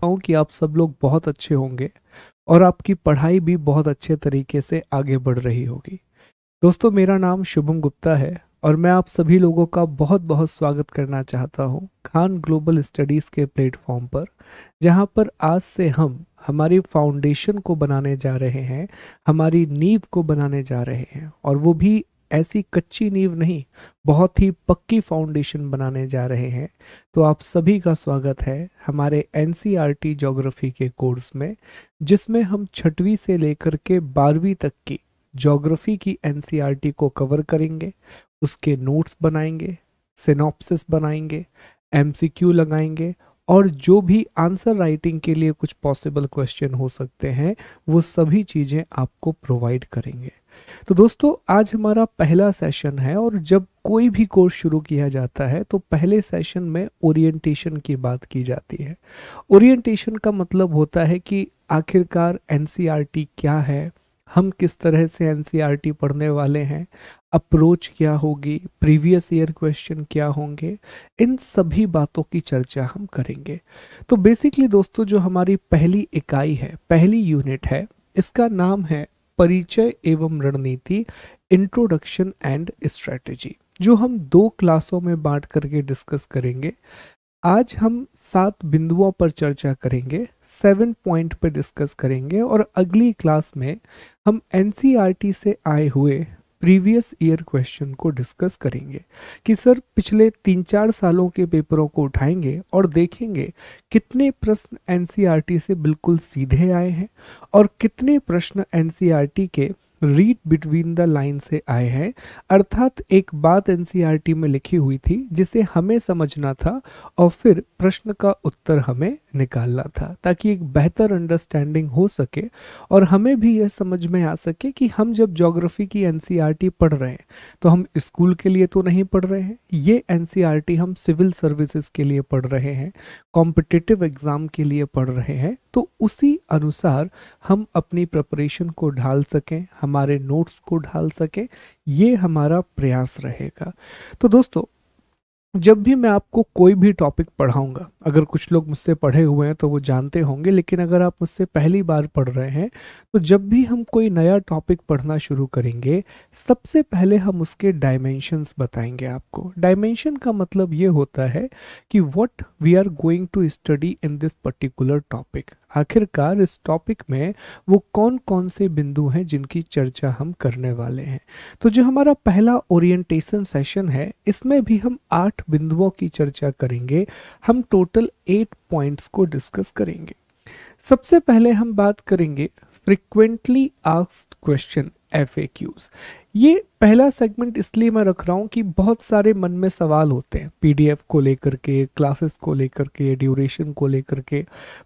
हूँ कि आप सब लोग बहुत अच्छे होंगे और आपकी पढ़ाई भी बहुत अच्छे तरीके से आगे बढ़ रही होगी। दोस्तों, मेरा नाम शुभम गुप्ता है और मैं आप सभी लोगों का बहुत बहुत स्वागत करना चाहता हूँ खान ग्लोबल स्टडीज़ के प्लेटफॉर्म पर, जहाँ पर आज से हम हमारी फाउंडेशन को बनाने जा रहे हैं, हमारी नींव को बनाने जा रहे हैं, और वो भी ऐसी कच्ची नींव नहीं, बहुत ही पक्की फाउंडेशन बनाने जा रहे हैं। तो आप सभी का स्वागत है हमारे एनसीईआरटी ज्योग्राफी के कोर्स में, जिसमें हम 6वीं से लेकर के 12वीं तक की ज्योग्राफी की एनसीईआरटी को कवर करेंगे, उसके नोट्स बनाएंगे, सिनॉप्सिस बनाएंगे, एमसीक्यू लगाएंगे, और जो भी आंसर राइटिंग के लिए कुछ पॉसिबल क्वेश्चन हो सकते हैं वो सभी चीज़ें आपको प्रोवाइड करेंगे। तो दोस्तों, आज हमारा पहला सेशन है, और जब कोई भी कोर्स शुरू किया जाता है तो पहले सेशन में ओरिएंटेशन की बात की जाती है। ओरिएंटेशन का मतलब होता है कि आखिरकार एनसीईआरटी क्या है, हम किस तरह से एनसीईआरटी पढ़ने वाले हैं, अप्रोच क्या होगी, प्रीवियस ईयर क्वेश्चन क्या होंगे, इन सभी बातों की चर्चा हम करेंगे। तो बेसिकली दोस्तों, जो हमारी पहली इकाई है, पहली यूनिट है, इसका नाम है परिचय एवं रणनीति, इंट्रोडक्शन एंड स्ट्रेटेजी, जो हम 2 क्लासों में बांट करके डिस्कस करेंगे। आज हम 7 बिंदुओं पर चर्चा करेंगे, 7 पॉइंट पर डिस्कस करेंगे, और अगली क्लास में हम एनसीईआरटी से आए हुए प्रीवियस ईयर क्वेश्चन को डिस्कस करेंगे कि सर पिछले 3-4 सालों के पेपरों को उठाएंगे और देखेंगे कितने प्रश्न एनसीईआरटी से बिल्कुल सीधे आए हैं और कितने प्रश्न एनसीईआरटी के रीड बिटवीन द लाइन से आए हैं, अर्थात एक बात एनसीईआरटी में लिखी हुई थी जिसे हमें समझना था और फिर प्रश्न का उत्तर हमें निकालना था, ताकि एक बेहतर अंडरस्टैंडिंग हो सके और हमें भी यह समझ में आ सके कि हम जब ज्योग्राफी की एनसीईआरटी पढ़ रहे हैं तो हम स्कूल के लिए तो नहीं पढ़ रहे हैं, ये एनसीईआरटी हम सिविल सर्विसेज के लिए पढ़ रहे हैं, कॉम्पिटिटिव एग्जाम के लिए पढ़ रहे हैं। तो उसी अनुसार हम अपनी प्रिपरेशन को ढाल सकें, हमारे नोट्स को ढाल सकें, ये हमारा प्रयास रहेगा। तो दोस्तों, जब भी मैं आपको कोई भी टॉपिक पढ़ाऊंगा, अगर कुछ लोग मुझसे पढ़े हुए हैं तो वो जानते होंगे, लेकिन अगर आप मुझसे पहली बार पढ़ रहे हैं तो जब भी हम कोई नया टॉपिक पढ़ना शुरू करेंगे, सबसे पहले हम उसके डायमेंशंस बताएंगे आपको। डायमेंशन का मतलब ये होता है कि what we are going to study in this particular topic. आखिरकार इस टॉपिक में वो कौन कौन से बिंदु हैं जिनकी चर्चा हम करने वाले हैं। तो जो हमारा पहला ओरिएंटेशन सेशन है, इसमें भी हम 8 बिंदुओं की चर्चा करेंगे। हम टोटल 8 पॉइंट्स को डिस्कस करेंगे। सबसे पहले हम बात करेंगे फ्रीक्वेंटली आस्क्ड क्वेश्चन, एफएक्यूज। ये पहला सेगमेंट इसलिए मैं रख रहा हूँ कि बहुत सारे मन में सवाल होते हैं पीडीएफ को लेकर के, क्लासेस को लेकर के, ड्यूरेशन को लेकर के,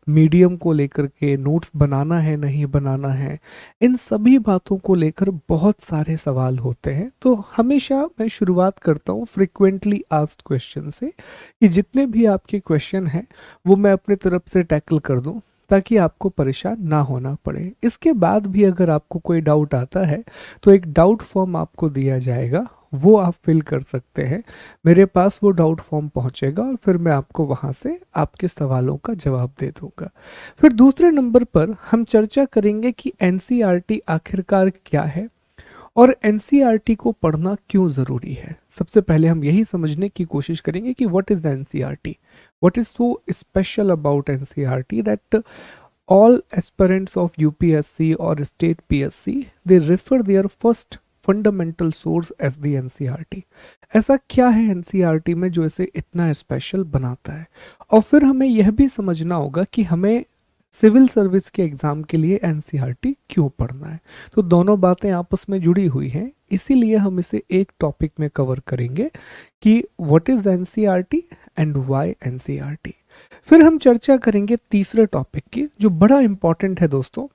मीडियम को लेकर के, नोट्स बनाना है नहीं बनाना है, इन सभी बातों को लेकर बहुत सारे सवाल होते हैं। तो हमेशा मैं शुरुआत करता हूँ फ्रीक्वेंटली आस्क्ड क्वेश्चन से, कि जितने भी आपके क्वेश्चन हैं वो मैं अपनी तरफ से टैकल कर दूँ ताकि आपको परेशान ना होना पड़े। इसके बाद भी अगर आपको कोई डाउट आता है तो एक डाउट फॉर्म आपको दिया जाएगा, वो आप फिल कर सकते हैं। मेरे पास वो डाउट फॉर्म पहुंचेगा और फिर मैं आपको वहां से आपके सवालों का जवाब दे दूंगा। फिर दूसरे नंबर पर हम चर्चा करेंगे कि एनसीईआरटी आखिरकार क्या है और एनसीईआरटी को पढ़ना क्यों ज़रूरी है। सबसे पहले हम यही समझने की कोशिश करेंगे कि what is the NCERT, what is so special about NCERT that all aspirants of UPSC or state PSC they refer their first fundamental source as the NCERT। ऐसा क्या है एनसीईआरटी में जो इसे इतना स्पेशल बनाता है, और फिर हमें यह भी समझना होगा कि हमें सिविल सर्विस के एग्जाम के लिए एनसीईआरटी क्यों पढ़ना है। तो दोनों बातें आपस में जुड़ी हुई हैं, इसीलिए हम इसे एक टॉपिक में कवर करेंगे कि what is NCERT and why NCERT. फिर हम चर्चा करेंगे तीसरे टॉपिक की, जो बड़ा इंपॉर्टेंट है दोस्तों,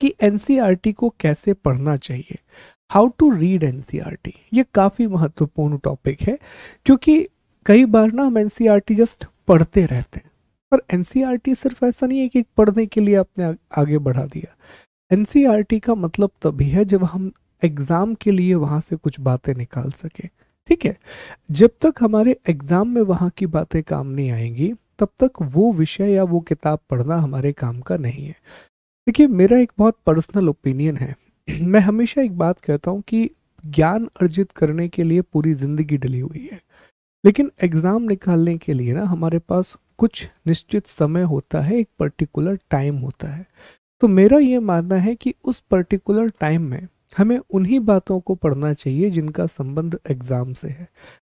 कि एनसीईआरटी को कैसे पढ़ना चाहिए, हाउ टू रीड एनसीईआरटी। ये काफ़ी महत्वपूर्ण टॉपिक है, क्योंकि कई बार ना हम एनसीईआरटी जस्ट पढ़ते रहते हैं, पर एनसीईआरटी सिर्फ ऐसा नहीं है कि पढ़ने के लिए आपने आगे बढ़ा दिया। एनसीईआरटी का मतलब तभी है जब हम एग्ज़ाम के लिए वहाँ से कुछ बातें निकाल सके। ठीक है, जब तक हमारे एग्ज़ाम में वहाँ की बातें काम नहीं आएंगी, तब तक वो विषय या वो किताब पढ़ना हमारे काम का नहीं है। देखिए, मेरा एक बहुत पर्सनल ओपिनियन है। मैं हमेशा एक बात कहता हूँ कि ज्ञान अर्जित करने के लिए पूरी जिंदगी डली हुई है, लेकिन एग्जाम निकालने के लिए ना हमारे पास कुछ निश्चित समय होता है, एक पर्टिकुलर टाइम होता है। तो मेरा ये मानना है कि उस पर्टिकुलर टाइम में हमें उन्हीं बातों को पढ़ना चाहिए जिनका संबंध एग्जाम से है।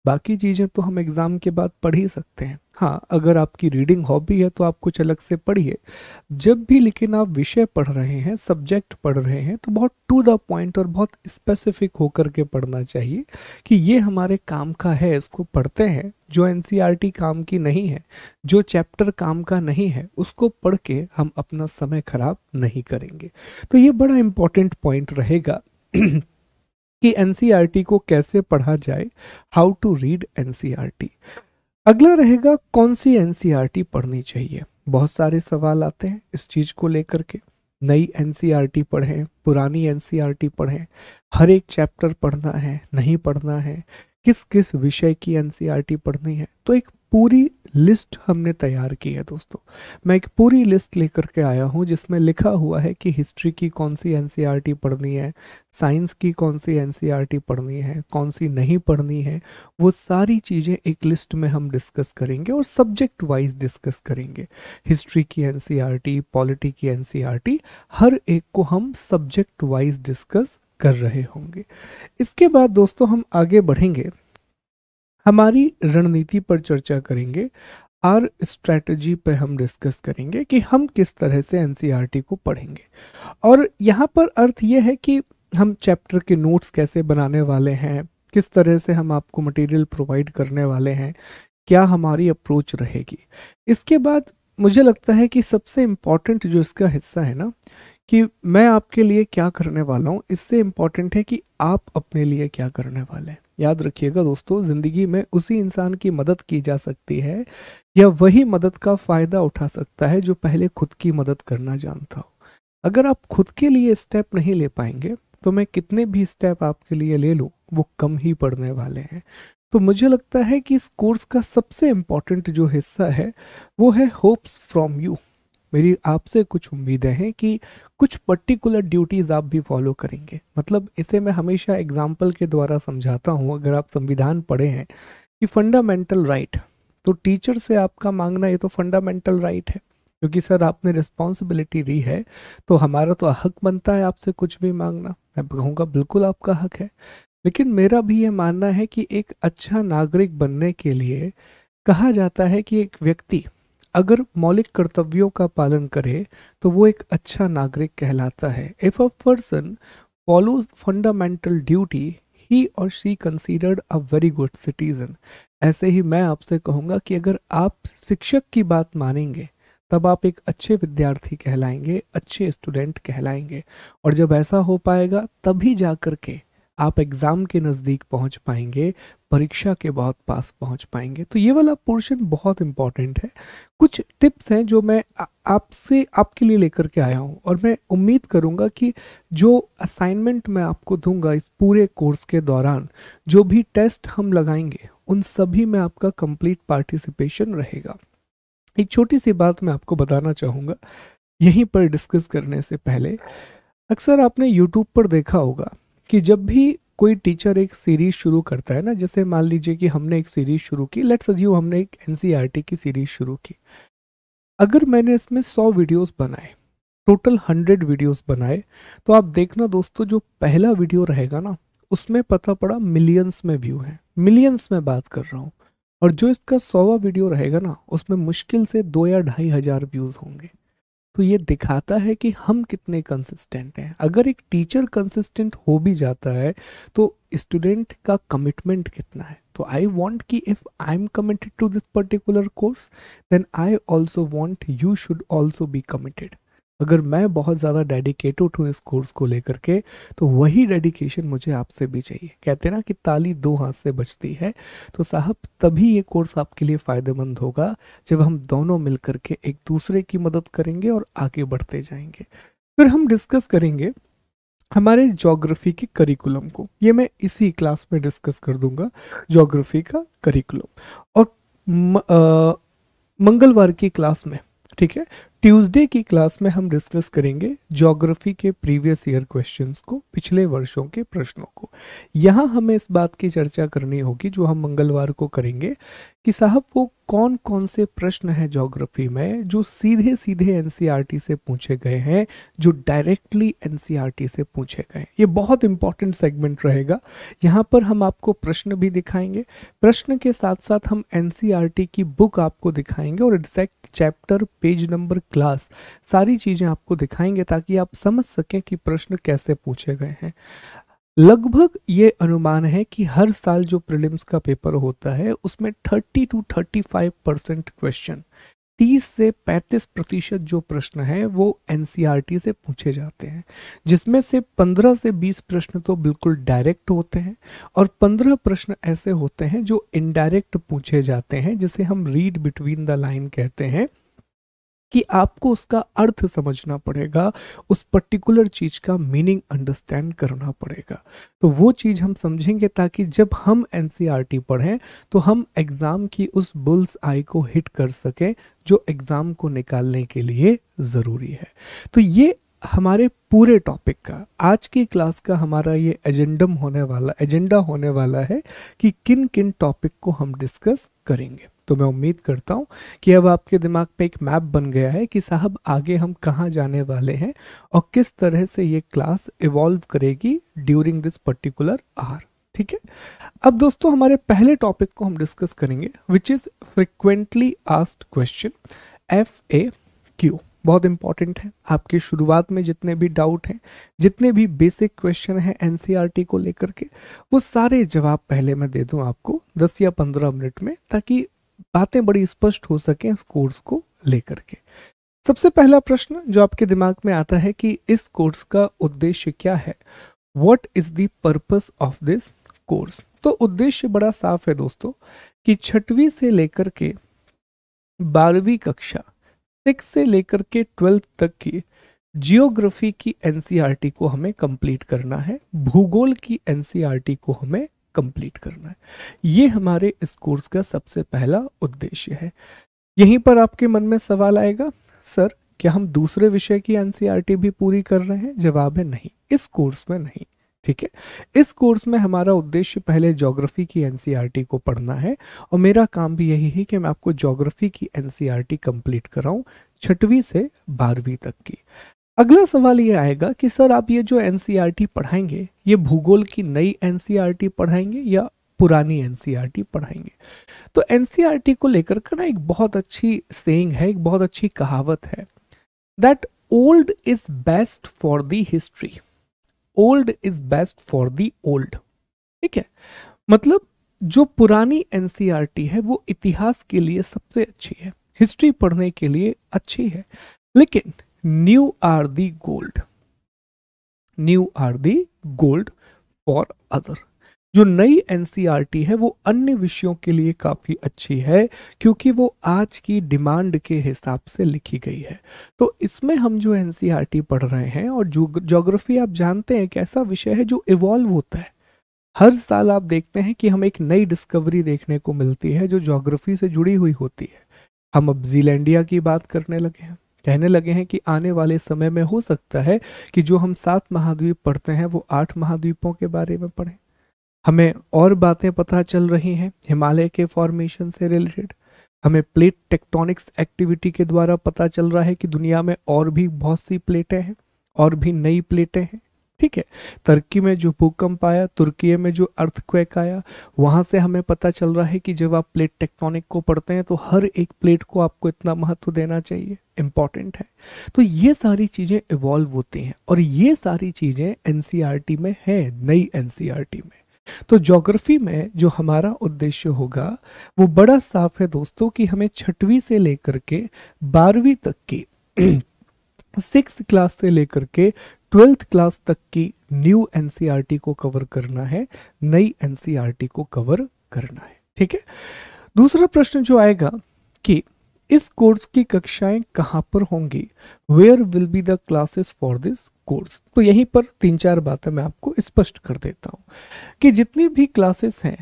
बाकी चीज़ें तो हम एग्जाम के बाद पढ़ ही सकते हैं। हाँ, अगर आपकी रीडिंग हॉबी है तो आप कुछ अलग से पढ़िए जब भी, लेकिन आप विषय पढ़ रहे हैं, सब्जेक्ट पढ़ रहे हैं, तो बहुत टू द पॉइंट और बहुत स्पेसिफिक होकर के पढ़ना चाहिए कि ये हमारे काम का है, इसको पढ़ते हैं। जो एनसीईआरटी काम की नहीं है, जो चैप्टर काम का नहीं है, उसको पढ़ के हम अपना समय खराब नहीं करेंगे। तो ये बड़ा इंपॉर्टेंट पॉइंट रहेगा कि एनसीईआरटी को कैसे पढ़ा जाए, हाउ टू रीड एनसीईआरटी। अगला रहेगा कौन सी एनसीईआरटी पढ़नी चाहिए। बहुत सारे सवाल आते हैं इस चीज को लेकर के। नई एनसीईआरटी पढ़ें, पुरानी एनसीईआरटी पढ़ें, हर एक चैप्टर पढ़ना है, नहीं पढ़ना है, किस किस विषय की एनसीईआरटी पढ़नी है। तो एक पूरी लिस्ट हमने तैयार की है दोस्तों। मैं एक पूरी लिस्ट लेकर के आया हूँ जिसमें लिखा हुआ है कि हिस्ट्री की कौन सी एनसीईआरटी पढ़नी है, साइंस की कौन सी एनसीईआरटी पढ़नी है, कौन सी नहीं पढ़नी है। वो सारी चीज़ें एक लिस्ट में हम डिस्कस करेंगे और सब्जेक्ट वाइज डिस्कस करेंगे। हिस्ट्री की एनसीईआरटी, पॉलिटी की एनसीईआरटी, हर एक को हम सब्जेक्ट वाइज डिस्कस कर रहे होंगे। इसके बाद दोस्तों हम आगे बढ़ेंगे, हमारी रणनीति पर चर्चा करेंगे, आर स्ट्रैटेजी पे हम डिस्कस करेंगे कि हम किस तरह से एनसीईआरटी को पढ़ेंगे। और यहाँ पर अर्थ ये है कि हम चैप्टर के नोट्स कैसे बनाने वाले हैं, किस तरह से हम आपको मटेरियल प्रोवाइड करने वाले हैं, क्या हमारी अप्रोच रहेगी। इसके बाद मुझे लगता है कि सबसे इम्पॉर्टेंट जो इसका हिस्सा है ना, कि मैं आपके लिए क्या करने वाला हूँ, इससे इम्पॉर्टेंट है कि आप अपने लिए क्या करने वाले हैं। याद रखिएगा दोस्तों, ज़िंदगी में उसी इंसान की मदद की जा सकती है या वही मदद का फ़ायदा उठा सकता है जो पहले खुद की मदद करना जानता हो। अगर आप खुद के लिए स्टेप नहीं ले पाएंगे तो मैं कितने भी स्टेप आपके लिए ले लूँ वो कम ही पड़ने वाले हैं। तो मुझे लगता है कि इस कोर्स का सबसे इम्पॉर्टेंट जो हिस्सा है वो है होप्स फ्रॉम यू। मेरी आपसे कुछ उम्मीदें हैं कि कुछ पर्टिकुलर ड्यूटीज़ आप भी फॉलो करेंगे। मतलब इसे मैं हमेशा एग्जाम्पल के द्वारा समझाता हूँ। अगर आप संविधान पढ़े हैं कि फंडामेंटल राइट, तो टीचर से आपका मांगना ये तो फंडामेंटल राइट है, क्योंकि सर आपने रिस्पॉन्सिबिलिटी दी है तो हमारा तो हक बनता है आपसे कुछ भी मांगना। मैं कहूँगा बिल्कुल आपका हक है, लेकिन मेरा भी ये मानना है कि एक अच्छा नागरिक बनने के लिए कहा जाता है कि एक व्यक्ति अगर मौलिक कर्तव्यों का पालन करे तो वो एक अच्छा नागरिक कहलाता है। If a person follows fundamental duty he और she considered a very good citizen. ऐसे ही मैं आपसे कहूँगा कि अगर आप शिक्षक की बात मानेंगे तब आप एक अच्छे विद्यार्थी कहलाएंगे, अच्छे स्टूडेंट कहलाएंगे। और जब ऐसा हो पाएगा तभी जा कर के आप एग्ज़ाम के नज़दीक पहुंच पाएंगे, परीक्षा के बहुत पास पहुंच पाएंगे। तो ये वाला पोर्शन बहुत इंपॉर्टेंट है। कुछ टिप्स हैं जो मैं आपसे आपके लिए लेकर के आया हूं, और मैं उम्मीद करूंगा कि जो असाइनमेंट मैं आपको दूंगा इस पूरे कोर्स के दौरान, जो भी टेस्ट हम लगाएंगे, उन सभी में आपका कंप्लीट पार्टिसिपेशन रहेगा। एक छोटी सी बात मैं आपको बताना चाहूँगा यहीं पर डिस्कस करने से पहले। अक्सर आपने यूट्यूब पर देखा होगा कि जब भी कोई टीचर एक सीरीज शुरू करता है ना, जैसे मान लीजिए कि हमने एक सीरीज शुरू की, लेट्स अज्यूम हमने एक एनसीईआरटी की सीरीज शुरू की। अगर मैंने इसमें 100 वीडियोस बनाए, टोटल 100 वीडियोस बनाए, तो आप देखना दोस्तों जो पहला वीडियो रहेगा ना, उसमें पता पड़ा मिलियंस में व्यू है, मिलियंस में बात कर रहा हूँ। और जो इसका 100वां वीडियो रहेगा ना, उसमें मुश्किल से 2 या 2,500 व्यूज होंगे। तो ये दिखाता है कि हम कितने कंसिस्टेंट हैं। अगर एक टीचर कंसिस्टेंट हो भी जाता है तो स्टूडेंट का कमिटमेंट कितना है। तो आई वांट कि if I am committed to this particular course, then I also want you should also be committed. अगर मैं बहुत ज़्यादा डेडिकेटेड हूँ इस कोर्स को लेकर के, तो वही डेडिकेशन मुझे आपसे भी चाहिए। कहते हैं ना कि ताली दो हाथ से बजती है। तो साहब तभी ये कोर्स आपके लिए फ़ायदेमंद होगा जब हम दोनों मिलकर के एक दूसरे की मदद करेंगे और आगे बढ़ते जाएंगे। फिर हम डिस्कस करेंगे हमारे ज्योग्राफी के करिकुलम को। ये मैं इसी क्लास में डिस्कस कर दूंगा, ज्योग्राफी का करिकुलम। और मंगलवार की क्लास में, ठीक है। ट्यूसडे की क्लास में हम डिस्कस करेंगे ज्योग्राफी के प्रीवियस ईयर क्वेश्चंस को, पिछले वर्षों के प्रश्नों को। यहाँ हमें इस बात की चर्चा करनी होगी जो हम मंगलवार को करेंगे कि साहब वो कौन कौन से प्रश्न हैं ज्योग्राफी में जो सीधे सीधे एनसीईआरटी से पूछे गए हैं, जो डायरेक्टली एनसीईआरटी से पूछे गए हैं। ये बहुत इंपॉर्टेंट सेगमेंट रहेगा। यहाँ पर हम आपको प्रश्न भी दिखाएंगे, प्रश्न के साथ साथ हम एनसीईआरटी की बुक आपको दिखाएंगे और exact chapter, page number, class, सारी चीजें आपको दिखाएंगे ताकि आप समझ सकें कि प्रश्न कैसे पूछे गए हैं। लगभग ये अनुमान है कि हर साल जो प्रीलिम्स का पेपर होता है उसमें 30 to 35% क्वेश्चन, 30 से 35% जो प्रश्न है वो एनसीईआरटी से पूछे जाते हैं, जिसमें से 15 से 20 प्रश्न तो बिल्कुल डायरेक्ट होते हैं और 15 प्रश्न ऐसे होते हैं जो इनडायरेक्ट पूछे जाते हैं, जिसे हम रीड बिटवीन द लाइन कहते हैं कि आपको उसका अर्थ समझना पड़ेगा, उस पर्टिकुलर चीज का मीनिंग अंडरस्टैंड करना पड़ेगा। तो वो चीज हम समझेंगे ताकि जब हम एनसीईआरटी पढ़ें तो हम एग्जाम की उस बुल्स आई को हिट कर सकें जो एग्जाम को निकालने के लिए जरूरी है। तो ये हमारे पूरे टॉपिक का, आज की क्लास का हमारा ये एजेंडा होने वाला है कि किन किन टॉपिक को हम डिस्कस करेंगे। तो मैं उम्मीद करता हूं कि अब आपके दिमाग में एक मैप बन गया है कि साहब आगे हम कहां जाने वाले हैं और किस तरह से ये क्लास इवॉल्व करेगी ड्यूरिंग दिस पर्टिकुलर आवर, ठीक है। अब दोस्तों हमारे पहले टॉपिक को हम डिस्कस करेंगे which is frequently asked question, FAQ। बहुत इंपॉर्टेंट है। आपके शुरुआत में जितने भी डाउट हैं, जितने भी बेसिक क्वेश्चन हैं एनसीईआरटी को लेकर के, वो सारे जवाब पहले मैं दे दूं आपको 10 या 15 मिनट में, ताकि बातें बड़ी स्पष्ट हो सकें इस कोर्स को लेकर के। सबसे पहला प्रश्न जो आपके दिमाग में आता है कि इस कोर्स का उद्देश्य क्या है, what is the purpose of this course. तो उद्देश्य बड़ा साफ है दोस्तों कि 6वीं से लेकर के 12वीं कक्षा, 6 से लेकर के 12th तक की जियोग्राफी की एनसीईआरटी को हमें कंप्लीट करना है, भूगोल की एनसीईआरटी को हमें कंप्लीट करना है। ये हमारे इस कोर्स का सबसे पहला उद्देश्य है। यहीं पर आपके मन में सवाल आएगा, सर क्या हम दूसरे विषय की एनसीईआरटी भी पूरी कर रहे हैं? जवाब है नहीं, इस कोर्स में नहीं, ठीक है। इस कोर्स में हमारा उद्देश्य पहले ज्योग्राफी की एनसीईआरटी को पढ़ना है और मेरा काम भी यही है कि मैं आपको ज्योग्राफी की एनसीईआरटी कंप्लीट कराऊं 6वीं से 12वीं तक की। अगला सवाल ये आएगा कि सर आप ये जो एनसीईआरटी पढ़ाएंगे ये भूगोल की नई एनसीईआरटी पढ़ाएंगे या पुरानी एनसीईआरटी पढ़ाएंगे? तो एनसीईआरटी को लेकर के ना एक बहुत अच्छी सेइंग है, एक बहुत अच्छी कहावत है, that old is best for the history, old is best for the old, ठीक है। मतलब जो पुरानी एनसीईआरटी है वो इतिहास के लिए सबसे अच्छी है, हिस्ट्री पढ़ने के लिए अच्छी है, लेकिन new are the gold, new are the gold for other. जो नई एनसीईआरटी है वो अन्य विषयों के लिए काफी अच्छी है क्योंकि वो आज की डिमांड के हिसाब से लिखी गई है। तो इसमें हम जो एनसीईआरटी पढ़ रहे हैं, और ज्योग्राफी आप जानते हैं एक ऐसा विषय है जो इवॉल्व होता है। हर साल आप देखते हैं कि हमें एक नई डिस्कवरी देखने को मिलती है जो ज्योग्राफी से जुड़ी हुई होती है। हम अब जीलैंडिया की बात करने लगे हैं, कहने लगे हैं कि आने वाले समय में हो सकता है कि जो हम 7 महाद्वीप पढ़ते हैं वो 8 महाद्वीपों के बारे में पढ़ें। हमें और बातें पता चल रही हैं हिमालय के फॉर्मेशन से रिलेटेड। हमें प्लेट टेक्टोनिक्स एक्टिविटी के द्वारा पता चल रहा है कि दुनिया में और भी बहुत सी प्लेटें हैं और भी नई प्लेटें हैं, ठीक है। तुर्की में जो भूकंप आया, तुर्की में जो अर्थक्वेक आया, वहां से हमें पता चल रहा है कि जब आप प्लेट टेक्टोनिक को पढ़ते हैं तो हर एक प्लेट को आपको इतना महत्व देना चाहिए, इंपॉर्टेंट है। तो ये सारी चीजें इवॉल्व होती हैं और ये सारी चीजें एनसीईआरटी में है, नई एनसीईआरटी में। तो ज्योग्राफी में जो हमारा उद्देश्य होगा वो बड़ा साफ है दोस्तों कि हमें 6वीं से लेकर के 12वीं तक की 6th क्लास से लेकर के 12th क्लास तक की न्यू एनसीईआरटी को कवर करना है, नई एनसीईआरटी को कवर करना है, ठीक है। दूसरा प्रश्न जो आएगा कि इस कोर्स की कक्षाएं कहां पर होंगी, where will be the classes for this course. तो यहीं पर 3-4 बातें मैं आपको स्पष्ट कर देता हूं कि जितनी भी क्लासेस हैं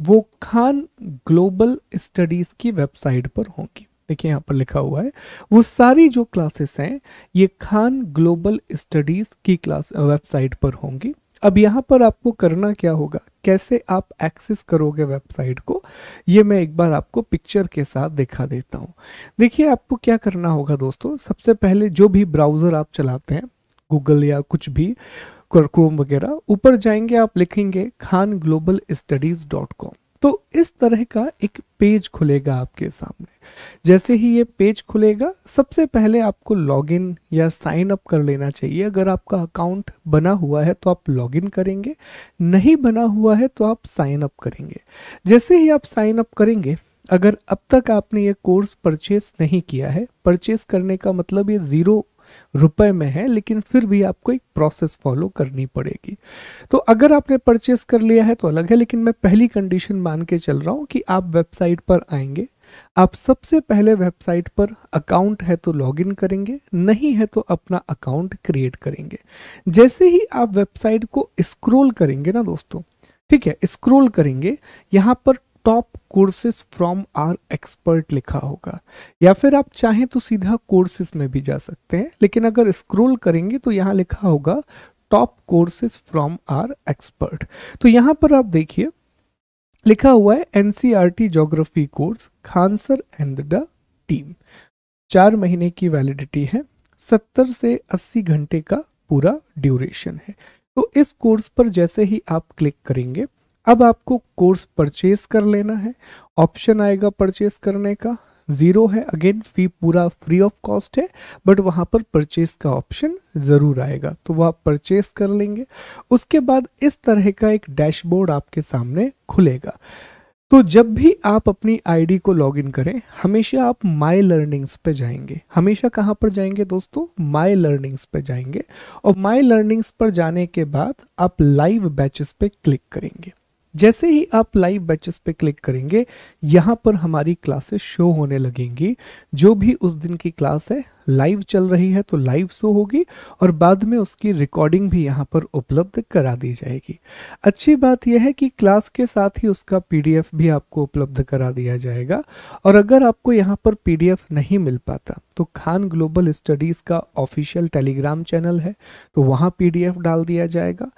वो खान ग्लोबल स्टडीज की वेबसाइट पर होंगी। देखिए यहाँ पर लिखा हुआ है, वो सारी जो क्लासेस हैं ये खान ग्लोबल स्टडीज की क्लास वेबसाइट पर होंगी। अब यहाँ पर आपको करना क्या होगा, कैसे आप एक्सेस करोगे वेबसाइट को, ये मैं एक बार आपको पिक्चर के साथ दिखा देता हूँ। देखिए आपको क्या करना होगा दोस्तों, सबसे पहले जो भी ब्राउज़र आप चलाते हैं, गूगल या कुछ भी क्रोम वगैरह, ऊपर जाएंगे आप लिखेंगे खान ग्लोबल स्टडीज .com। तो इस तरह का एक पेज खुलेगा आपके सामने। जैसे ही ये पेज खुलेगा, सबसे पहले आपको लॉगिन या साइन अप कर लेना चाहिए। अगर आपका अकाउंट बना हुआ है तो आप लॉगिन करेंगे, नहीं बना हुआ है तो आप साइन अप करेंगे। जैसे ही आप साइन अप करेंगे, अगर अब तक आपने ये कोर्स परचेस नहीं किया है, परचेस करने का मतलब ये 0 रुपए में है, लेकिन फिर भी आपको एक प्रोसेस फॉलो करनी पड़ेगी। तो अगर आपने परचेस कर लिया है तो अलग है, लेकिन मैं पहली कंडीशन मान के चल रहा हूँ कि आप वेबसाइट पर आएंगे। आप सबसे पहले वेबसाइट पर अकाउंट है तो लॉगिन करेंगे, नहीं है तो अपना अकाउंट क्रिएट करेंगे। जैसे ही आप वेबसाइट को स्क्रॉल करेंगे ना दोस्तों, ठीक है, स्क्रॉल करेंगे, यहाँ पर top courses from our expert लिखा होगा, या फिर आप चाहें तो सीधा कोर्सेज में भी जा सकते हैं, लेकिन अगर स्क्रॉल करेंगे तो यहाँ लिखा होगा top courses from our expert. तो यहाँ पर आप देखिए लिखा हुआ है NCERT geography course Khan sir and the team, 4 महीने की वैलिडिटी है, 70 से 80 घंटे का पूरा ड्यूरेशन है। तो इस कोर्स पर जैसे ही आप क्लिक करेंगे, अब आपको कोर्स परचेज कर लेना है। ऑप्शन आएगा परचेज करने का, 0 है, अगेन फी पूरा फ्री ऑफ कॉस्ट है, बट वहाँ पर परचेज का ऑप्शन ज़रूर आएगा, तो वो आप परचेज कर लेंगे। उसके बाद इस तरह का एक डैशबोर्ड आपके सामने खुलेगा। तो जब भी आप अपनी आईडी को लॉगिन करें, हमेशा आप माई लर्निंग्स पे जाएंगे। हमेशा कहाँ पर जाएंगे दोस्तों, माई लर्निंग्स पे जाएंगे, और माई लर्निंग्स पर जाने के बाद आप लाइव बैचेस पे क्लिक करेंगे। जैसे ही आप लाइव बैचेस पे क्लिक करेंगे, यहाँ पर हमारी क्लासेस शो होने लगेंगी। जो भी उस दिन की क्लास है लाइव चल रही है तो लाइव शो होगी, और बाद में उसकी रिकॉर्डिंग भी यहाँ पर उपलब्ध करा दी जाएगी। अच्छी बात यह है कि क्लास के साथ ही उसका पीडीएफ भी आपको उपलब्ध करा दिया जाएगा। और अगर आपको यहाँ पर पीडीएफ नहीं मिल पाता तो खान ग्लोबल स्टडीज़ का ऑफिशियल टेलीग्राम चैनल है, तो वहाँ पीडीएफ डाल दिया जाएगा।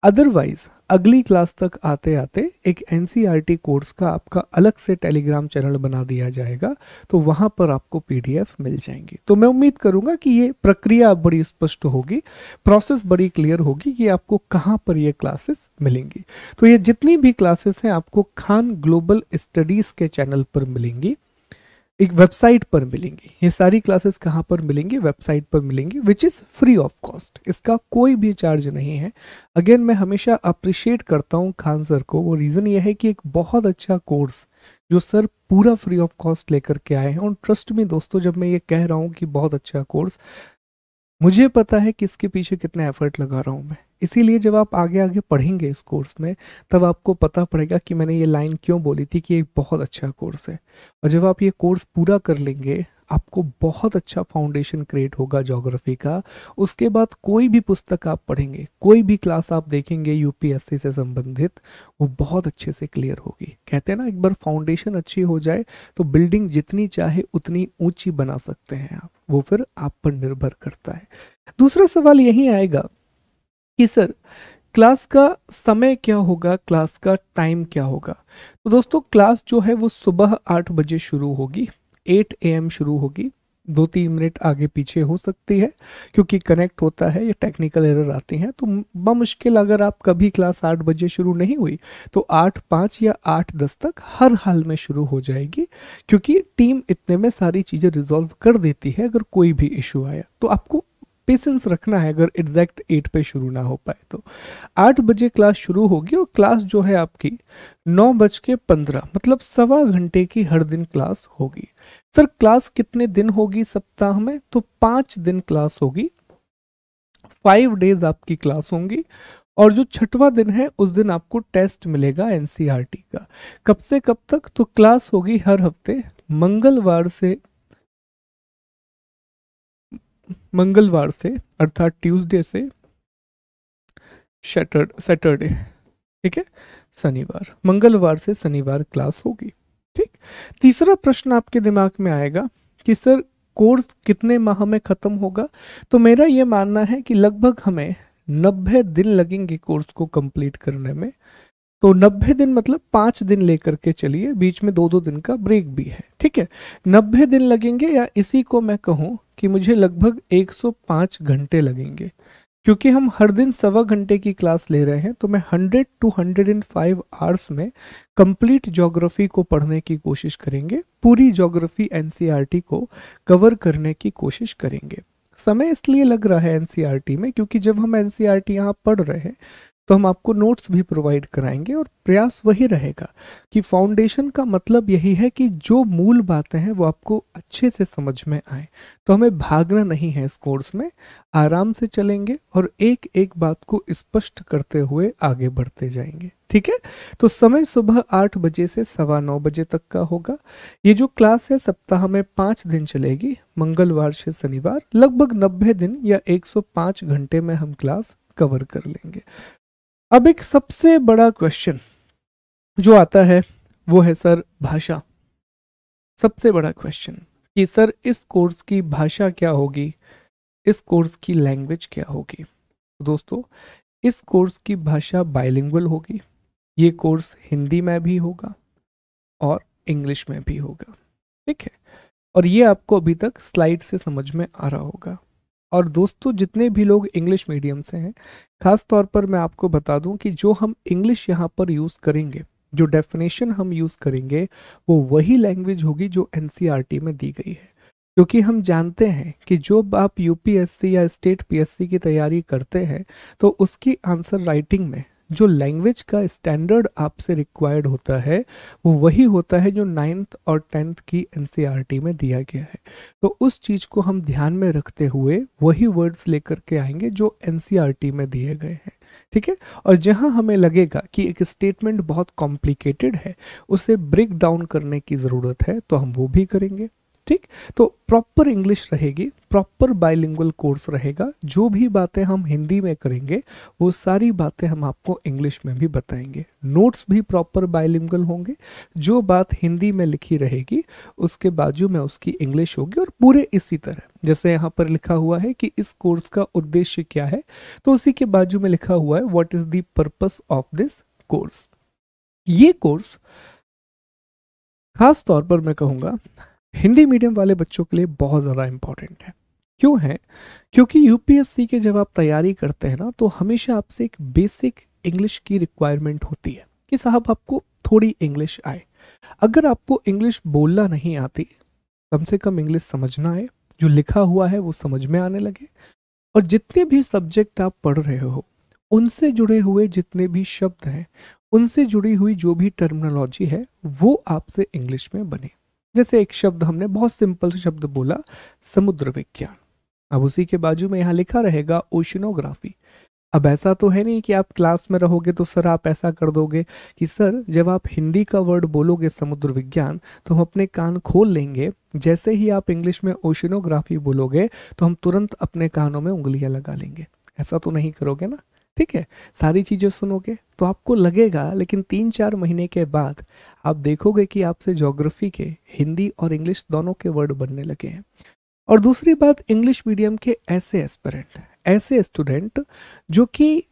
अदरवाइज अगली क्लास तक आते आते एक एनसीईआरटी कोर्स का आपका अलग से टेलीग्राम चैनल बना दिया जाएगा, तो वहाँ पर आपको पीडीएफ मिल जाएंगी। तो मैं उम्मीद करूँगा कि ये प्रक्रिया बड़ी स्पष्ट होगी, प्रोसेस बड़ी क्लियर होगी कि आपको कहाँ पर ये क्लासेस मिलेंगी। तो ये जितनी भी क्लासेस हैं आपको खान ग्लोबल स्टडीज़ के चैनल पर मिलेंगी, एक वेबसाइट पर मिलेंगी। ये सारी क्लासेस कहाँ पर मिलेंगी, वेबसाइट पर मिलेंगी, which is free of cost. इसका कोई भी चार्ज नहीं है। अगेन मैं हमेशा अप्रिशिएट करता हूँ खान सर को, वो रीज़न ये है कि एक बहुत अच्छा कोर्स जो सर पूरा फ्री ऑफ कॉस्ट लेकर के आए हैं। और ट्रस्ट में दोस्तों, जब मैं ये कह रहा हूँ कि बहुत अच्छा कोर्स, मुझे पता है कि इसके पीछे कितना एफर्ट लगा रहा हूँ मैं। इसीलिए जब आप आगे आगे पढ़ेंगे इस कोर्स में, तब आपको पता पड़ेगा कि मैंने ये लाइन क्यों बोली थी कि ये बहुत अच्छा कोर्स है। और जब आप ये कोर्स पूरा कर लेंगे, आपको बहुत अच्छा फाउंडेशन क्रिएट होगा ज्योग्राफी का। उसके बाद कोई भी पुस्तक आप पढ़ेंगे, कोई भी क्लास आप देखेंगे यूपीएससी से संबंधित, वो बहुत अच्छे से क्लियर होगी। कहते हैं ना, एक बार फाउंडेशन अच्छी हो जाए तो बिल्डिंग जितनी चाहे उतनी ऊंची बना सकते हैं आप, वो फिर आप पर निर्भर करता है। दूसरा सवाल यही आएगा कि सर क्लास का समय क्या होगा, क्लास का टाइम क्या होगा। तो दोस्तों क्लास जो है वो सुबह 8 बजे शुरू होगी, 8 AM शुरू होगी। 2-3 मिनट आगे पीछे हो सकती है क्योंकि कनेक्ट होता है, ये टेक्निकल एरर आती हैं। तो बमुश्किल अगर आप कभी क्लास 8 बजे शुरू नहीं हुई तो 8:05 या 8:10 तक हर हाल में शुरू हो जाएगी, क्योंकि टीम इतने में सारी चीज़ें रिजॉल्व कर देती है। अगर कोई भी इशू आया तो आपको पेशेंस रखना है, अगर एग्जैक्ट 8 पे शुरू ना हो पाए तो। 8 बजे क्लास शुरू होगी और क्लास जो है आपकी 9:15, मतलब 1.25 घंटे की हर दिन क्लास होगी। सर क्लास कितने दिन होगी सप्ताह में, तो 5 दिन क्लास होगी, 5 डेज आपकी क्लास होंगी। और जो 6वां दिन है उस दिन आपको टेस्ट मिलेगा एनसीईआरटी का। कब से कब तक, तो क्लास होगी हर हफ्ते मंगलवार से अर्थात ट्यूसडे से सैटरडे, ठीक है, शनिवार, मंगलवार से शनिवार क्लास होगी। ठीक, तीसरा प्रश्न आपके दिमाग में आएगा कि सर कोर्स कितने माह में ख़त्म होगा। तो मेरा ये मानना है कि लगभग हमें 90 दिन लगेंगे कोर्स को कंप्लीट करने में। तो 90 दिन मतलब 5 दिन लेकर के चलिए, बीच में 2-2 दिन का ब्रेक भी है, ठीक है। 90 दिन लगेंगे, या इसी को मैं कहूँ कि मुझे लगभग 105 घंटे लगेंगे, क्योंकि हम हर दिन 1.25 घंटे की क्लास ले रहे हैं। तो मैं 100 to 105 आवर्स में कंप्लीट ज्योग्राफी को पढ़ने की कोशिश करेंगे, पूरी ज्योग्राफी एनसीईआरटी को कवर करने की कोशिश करेंगे। समय इसलिए लग रहा है एनसीईआरटी में, क्योंकि जब हम एनसीईआरटी यहाँ पढ़ रहे हैं तो हम आपको नोट्स भी प्रोवाइड कराएंगे, और प्रयास वही रहेगा कि फाउंडेशन का मतलब यही है कि जो मूल बातें हैं वो आपको अच्छे से समझ में आए। तो हमें भागना नहीं है इस कोर्स में, आराम से चलेंगे और एक एक बात को स्पष्ट करते हुए आगे बढ़ते जाएंगे, ठीक है। तो समय सुबह 8 बजे से 9:15 बजे तक का होगा। ये जो क्लास है सप्ताह में 5 दिन चलेगी, मंगलवार से शनिवार। लगभग 90 दिन या 105 घंटे में हम क्लास कवर कर लेंगे। अब एक सबसे बड़ा क्वेश्चन जो आता है वो है सर भाषा। सबसे बड़ा क्वेश्चन कि सर इस कोर्स की भाषा क्या होगी, इस कोर्स की लैंग्वेज क्या होगी। तो दोस्तों, इस कोर्स की भाषा बाइलिंगुअल होगी। ये कोर्स हिंदी में भी होगा और इंग्लिश में भी होगा, ठीक है। और ये आपको अभी तक स्लाइड से समझ में आ रहा होगा। और दोस्तों, जितने भी लोग इंग्लिश मीडियम से हैं, खास तौर पर मैं आपको बता दूं कि जो हम इंग्लिश यहाँ पर यूज़ करेंगे, जो डेफिनेशन हम यूज़ करेंगे, वो वही लैंग्वेज होगी जो एनसीईआरटी में दी गई है। क्योंकि हम जानते हैं कि जो आप यूपीएससी या स्टेट पीएससी की तैयारी करते हैं, तो उसकी आंसर राइटिंग में जो लैंग्वेज का स्टैंडर्ड आपसे रिक्वायर्ड होता है, वो वही होता है जो 9th और 10th की एनसीईआरटी में दिया गया है। तो उस चीज़ को हम ध्यान में रखते हुए वही वर्ड्स लेकर के आएंगे जो एनसीईआरटी में दिए गए हैं, ठीक है। और जहां हमें लगेगा कि एक स्टेटमेंट बहुत कॉम्प्लिकेटेड है, उसे ब्रेक डाउन करने की ज़रूरत है, तो हम वो भी करेंगे, ठीक। तो प्रॉपर इंग्लिश रहेगी, प्रॉपर बाइलिंगुअल कोर्स रहेगा। जो भी बातें हम हिंदी में करेंगे वो सारी बातें हम आपको इंग्लिश में भी बताएंगे। नोट्स भी प्रॉपर बाइलिंगुअल होंगे। जो बात हिंदी में लिखी रहेगी उसके बाजू में उसकी इंग्लिश होगी। और पूरे इसी तरह जैसे यहाँ पर लिखा हुआ है कि इस कोर्स का उद्देश्य क्या है, तो उसी के बाजू में लिखा हुआ है what is the purpose of this course. ये कोर्स खास तौर पर मैं कहूँगा हिंदी मीडियम वाले बच्चों के लिए बहुत ज़्यादा इम्पॉर्टेंट है। क्यों है? क्योंकि यूपीएससी के जब आप तैयारी करते हैं ना, तो हमेशा आपसे एक बेसिक इंग्लिश की रिक्वायरमेंट होती है कि साहब आपको थोड़ी इंग्लिश आए। अगर आपको इंग्लिश बोलना नहीं आती, कम से कम इंग्लिश समझना आए, जो लिखा हुआ है वो समझ में आने लगे, और जितने भी सब्जेक्ट आप पढ़ रहे हो उनसे जुड़े हुए जितने भी शब्द हैं, उनसे जुड़ी हुई जो भी टर्मिनोलॉजी है, वो आपसे इंग्लिश में बने। जैसे एक शब्द हमने बहुत सिंपल शब्द बोला, समुद्र विज्ञान। अब उसी के बाजू में यहाँ लिखा रहेगा ओशनोग्राफी। अब ऐसा तो है नहीं कि आप क्लास में रहोगे तो सर आप ऐसा कर दोगे कि सर जब आप हिंदी का वर्ड बोलोगे समुद्र विज्ञान तो हम अपने कान खोल लेंगे, जैसे ही आप इंग्लिश में ओशनोग्राफी बोलोगे तो हम तुरंत अपने कानों में उंगलियां लगा लेंगे। ऐसा तो नहीं करोगे ना, ठीक है। सारी चीज़ें सुनोगे तो आपको लगेगा, लेकिन 3-4 महीने के बाद आप देखोगे कि आपसे ज्योग्राफी के हिंदी और इंग्लिश दोनों के वर्ड बनने लगे हैं। और दूसरी बात, इंग्लिश मीडियम के ऐसे एस्पिरेंट, ऐसे स्टूडेंट जो कि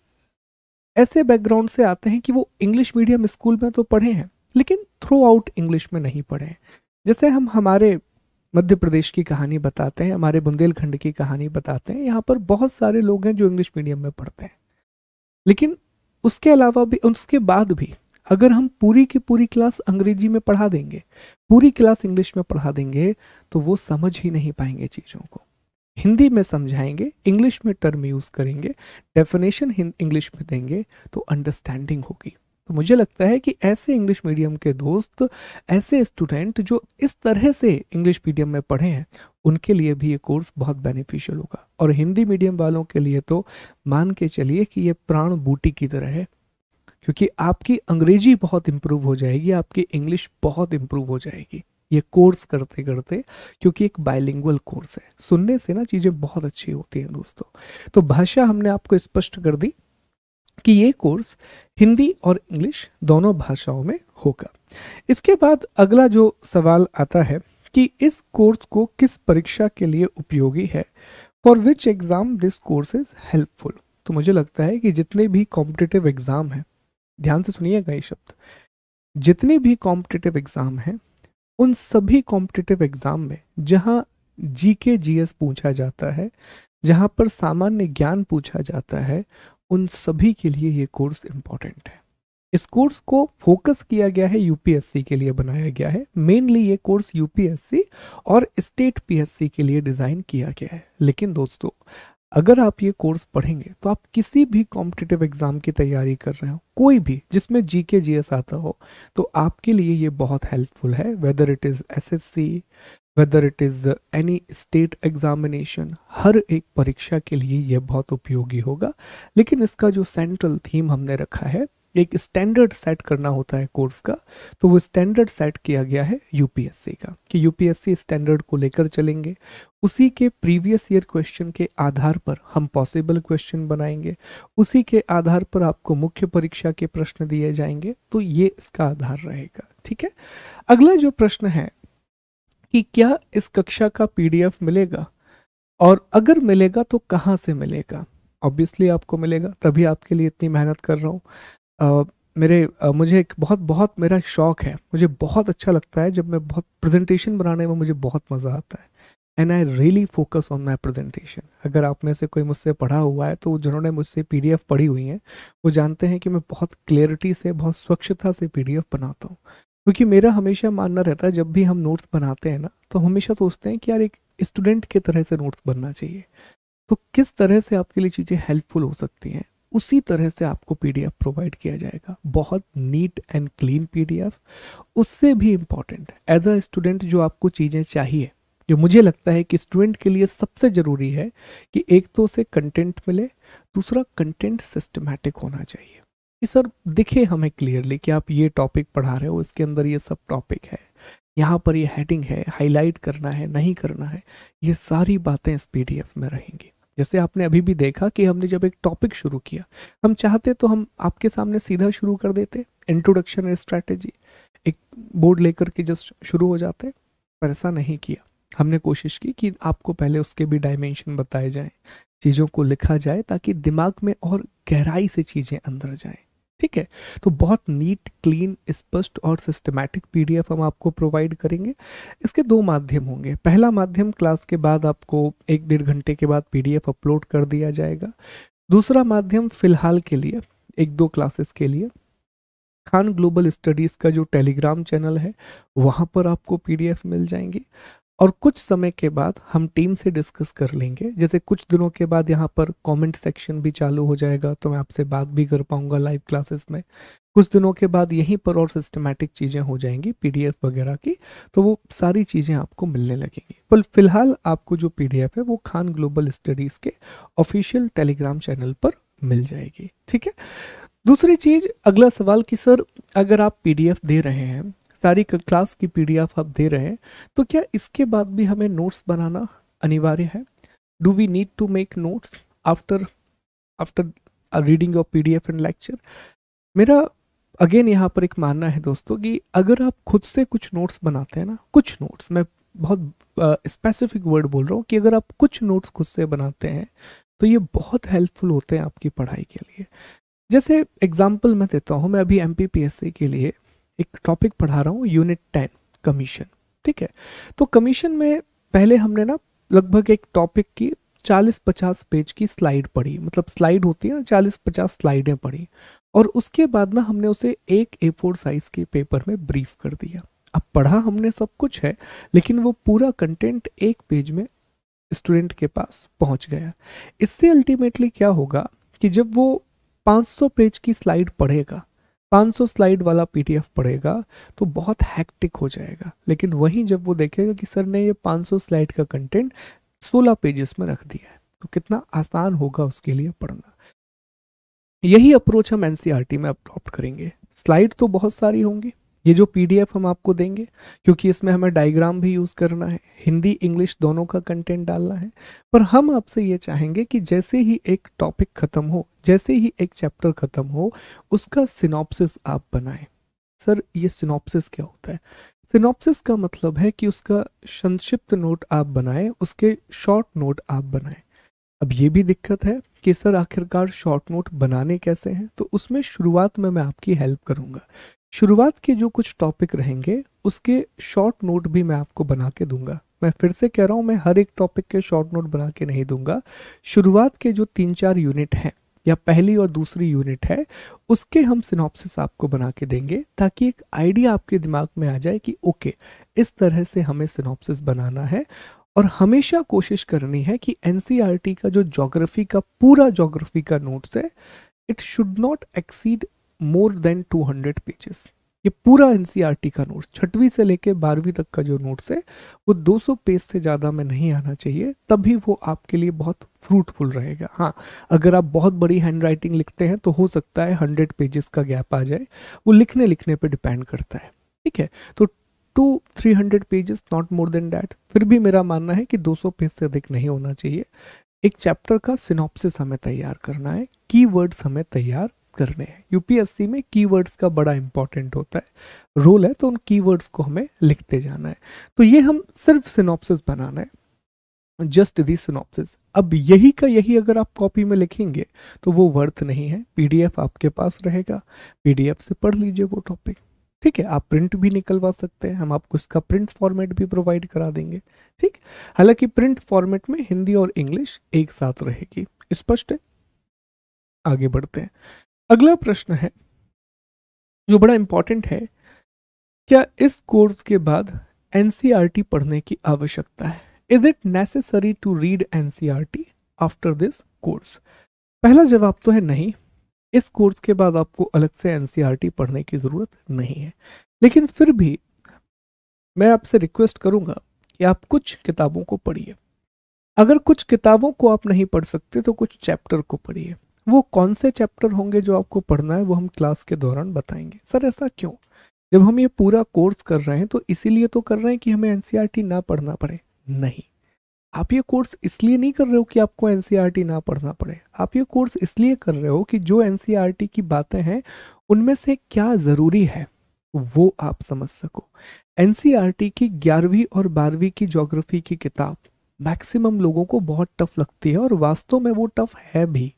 ऐसे बैकग्राउंड से आते हैं कि वो इंग्लिश मीडियम स्कूल में तो पढ़े हैं लेकिन थ्रू आउट इंग्लिश में नहीं पढ़े हैं। जैसे हम हमारे मध्य प्रदेश की कहानी बताते हैं, हमारे बुंदेलखंड की कहानी बताते हैं, यहाँ पर बहुत सारे लोग हैं जो इंग्लिश मीडियम में पढ़ते हैं, लेकिन उसके अलावा भी, उसके बाद भी अगर हम पूरी की पूरी क्लास अंग्रेजी में पढ़ा देंगे, पूरी क्लास इंग्लिश में पढ़ा देंगे, तो वो समझ ही नहीं पाएंगे चीज़ों को। हिंदी में समझाएंगे, इंग्लिश में टर्म यूज़ करेंगे, डेफिनेशन इंग्लिश में देंगे, तो अंडरस्टैंडिंग होगी। तो मुझे लगता है कि ऐसे इंग्लिश मीडियम के दोस्त, ऐसे स्टूडेंट जो इस तरह से इंग्लिश मीडियम में पढ़े हैं, उनके लिए भी ये कोर्स बहुत बेनिफिशियल होगा। और हिंदी मीडियम वालों के लिए तो मान के चलिए कि ये प्राण बूटी की तरह है, क्योंकि आपकी अंग्रेजी बहुत इम्प्रूव हो जाएगी, आपकी इंग्लिश बहुत इम्प्रूव हो जाएगी ये कोर्स करते करते, क्योंकि एक बाइलिंगुअल कोर्स है। सुनने से ना चीज़ें बहुत अच्छी होती हैं दोस्तों। तो भाषा हमने आपको स्पष्ट कर दी कि ये कोर्स हिंदी और इंग्लिश दोनों भाषाओं में होगा। इसके बाद अगला जो सवाल आता है कि इस कोर्स को किस परीक्षा के लिए उपयोगी है, for which exam this course is helpful. तो मुझे लगता है कि जितने भी कॉम्पिटिटिव एग्जाम हैं, ध्यान से सुनिएगा ये शब्द, जितने भी कॉम्पिटिटिव एग्जाम हैं, उन सभी कॉम्पिटिटिव एग्जाम में जहां जीके जीएस पूछा जाता है, जहां पर सामान्य ज्ञान पूछा जाता है, उन सभी के लिए ये कोर्स इंपॉर्टेंट है। इस कोर्स को फोकस किया गया है, यूपीएससी के लिए बनाया गया है। मेनली ये कोर्स यूपीएससी और स्टेट पीएससी के लिए डिज़ाइन किया गया है। लेकिन दोस्तों, अगर आप ये कोर्स पढ़ेंगे तो आप किसी भी कॉम्पिटिटिव एग्जाम की तैयारी कर रहे हो, कोई भी जिसमें जीके जीएस आता हो, तो आपके लिए ये बहुत हेल्पफुल है। Whether it is SSC, whether it is any state examination, हर एक परीक्षा के लिए ये बहुत उपयोगी होगा। लेकिन इसका जो सेंट्रल थीम हमने रखा है, एक स्टैंडर्ड सेट करना होता है कोर्स का, तो वो स्टैंडर्ड सेट किया गया है यूपीएससी का, कि यूपीएससी स्टैंडर्ड को लेकर चलेंगे। उसी के प्रीवियस ईयर क्वेश्चन के आधार पर हम पॉसिबल क्वेश्चन बनाएंगे, उसी के आधार पर आपको मुख्य परीक्षा के प्रश्न दिए जाएंगे। तो ये इसका आधार रहेगा। ठीक है, अगला जो प्रश्न है कि क्या इस कक्षा का पीडीएफ मिलेगा, और अगर मिलेगा तो कहाँ से मिलेगा। ऑब्वियसली आपको मिलेगा, तभी आपके लिए इतनी मेहनत कर रहा हूँ। मुझे एक बहुत मेरा शौक है, मुझे बहुत अच्छा लगता है जब मैं बहुत प्रेजेंटेशन बनाने में मुझे बहुत मज़ा आता है, and I really focus on my presentation. अगर आप में से कोई मुझसे पढ़ा हुआ है, तो जिन्होंने मुझसे पीडीएफ पढ़ी हुई है वो जानते हैं कि मैं बहुत क्लियरिटी से, बहुत स्वच्छता से पीडीएफ बनाता हूँ। क्योंकि मेरा हमेशा मानना रहता है, जब भी हम नोट्स बनाते हैं ना, तो हमेशा सोचते हैं कि यार एक स्टूडेंट की तरह से नोट्स बनना चाहिए। तो किस तरह से आपके लिए चीज़ें हेल्पफुल हो सकती हैं, उसी तरह से आपको पीडीएफ प्रोवाइड किया जाएगा। बहुत नीट एंड क्लीन पीडीएफ। उससे भी इम्पॉर्टेंट, एज अ स्टूडेंट जो आपको चीज़ें चाहिए, जो मुझे लगता है कि स्टूडेंट के लिए सबसे ज़रूरी है, कि एक तो उसे कंटेंट मिले, दूसरा कंटेंट सिस्टमैटिक होना चाहिए, कि सर दिखे हमें क्लियरली कि आप ये टॉपिक पढ़ा रहे हो, इसके अंदर ये सब टॉपिक है, यहाँ पर ये हेडिंग है, हाईलाइट करना है नहीं करना है, ये सारी बातें इस पीडीएफ में रहेंगी। जैसे आपने अभी भी देखा कि हमने जब एक टॉपिक शुरू किया, हम चाहते तो हम आपके सामने सीधा शुरू कर देते, इंट्रोडक्शन एंड स्ट्रैटेजी, एक बोर्ड लेकर के जस्ट शुरू हो जाते, पर ऐसा नहीं किया। हमने कोशिश की कि आपको पहले उसके भी डायमेंशन बताए जाएं, चीज़ों को लिखा जाए, ताकि दिमाग में और गहराई से चीज़ें अंदर जाएं। ठीक है, तो बहुत नीट, क्लीन, स्पष्ट और सिस्टमैटिक पीडीएफ हम आपको प्रोवाइड करेंगे। इसके दो माध्यम होंगे। पहला माध्यम, क्लास के बाद आपको 1-1.5 घंटे के बाद पीडीएफ अपलोड कर दिया जाएगा। दूसरा माध्यम फिलहाल के लिए 1-2 क्लासेस के लिए खान ग्लोबल स्टडीज़ का जो टेलीग्राम चैनल है, वहाँ पर आपको पीडीएफ मिल जाएंगी। और कुछ समय के बाद हम टीम से डिस्कस कर लेंगे, जैसे कुछ दिनों के बाद यहाँ पर कमेंट सेक्शन भी चालू हो जाएगा, तो मैं आपसे बात भी कर पाऊंगा लाइव क्लासेस में। कुछ दिनों के बाद यहीं पर और सिस्टमैटिक चीज़ें हो जाएंगी पीडीएफ वगैरह की, तो वो सारी चीज़ें आपको मिलने लगेंगी। पर फिलहाल आपको जो पीडीएफ है वो खान ग्लोबल स्टडीज़ के ऑफिशियल टेलीग्राम चैनल पर मिल जाएगी। ठीक है, दूसरी चीज़, अगला सवाल कि सर अगर आप पीडीएफ दे रहे हैं, सारी क्लास की पीडीएफ आप दे रहे हैं, तो क्या इसके बाद भी हमें नोट्स बनाना अनिवार्य है? Do we need to make notes after after reading your PDF and lecture? मेरा अगेन यहाँ पर एक मानना है दोस्तों, कि अगर आप खुद से कुछ नोट्स बनाते हैं ना, कुछ नोट्स, मैं बहुत स्पेसिफिक वर्ड बोल रहा हूँ, कि अगर आप कुछ नोट्स खुद से बनाते हैं, तो ये बहुत हेल्पफुल होते हैं आपकी पढ़ाई के लिए। जैसे एग्जाम्पल मैं देता हूँ, मैं अभी एमपीपीएससी के लिए एक टॉपिक पढ़ा रहा हूँ, यूनिट 10 कमीशन। ठीक है, तो कमीशन में पहले हमने ना लगभग एक टॉपिक की 40-50 पेज की स्लाइड पढ़ी, मतलब स्लाइड होती है ना, 40-50 स्लाइडें पढ़ी, और उसके बाद ना हमने उसे एक A4 साइज के पेपर में ब्रीफ कर दिया। अब पढ़ा हमने सब कुछ है, लेकिन वो पूरा कंटेंट एक पेज में स्टूडेंट के पास पहुंच गया। इससे अल्टीमेटली क्या होगा कि जब वो 500 पेज की स्लाइड पढ़ेगा, 500 स्लाइड वाला पीडीएफ पढ़ेगा, तो बहुत हैक्टिक हो जाएगा। लेकिन वहीं जब वो देखेगा कि सर ने ये 500 स्लाइड का कंटेंट 16 पेजेस में रख दिया है, तो कितना आसान होगा उसके लिए पढ़ना। यही अप्रोच हम एनसीईआरटी में अडॉप्ट करेंगे। स्लाइड तो बहुत सारी होंगी, ये जो पीडीएफ हम आपको देंगे, क्योंकि इसमें हमें डायग्राम भी यूज़ करना है, हिंदी इंग्लिश दोनों का कंटेंट डालना है, पर हम आपसे ये चाहेंगे कि जैसे ही एक टॉपिक ख़त्म हो, जैसे ही एक चैप्टर ख़त्म हो, उसका सिनॉप्सिस आप बनाएं। सर ये सिनॉप्सिस क्या होता है? सिनॉप्सिस का मतलब है कि उसका संक्षिप्त नोट आप बनाएं, उसके शॉर्ट नोट आप बनाएं। अब ये भी दिक्कत है कि सर आखिरकार शॉर्ट नोट बनाने कैसे हैं, तो उसमें शुरुआत में मैं आपकी हेल्प करूंगा। शुरुआत के जो कुछ टॉपिक रहेंगे उसके शॉर्ट नोट भी मैं आपको बना के दूंगा। मैं फिर से कह रहा हूं, मैं हर एक टॉपिक के शॉर्ट नोट बना के नहीं दूंगा। शुरुआत के जो 3-4 यूनिट हैं या पहली और दूसरी यूनिट है, उसके हम सिनॉप्सिस आपको बना के देंगे, ताकि एक आइडिया आपके दिमाग में आ जाए कि ओके, इस तरह से हमें सिनॉप्सिस बनाना है। और हमेशा कोशिश करनी है कि एनसीईआरटी का जो ज्योग्राफी का पूरा ज्योग्राफी का नोट्स है, it should not exceed more than 200 pages. ये पूरा एनसीईआरटी का नोट्स 6वीं से लेके 12वीं तक का जो नोट्स है वो 200 पेज से ज़्यादा में नहीं आना चाहिए, तभी वो आपके लिए बहुत फ्रूटफुल रहेगा। हाँ, अगर आप बहुत बड़ी हैंड राइटिंग लिखते हैं तो हो सकता है 100 पेजेस का गैप आ जाए, वो लिखने लिखने पे डिपेंड करता है। ठीक है, तो 200-300 pages, not more than that. फिर भी मेरा मानना है कि 200 पेज से अधिक नहीं होना चाहिए। एक चैप्टर का सिनॉप्सिस हमें तैयार करना है, कीवर्ड्स हमें तैयार करने हैं। यूपीएससी में कीवर्ड्स का बड़ा इंपॉर्टेंट होता है, रोल है, तो उन कीवर्ड्स को हमें लिखते जाना है। तो ये हम सिर्फ सिनॉप्सिस बनाना है, जस्ट दी सिनॉप्सिस। अब यही का यही अगर आप कॉपी में लिखेंगे तो वो वर्थ नहीं है। पीडीएफ आपके पास रहेगा, पीडीएफ से पढ़ लीजिए वो टॉपिक। ठीक है, आप प्रिंट भी निकलवा सकते हैं, हम आपको इसका प्रिंट फॉर्मेट भी प्रोवाइड करा देंगे। ठीक, हालांकि प्रिंट फॉर्मेट में हिंदी और इंग्लिश एक साथ रहेगी। स्पष्ट है? आगे बढ़ते हैं। अगला प्रश्न है जो बड़ा इंपॉर्टेंट है, क्या इस कोर्स के बाद एनसीईआरटी पढ़ने की आवश्यकता है? Is it necessary to read NCERT after this course? पहला जवाब तो है नहीं, इस कोर्स के बाद आपको अलग से एनसीईआरटी पढ़ने की जरूरत नहीं है। लेकिन फिर भी मैं आपसे रिक्वेस्ट करूंगा कि आप कुछ किताबों को पढ़िए। अगर कुछ किताबों को आप नहीं पढ़ सकते तो कुछ चैप्टर को पढ़िए। वो कौन से चैप्टर होंगे जो आपको पढ़ना है वो हम क्लास के दौरान बताएंगे। सर ऐसा क्यों? जब हम ये पूरा कोर्स कर रहे हैं तो इसीलिए तो कर रहे हैं कि हमें एनसीईआरटी ना पढ़ना पड़े? नहीं, आप ये कोर्स इसलिए नहीं कर रहे हो कि आपको एनसीईआरटी ना पढ़ना पड़े। आप ये कोर्स इसलिए कर रहे हो कि जो एनसीईआरटी की बातें हैं उनमें से क्या ज़रूरी है वो आप समझ सको। एनसीईआरटी की 11वीं और 12वीं की ज्योग्राफी की किताब मैक्सिमम लोगों को बहुत टफ लगती है, और वास्तव में वो टफ है भी,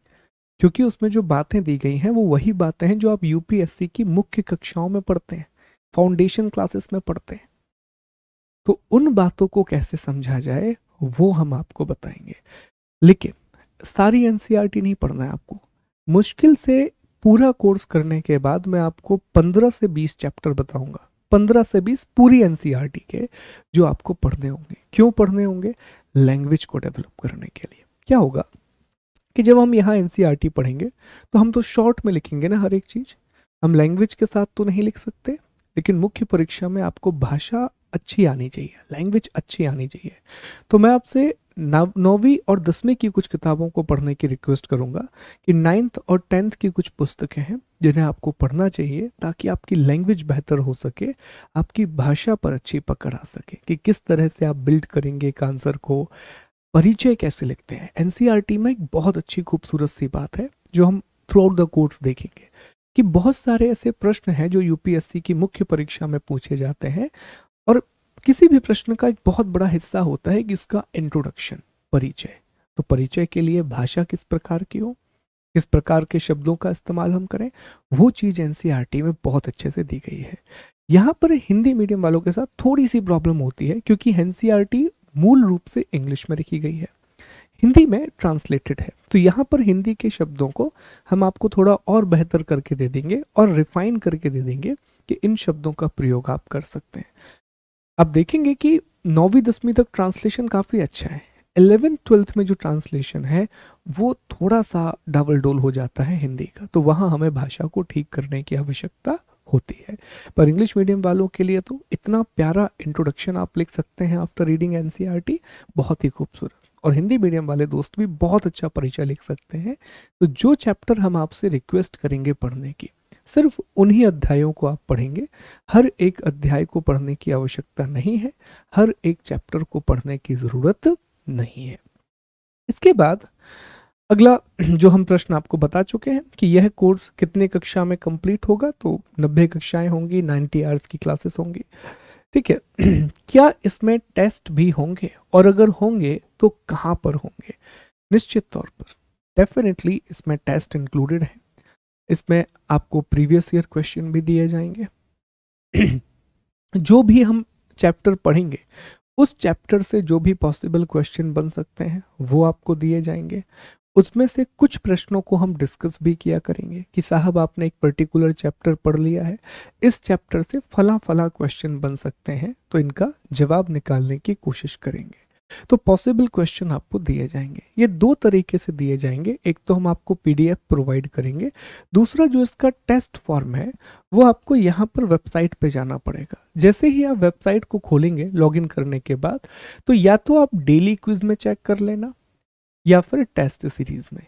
क्योंकि उसमें जो बातें दी गई हैं वो वही बातें हैं जो आप यूपीएससी की मुख्य कक्षाओं में पढ़ते हैं, फाउंडेशन क्लासेस में पढ़ते हैं। तो उन बातों को कैसे समझा जाए वो हम आपको बताएंगे। लेकिन सारी एनसीईआरटी नहीं पढ़ना है आपको। मुश्किल से पूरा कोर्स करने के बाद मैं आपको 15 से 20 चैप्टर बताऊंगा, 15 से 20 पूरी एनसीईआरटी के, जो आपको पढ़ने होंगे। क्यों पढ़ने होंगे? लैंग्वेज को डेवलप करने के लिए। क्या होगा कि जब हम यहाँ एनसीईआरटी पढ़ेंगे तो हम तो शॉर्ट में लिखेंगे ना हर एक चीज, हम लैंग्वेज के साथ तो नहीं लिख सकते। लेकिन मुख्य परीक्षा में आपको भाषा अच्छी आनी चाहिए, लैंग्वेज अच्छी आनी चाहिए। तो मैं आपसे 9वीं और 10वीं की कुछ किताबों को पढ़ने की रिक्वेस्ट करूंगा कि 9th और 10th की कुछ पुस्तकें हैं जिन्हें आपको पढ़ना चाहिए, ताकि आपकी लैंग्वेज बेहतर हो सके, आपकी भाषा पर अच्छी पकड़ आ सके कि किस तरह से आप बिल्ड करेंगे एक आंसर को, परिचय कैसे लिखते हैं। एनसीईआरटी में एक बहुत अच्छी खूबसूरत सी बात है जो हम थ्रू आउट द कोर्स देखेंगे कि बहुत सारे ऐसे प्रश्न हैं जो यूपीएससी की मुख्य परीक्षा में पूछे जाते हैं, और किसी भी प्रश्न का एक बहुत बड़ा हिस्सा होता है कि उसका इंट्रोडक्शन, परिचय। तो परिचय के लिए भाषा किस प्रकार की हो, किस प्रकार के शब्दों का इस्तेमाल हम करें, वो चीज़ एनसीईआरटी में बहुत अच्छे से दी गई है। यहाँ पर हिंदी मीडियम वालों के साथ थोड़ी सी प्रॉब्लम होती है, क्योंकि एनसीईआरटी मूल रूप से इंग्लिश में लिखी गई है, हिंदी में ट्रांसलेटेड है। तो यहाँ पर हिंदी के शब्दों को हम आपको थोड़ा और बेहतर करके दे देंगे और रिफाइन करके दे देंगे कि इन शब्दों का प्रयोग आप कर सकते हैं। आप देखेंगे कि 9वीं 10वीं तक ट्रांसलेशन काफ़ी अच्छा है, 11th 12th में जो ट्रांसलेशन है वो थोड़ा सा डबल डोल हो जाता है हिंदी का, तो वहाँ हमें भाषा को ठीक करने की आवश्यकता होती है। पर इंग्लिश मीडियम वालों के लिए तो इतना प्यारा इंट्रोडक्शन आप लिख सकते हैं आफ्टर रीडिंग एनसीईआरटी, बहुत ही खूबसूरत। और हिंदी मीडियम वाले दोस्त भी बहुत अच्छा परिचय लिख सकते हैं। तो जो चैप्टर हम आपसे रिक्वेस्ट करेंगे पढ़ने की, सिर्फ उन्हीं अध्यायों को आप पढ़ेंगे। हर एक अध्याय को पढ़ने की आवश्यकता नहीं है, हर एक चैप्टर को पढ़ने की ज़रूरत नहीं है। इसके बाद अगला जो हम प्रश्न आपको बता चुके हैं कि यह कोर्स कितने कक्षा में कंप्लीट होगा, तो 90 कक्षाएं होंगी, 90 आवर्स की क्लासेस होंगी। ठीक है। क्या इसमें टेस्ट भी होंगे, और अगर होंगे तो कहाँ पर होंगे? निश्चित तौर पर डेफिनेटली इसमें टेस्ट इंक्लूडेड है। इसमें आपको प्रीवियस ईयर क्वेश्चन भी दिए जाएंगे। जो भी हम चैप्टर पढ़ेंगे उस चैप्टर से जो भी पॉसिबल क्वेश्चन बन सकते हैं वो आपको दिए जाएंगे। उसमें से कुछ प्रश्नों को हम डिस्कस भी किया करेंगे कि साहब आपने एक पर्टिकुलर चैप्टर पढ़ लिया है, इस चैप्टर से फला फला क्वेश्चन बन सकते हैं, तो इनका जवाब निकालने की कोशिश करेंगे। तो पॉसिबल क्वेश्चन आपको दिए जाएंगे। ये दो तरीके से दिए जाएंगे, एक तो हम आपको पीडीएफ प्रोवाइड करेंगे, दूसरा जो इसका टेस्ट फॉर्म है वो आपको यहाँ पर वेबसाइट पे जाना पड़ेगा। जैसे ही आप वेबसाइट को खोलेंगे लॉगिन करने के बाद, तो या तो आप डेली क्विज में चेक कर लेना या फिर टेस्ट सीरीज में।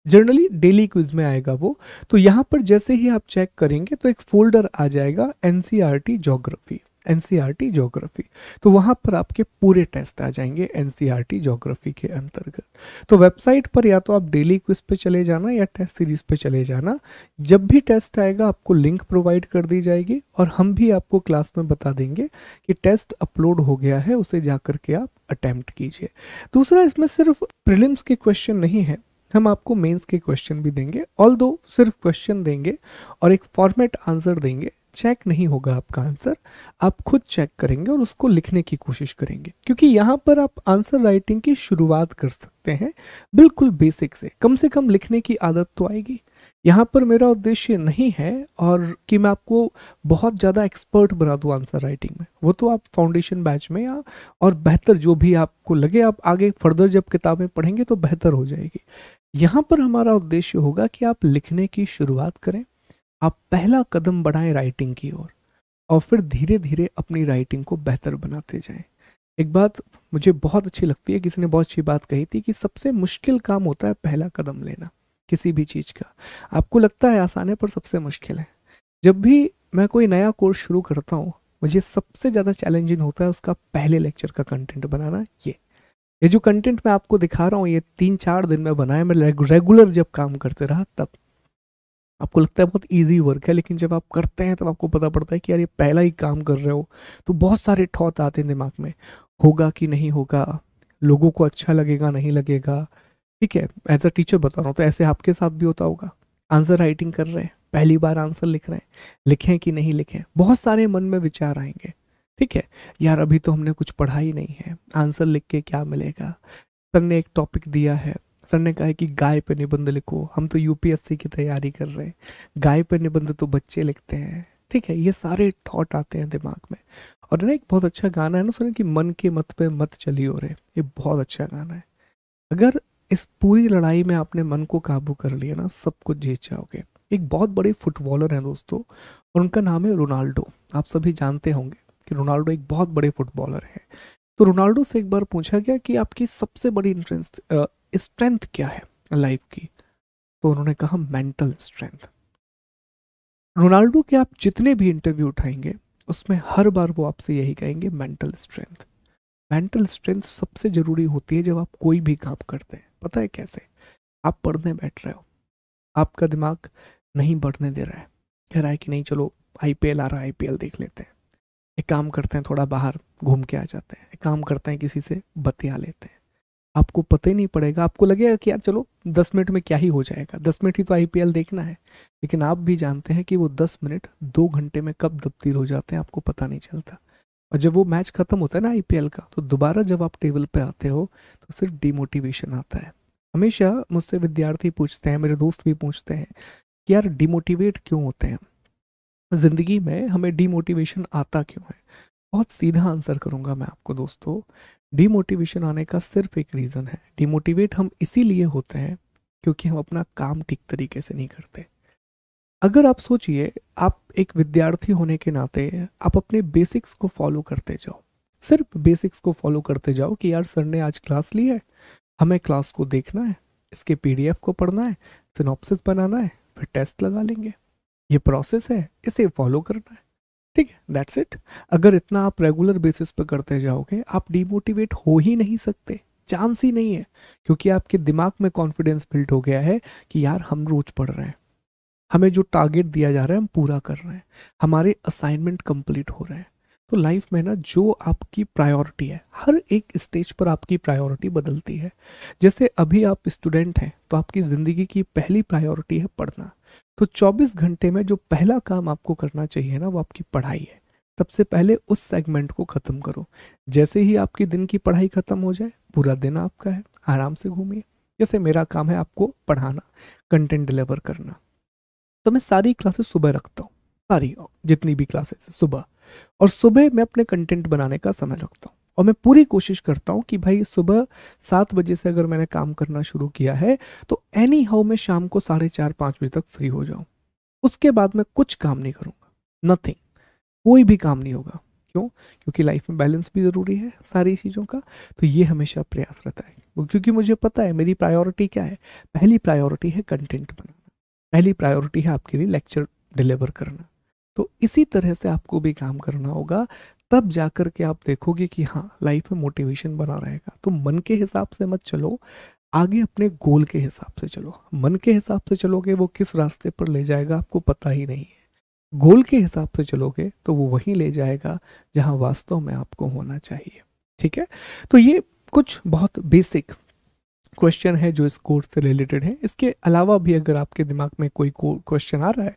जनरली डेली क्विज में आएगा वो। तो यहाँ पर जैसे ही आप चेक करेंगे तो एक फोल्डर आ जाएगा एनसीईआरटी ज्योग्राफी, एनसीईआरटी ज्योग्राफी। तो वहाँ पर आपके पूरे टेस्ट आ जाएंगे एनसीईआरटी ज्योग्राफी के अंतर्गत। तो वेबसाइट पर या तो आप डेली क्विज पे चले जाना या टेस्ट सीरीज पे चले जाना। जब भी टेस्ट आएगा आपको लिंक प्रोवाइड कर दी जाएगी और हम भी आपको क्लास में बता देंगे कि टेस्ट अपलोड हो गया है, उसे जा करके आप अटेम्प्ट कीजिए। दूसरा, इसमें सिर्फ प्रीलिम्स के क्वेश्चन नहीं है, हम आपको मेंस के क्वेश्चन भी देंगे। ऑल दो सिर्फ क्वेश्चन देंगे और एक फॉर्मेट आंसर देंगे, चेक नहीं होगा आपका आंसर, आप खुद चेक करेंगे और उसको लिखने की कोशिश करेंगे, क्योंकि यहाँ पर आप आंसर राइटिंग की शुरुआत कर सकते हैं बिल्कुल बेसिक से कम लिखने की आदत तो आएगी। यहाँ पर मेरा उद्देश्य नहीं है और कि मैं आपको बहुत ज़्यादा एक्सपर्ट बना दूँ आंसर राइटिंग में, वो तो आप फाउंडेशन बैच में या और बेहतर जो भी आपको लगे, आप आगे फर्दर जब किताबें पढ़ेंगे तो बेहतर हो जाएगी। यहाँ पर हमारा उद्देश्य होगा कि आप लिखने की शुरुआत करें, आप पहला कदम बढ़ाएं राइटिंग की ओर और फिर धीरे धीरे अपनी राइटिंग को बेहतर बनाते जाएं। एक बात मुझे बहुत अच्छी लगती है, किसी ने बहुत अच्छी बात कही थी कि सबसे मुश्किल काम होता है पहला कदम लेना किसी भी चीज़ का। आपको लगता है आसान है पर सबसे मुश्किल है। जब भी मैं कोई नया कोर्स शुरू करता हूँ मुझे सबसे ज़्यादा चैलेंजिंग होता है उसका पहले लेक्चर का कंटेंट बनाना। ये जो कंटेंट मैं आपको दिखा रहा हूँ ये 3-4 दिन में बनाया, मैं रेगुलर जब काम करते रहा तब। आपको लगता है बहुत इजी वर्क है, लेकिन जब आप करते हैं तब आपको पता पड़ता है कि यार ये पहला ही काम कर रहे हो, तो बहुत सारे थॉट आते हैं दिमाग में, होगा कि नहीं होगा, लोगों को अच्छा लगेगा नहीं लगेगा। ठीक है, एज अ टीचर बता रहा हूँ, तो ऐसे आपके साथ भी होता होगा। आंसर राइटिंग कर रहे हैं, पहली बार आंसर लिख रहे हैं, लिखें कि नहीं लिखें, बहुत सारे मन में विचार आएंगे। ठीक है, यार अभी तो हमने कुछ पढ़ा ही नहीं है, आंसर लिख के क्या मिलेगा। सर ने एक टॉपिक दिया है, सर ने कहा है कि गाय पे निबंध लिखो, हम तो यूपीएससी की तैयारी कर रहे हैं, गाय पे निबंध तो बच्चे लिखते हैं। ठीक है, ये सारे थॉट आते हैं दिमाग में। और ना एक बहुत अच्छा गाना है ना सुने कि मन के मत पे मत चलियो रे, ये बहुत अच्छा गाना है। अगर इस पूरी लड़ाई में आपने मन को काबू कर लिया ना, सब कुछ जीत जाओगे। एक बहुत बड़े फुटबॉलर हैं दोस्तों, और उनका नाम है रोनाल्डो। आप सभी जानते होंगे कि रोनाल्डो एक बहुत बड़े फुटबॉलर है। तो रोनाल्डो से एक बार पूछा गया कि आपकी सबसे बड़ी स्ट्रेंथ क्या है लाइफ की, तो उन्होंने कहा मेंटल स्ट्रेंथ। रोनाल्डो के आप जितने भी इंटरव्यू उठाएंगे उसमें हर बार वो आपसे यही कहेंगे मेंटल स्ट्रेंथ। मेंटल स्ट्रेंथ सबसे जरूरी होती है जब आप कोई भी काम करते हैं। पता है कैसे? आप पढ़ने बैठ रहे हो, आपका दिमाग नहीं बढ़ने दे रहा है, कह रहा है कि नहीं चलो आईपीएल आ रहा है, आईपीएल देख लेते हैं, एक काम करते हैं थोड़ा बाहर घूम के आ जाते हैं, एक काम करते हैं किसी से बतिया लेते हैं। आपको पता ही नहीं पड़ेगा, आपको लगेगा कि यार चलो 10 मिनट में क्या ही हो जाएगा, 10 मिनट ही तो आईपीएल देखना है। लेकिन आप भी जानते हैं कि वो 10 मिनट 2 घंटे में कब तब्दील हो जाते हैं आपको पता नहीं चलता। और जब वो मैच खत्म होता है ना आईपीएल का, तो दोबारा जब आप टेबल पे आते हो तो सिर्फ डिमोटिवेशन आता है। हमेशा मुझसे विद्यार्थी पूछते हैं, मेरे दोस्त भी पूछते हैं कि यार डिमोटिवेट क्यों होते हैं जिंदगी में, हमें डिमोटिवेशन आता क्यों है? बहुत सीधा आंसर करूंगा मैं आपको दोस्तों। डिमोटिवेशन आने का सिर्फ एक रीज़न है, डिमोटिवेट हम इसीलिए होते हैं क्योंकि हम अपना काम ठीक तरीके से नहीं करते। अगर आप सोचिए, आप एक विद्यार्थी होने के नाते आप अपने बेसिक्स को फॉलो करते जाओ, सिर्फ बेसिक्स को फॉलो करते जाओ कि यार सर ने आज क्लास ली है, हमें क्लास को देखना है, इसके पीडीएफ को पढ़ना है, सिनॉप्सिस बनाना है, फिर टेस्ट लगा लेंगे, ये प्रोसेस है, इसे फॉलो करना है। ठीक है, दैट्स इट। अगर इतना आप रेगुलर बेसिस पे करते जाओगे आप डिमोटिवेट हो ही नहीं सकते। चांस ही नहीं है, क्योंकि आपके दिमाग में कॉन्फिडेंस बिल्ड हो गया है कि यार हम रोज पढ़ रहे हैं, हमें जो टारगेट दिया जा रहा है हम पूरा कर रहे हैं, हमारे असाइनमेंट कंप्लीट हो रहे हैं। तो लाइफ में ना जो आपकी प्रायोरिटी है, हर एक स्टेज पर आपकी प्रायोरिटी बदलती है। जैसे अभी आप स्टूडेंट हैं तो आपकी ज़िंदगी की पहली प्रायोरिटी है पढ़ना। तो 24 घंटे में जो पहला काम आपको करना चाहिए ना, वो आपकी पढ़ाई है। सबसे पहले उस सेगमेंट को ख़त्म करो। जैसे ही आपकी दिन की पढ़ाई ख़त्म हो जाए, पूरा दिन आपका है, आराम से घूमिए। जैसे मेरा काम है आपको पढ़ाना, कंटेंट डिलीवर करना, तो मैं सारी क्लासेस सुबह रखता हूँ, सारी जितनी भी क्लासेस सुबह। और सुबह मैं अपने कंटेंट बनाने का समय रखता हूँ, और मैं पूरी कोशिश करता हूँ कि भाई सुबह 7 बजे से अगर मैंने काम करना शुरू किया है तो एनी हाउ मैं शाम को 4:30-5 बजे तक फ्री हो जाऊँ। उसके बाद मैं कुछ काम नहीं करूँगा, नथिंग, कोई भी काम नहीं होगा। क्यों? क्योंकि लाइफ में बैलेंस भी ज़रूरी है सारी चीज़ों का। तो ये हमेशा प्रयास रहता है, क्योंकि मुझे पता है मेरी प्रायोरिटी क्या है। पहली प्रायोरिटी है कंटेंट बनाना, पहली प्रायोरिटी है आपके लिए लेक्चर डिलीवर करना। तो इसी तरह से आपको भी काम करना होगा, तब जाकर के आप देखोगे कि हाँ लाइफ में मोटिवेशन बना रहेगा। तो मन के हिसाब से मत चलो, आगे अपने गोल के हिसाब से चलो। मन के हिसाब से चलोगे वो किस रास्ते पर ले जाएगा आपको पता ही नहीं है। गोल के हिसाब से चलोगे तो वो वहीं ले जाएगा जहाँ वास्तव में आपको होना चाहिए। ठीक है, तो ये कुछ बहुत बेसिक क्वेश्चन है जो इस कोर्स से रिलेटेड है। इसके अलावा भी अगर आपके दिमाग में कोई क्वेश्चन आ रहा है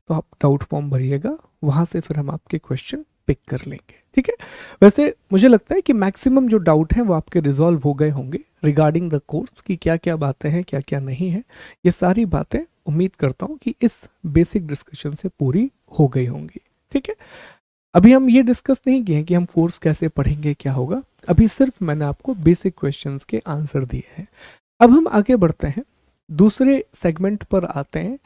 तो आप डाउट फॉर्म भरिएगा, वहाँ से फिर हम आपके क्वेश्चन पिक कर लेंगे। ठीक है, वैसे मुझे लगता है कि मैक्सिमम जो डाउट हैं वो आपके रिजॉल्व हो गए होंगे रिगार्डिंग द कोर्स, की क्या क्या बातें हैं क्या क्या नहीं है। ये सारी बातें उम्मीद करता हूँ कि इस बेसिक डिस्कशन से पूरी हो गई होंगी। ठीक है, अभी हम ये डिस्कस नहीं किए हैं कि हम कोर्स कैसे पढ़ेंगे, क्या होगा। अभी सिर्फ मैंने आपको बेसिक क्वेश्चंस के आंसर दिए हैं। अब हम आगे बढ़ते हैं, दूसरे सेगमेंट पर आते हैं,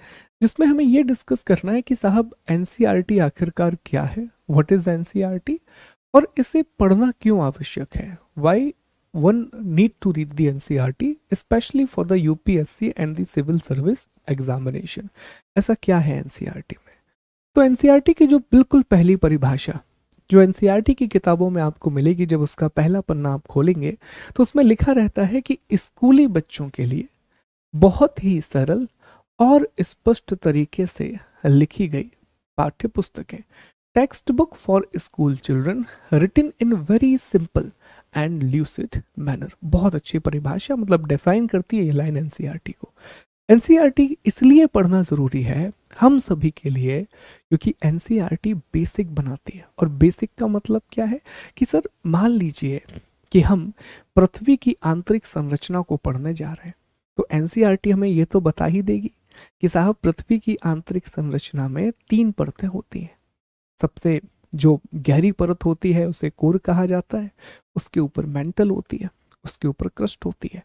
जिसमें हमें ये डिस्कस करना है कि साहब एनसीईआरटी आखिरकार क्या है, व्हाट इज एनसीईआरटी, और इसे पढ़ना क्यों आवश्यक है। Why one need to read the NCERT specially for the UPSC and the civil service examination. ऐसा क्या है एनसीईआरटी में। तो एनसीईआरटी की जो बिल्कुल पहली परिभाषा जो एनसीईआरटी की किताबों में आपको मिलेगी, जब उसका पहला पन्ना आप खोलेंगे तो उसमें लिखा रहता है कि स्कूली बच्चों के लिए बहुत ही सरल और स्पष्ट तरीके से लिखी गई पाठ्य पुस्तकें, text book for school children written in very simple and lucid manner. बहुत अच्छी परिभाषा, मतलब डिफाइन करती है ये लाइन एनसीईआरटी को। एनसीईआरटी इसलिए पढ़ना ज़रूरी है हम सभी के लिए क्योंकि एनसीईआरटी बेसिक बनाती है। और बेसिक का मतलब क्या है कि सर मान लीजिए कि हम पृथ्वी की आंतरिक संरचना को पढ़ने जा रहे हैं, तो एनसीईआरटी हमें ये तो बता ही देगी कि साहब पृथ्वी की आंतरिक संरचना में 3 परतें होती हैं। सबसे जो गहरी परत होती है उसे कोर कहा जाता है, उसके ऊपर मेंटल होती है, उसके ऊपर क्रस्ट होती है।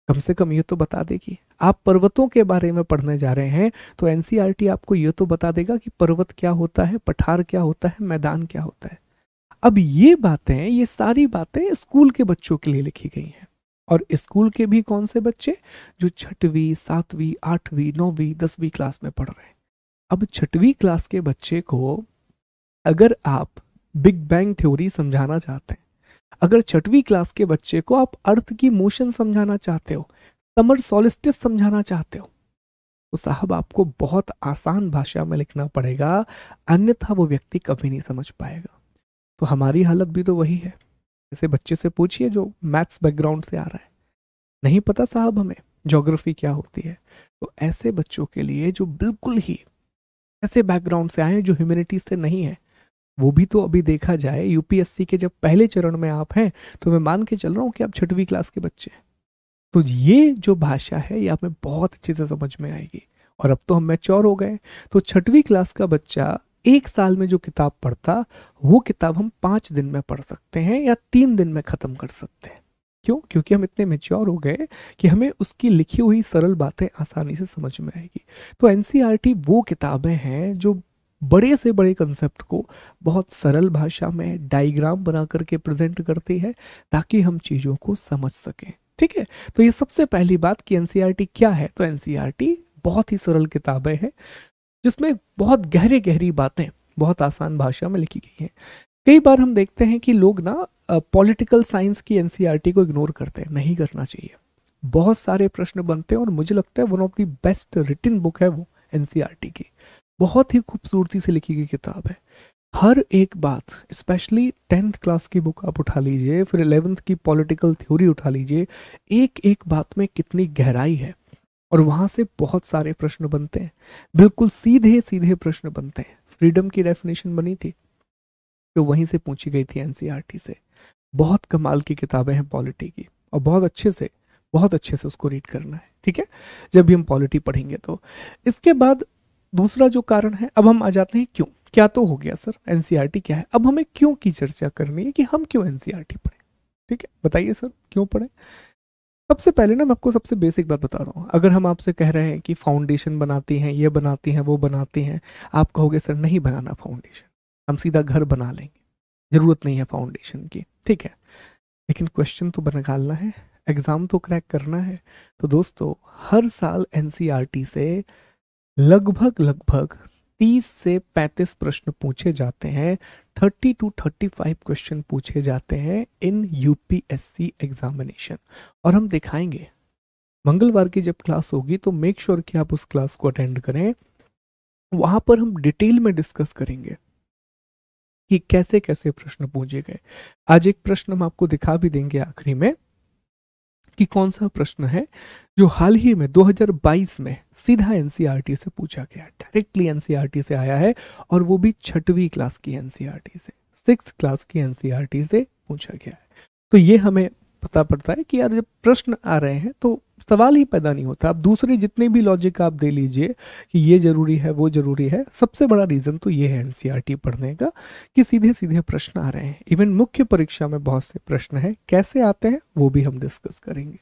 कम से कम ये तो बता देगी। आप पर्वतों के बारे में पढ़ने जा रहे हैं तो एनसीईआरटी आपको ये तो बता देगा कि पर्वत क्या होता है, पठार क्या होता है, मैदान क्या होता है। अब ये बातें, ये सारी बातें स्कूल के बच्चों के लिए लिखी गई हैं। और स्कूल के भी कौन से बच्चे, जो 6वीं 7वीं 8वीं 9वीं 10वीं क्लास में पढ़ रहे हैं। अब 6वीं क्लास के बच्चे को अगर आप बिग बैंग थ्योरी समझाना चाहते हैं, अगर 6वीं क्लास के बच्चे को आप अर्थ की मोशन समझाना चाहते हो, समर सॉलिस्टिस समझाना चाहते हो, तो साहब आपको बहुत आसान भाषा में लिखना पड़ेगा, अन्यथा वो व्यक्ति कभी नहीं समझ पाएगा। तो हमारी हालत भी तो वही है। जैसे बच्चे से पूछिए जो मैथ्स बैकग्राउंड से आ रहा है, नहीं पता साहब हमें ज्योग्राफी क्या होती है, तो ऐसे बच्चों के लिए जो बिल्कुल ही ऐसे बैकग्राउंड से आए हैं जो ह्यूमैनिटीज से नहीं है, वो भी तो अभी देखा जाए यूपीएससी के जब पहले चरण में आप हैं तो मैं मान के चल रहा हूँ कि आप 6वीं क्लास के बच्चे हैं। तो ये जो भाषा है ये हमें बहुत अच्छे से समझ में आएगी। और अब तो हम मैच्योर हो गए, तो 6वीं क्लास का बच्चा 1 साल में जो किताब पढ़ता, वो किताब हम 5 दिन में पढ़ सकते हैं या 3 दिन में ख़त्म कर सकते हैं। क्यों? क्योंकि हम इतने मैच्योर हो गए कि हमें उसकी लिखी हुई सरल बातें आसानी से समझ में आएगी। तो एनसीईआरटी वो किताबें हैं जो बड़े से बड़े कंसेप्ट को बहुत सरल भाषा में डायग्राम बना करके प्रेजेंट करती है ताकि हम चीज़ों को समझ सकें। ठीक है, तो ये सबसे पहली बात कि एनसीईआरटी क्या है। तो एनसीईआरटी बहुत ही सरल किताबें हैं जिसमें बहुत गहरी बातें बहुत आसान भाषा में लिखी गई हैं। कई बार हम देखते हैं कि लोग ना पॉलिटिकल साइंस की एनसीईआरटी को इग्नोर करते हैं, नहीं करना चाहिए। बहुत सारे प्रश्न बनते हैं और मुझे लगता है one of the best written book है वो एनसीईआरटी की। बहुत ही खूबसूरती से लिखी गई किताब है। हर एक बात, स्पेशली 10th क्लास की बुक आप उठा लीजिए, फिर 11th की पॉलिटिकल थ्योरी उठा लीजिए, एक एक बात में कितनी गहराई है और वहाँ से बहुत सारे प्रश्न बनते हैं, बिल्कुल सीधे सीधे प्रश्न बनते हैं। फ्रीडम की डेफिनेशन बनी थी तो वहीं से पूछी गई थी एनसीईआरटी से। बहुत कमाल की किताबें हैं पॉलिटी की और बहुत अच्छे से उसको रीड करना है, ठीक है, जब भी हम पॉलिटी पढ़ेंगे तो। इसके बाद दूसरा जो कारण है, अब हम आ जाते हैं क्यों। क्या तो हो गया सर, एनसीईआरटी क्या है, अब हमें क्यों की चर्चा करनी है कि हम क्यों एनसीईआरटी पढ़ें। ठीक है, बताइए सर क्यों पढ़ें। सबसे पहले ना मैं आपको सबसे बेसिक बात बता रहा हूँ। अगर हम आपसे कह रहे हैं कि फाउंडेशन बनाती हैं, ये बनाती हैं, वो बनाती हैं, आप कहोगे सर नहीं बनाना फाउंडेशन, हम सीधा घर बना लेंगे, ज़रूरत नहीं है फाउंडेशन की। ठीक है, लेकिन क्वेश्चन तो निकालना है, एग्ज़ाम तो क्रैक करना है। तो दोस्तों हर साल एनसीईआरटी से लगभग 30 से 35 प्रश्न पूछे जाते हैं, 30 to 35 क्वेश्चन पूछे जाते हैं इन यूपीएससी एग्जामिनेशन। और हम दिखाएंगे मंगलवार की जब क्लास होगी तो मेक श्योर कि आप उस क्लास को अटेंड करें। वहां पर हम डिटेल में डिस्कस करेंगे कि कैसे कैसे प्रश्न पूछे गए। आज एक प्रश्न हम आपको दिखा भी देंगे आखिरी में कि कौन सा प्रश्न है जो हाल ही में 2022 में सीधा एनसीईआरटी से पूछा गया, डायरेक्टली एनसीईआरटी से आया है, और वो भी 6वीं क्लास की एनसीईआरटी से, 6th क्लास की एनसीईआरटी से पूछा गया है। तो ये हमें पता पड़ता है कि यार जब प्रश्न आ रहे हैं तो सवाल ही पैदा नहीं होता। आप दूसरे जितने भी लॉजिक आप दे लीजिए कि ये जरूरी है वो जरूरी है, सबसे बड़ा रीजन तो ये है एनसीईआरटी पढ़ने का कि सीधे सीधे प्रश्न आ रहे हैं। इवन मुख्य परीक्षा में बहुत से प्रश्न हैं, कैसे आते हैं वो भी हम डिस्कस करेंगे।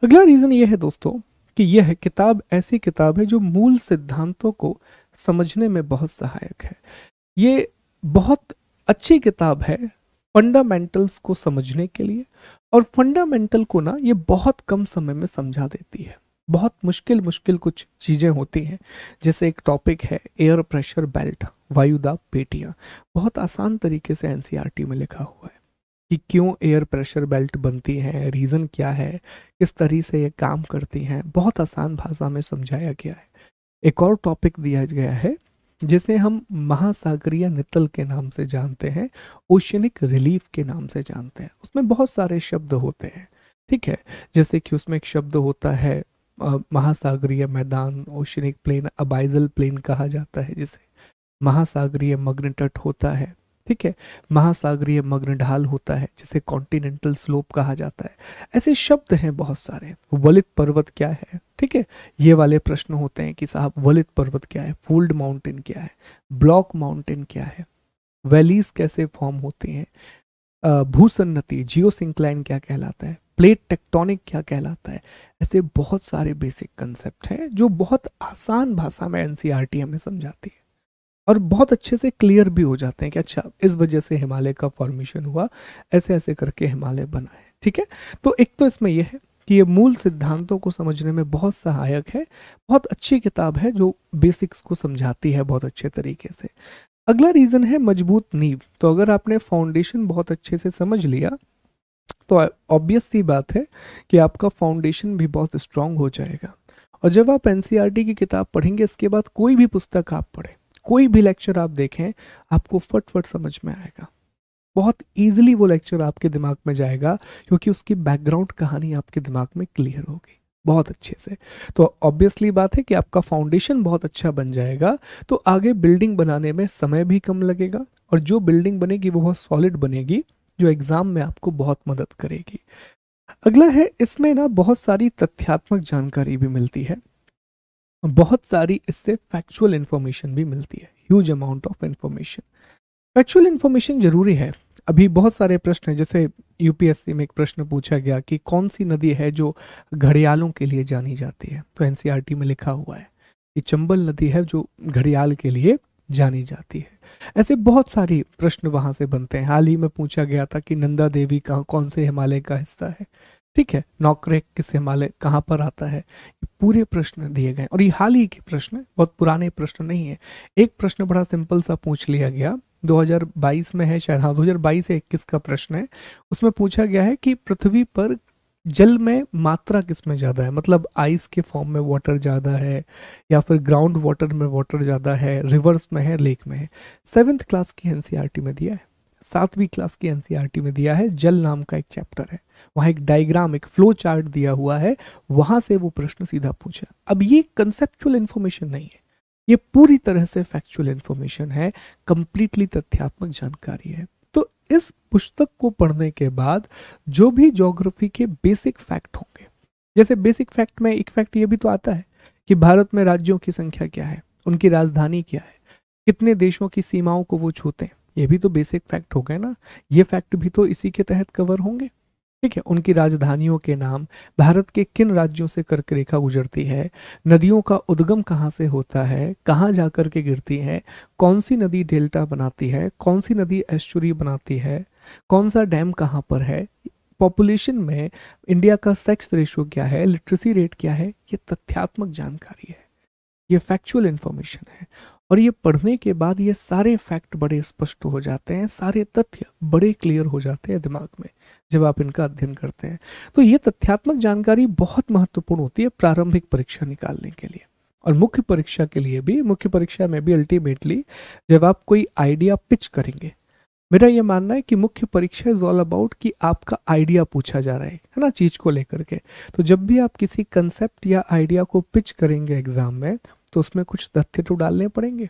अगला रीजन ये है दोस्तों कि यह किताब ऐसी किताब है जो मूल सिद्धांतों को समझने में बहुत सहायक है। ये बहुत अच्छी किताब है फंडामेंटल्स को समझने के लिए, और फंडामेंटल को ना ये बहुत कम समय में समझा देती है। बहुत मुश्किल कुछ चीज़ें होती हैं, जैसे एक टॉपिक है एयर प्रेशर बेल्ट, वायुदाब पेटियां, बहुत आसान तरीके से एनसीईआरटी में लिखा हुआ है कि क्यों एयर प्रेशर बेल्ट बनती हैं, रीज़न क्या है, किस तरीके से ये काम करती हैं, बहुत आसान भाषा में समझाया गया है। एक और टॉपिक दिया गया है जिसे हम महासागरीय नितल के नाम से जानते हैं, ओशियनिक रिलीफ के नाम से जानते हैं। उसमें बहुत सारे शब्द होते हैं, ठीक है, जैसे कि उसमें एक शब्द होता है महासागरीय मैदान, ओशियनिक प्लेन, अबाइजल प्लेन कहा जाता है जिसे, महासागरीय मग्न तट होता है, ठीक है, महासागरीय मग्न ढाल होता है जिसे कॉन्टिनेंटल स्लोप कहा जाता है। ऐसे शब्द हैं बहुत सारे। वलित पर्वत क्या है, ठीक है, ये वाले प्रश्न होते हैं कि साहब वलित पर्वत क्या है, फोल्ड माउंटेन क्या है, ब्लॉक माउंटेन क्या है, वैलीज कैसे फॉर्म होती हैं, भूसन्नति जियोसिंक्लाइन क्या कहलाता है, प्लेट टेक्टोनिक क्या कहलाता है। ऐसे बहुत सारे बेसिक कंसेप्ट हैं जो बहुत आसान भाषा में एनसीईआरटी हमें समझाती है और बहुत अच्छे से क्लियर भी हो जाते हैं कि अच्छा इस वजह से हिमालय का फॉर्मेशन हुआ, ऐसे ऐसे करके हिमालय बना है। ठीक है, तो एक तो इसमें यह है कि ये मूल सिद्धांतों को समझने में बहुत सहायक है, बहुत अच्छी किताब है जो बेसिक्स को समझाती है बहुत अच्छे तरीके से। अगला रीज़न है मजबूत नींव। तो अगर आपने फाउंडेशन बहुत अच्छे से समझ लिया तो ऑब्वियस सी बात है कि आपका फाउंडेशन भी बहुत स्ट्रांग हो जाएगा। और जब आप एनसीईआरटी की किताब पढ़ेंगे, इसके बाद कोई भी पुस्तक आप पढ़ें, कोई भी लेक्चर आप देखें, आपको फट समझ में आएगा, बहुत इजीली वो लेक्चर आपके दिमाग में जाएगा क्योंकि उसकी बैकग्राउंड कहानी आपके दिमाग में क्लियर होगी बहुत अच्छे से। तो ऑब्वियसली बात है कि आपका फाउंडेशन बहुत अच्छा बन जाएगा, तो आगे बिल्डिंग बनाने में समय भी कम लगेगा और जो बिल्डिंग बनेगी वो बहुत सॉलिड बनेगी, जो एग्जाम में आपको बहुत मदद करेगी। अगला है, इसमें ना बहुत सारी तथ्यात्मक जानकारी भी मिलती है, बहुत सारी इससे फैक्चुअल इंफॉर्मेशन भी मिलती है, huge amount of information. Factual information जरूरी है। अभी बहुत सारे प्रश्न हैं, जैसे यूपीएससी में एक प्रश्न पूछा गया कि कौन सी नदी है जो घड़ियालों के लिए जानी जाती है, तो एनसीईआरटी में लिखा हुआ है कि चंबल नदी है जो घड़ियाल के लिए जानी जाती है। ऐसे बहुत सारे प्रश्न वहां से बनते हैं। हाल ही में पूछा गया था कि नंदा देवी का कौन से हिमालय का हिस्सा है, ठीक है, नौकरेक किस हिमालय कहाँ पर आता है, ये पूरे प्रश्न दिए गए और ये हाल ही के प्रश्न, बहुत पुराने प्रश्न नहीं है। एक प्रश्न बड़ा सिंपल सा पूछ लिया गया 2022 में है शायद, हाँ 2022 से 21 का प्रश्न है। उसमें पूछा गया है कि पृथ्वी पर जल में मात्रा किस में ज़्यादा है, मतलब आइस के फॉर्म में वाटर ज़्यादा है या फिर ग्राउंड वाटर में वाटर ज़्यादा है, रिवर्स में है, लेक में है। 7th क्लास की एनसीईआरटी में दिया है, 7वीं क्लास की एनसीईआरटी में दिया है। जल नाम का एक चैप्टर है, वहाँ एक डायग्राम, एक फ्लो चार्ट दिया हुआ है, वहाँ से वो प्रश्न सीधा पूछा। अब ये कंसेप्चुअल इन्फॉर्मेशन नहीं है, ये पूरी तरह से फैक्चुअल इन्फॉर्मेशन है, कंप्लीटली तथ्यात्मक जानकारी है। तो इस पुस्तक को पढ़ने के बाद जो भी ज्योग्राफी के बेसिक फैक्ट होंगे, जैसे बेसिक फैक्ट में एक फैक्ट ये भी तो आता है कि भारत में राज्यों की संख्या क्या है, उनकी राजधानी क्या है, कितने देशों की सीमाओं को वो छूते हैं, ये भी तो बेसिक फैक्ट हो गए ना। ये फैक्ट भी तो इसी के तहत कवर होंगे। ठीक है, उनकी राजधानियों के नाम, भारत के किन राज्यों से कर्क रेखा गुजरती है, नदियों का उद्गम कहाँ से होता है, कहाँ जाकर के गिरती है, कौन सी नदी डेल्टा बनाती है, कौन सी नदी एस्चुरी बनाती है, कौन सा डैम कहाँ पर है, पॉपुलेशन में इंडिया का सेक्स रेशो क्या है, लिटरेसी रेट क्या है, ये तथ्यात्मक जानकारी है, ये फैक्चुअल इंफॉर्मेशन है। और ये पढ़ने के बाद ये सारे फैक्ट बड़े स्पष्ट हो जाते हैं, सारे तथ्य बड़े क्लियर हो जाते हैं दिमाग में जब आप इनका अध्ययन करते हैं। तो ये तथ्यात्मक जानकारी बहुत महत्वपूर्ण होती है प्रारंभिक परीक्षा निकालने के लिए और मुख्य परीक्षा के लिए भी। मुख्य परीक्षा में भी अल्टीमेटली जब आप कोई आइडिया पिच करेंगे, मेरा ये मानना है कि मुख्य परीक्षा इज ऑल अबाउट कि आपका आइडिया पूछा जा रहा है ना, चीज को लेकर के। तो जब भी आप किसी कंसेप्ट या आइडिया को पिच करेंगे एग्जाम में, तो उसमें कुछ तथ्य तो डालने पड़ेंगे।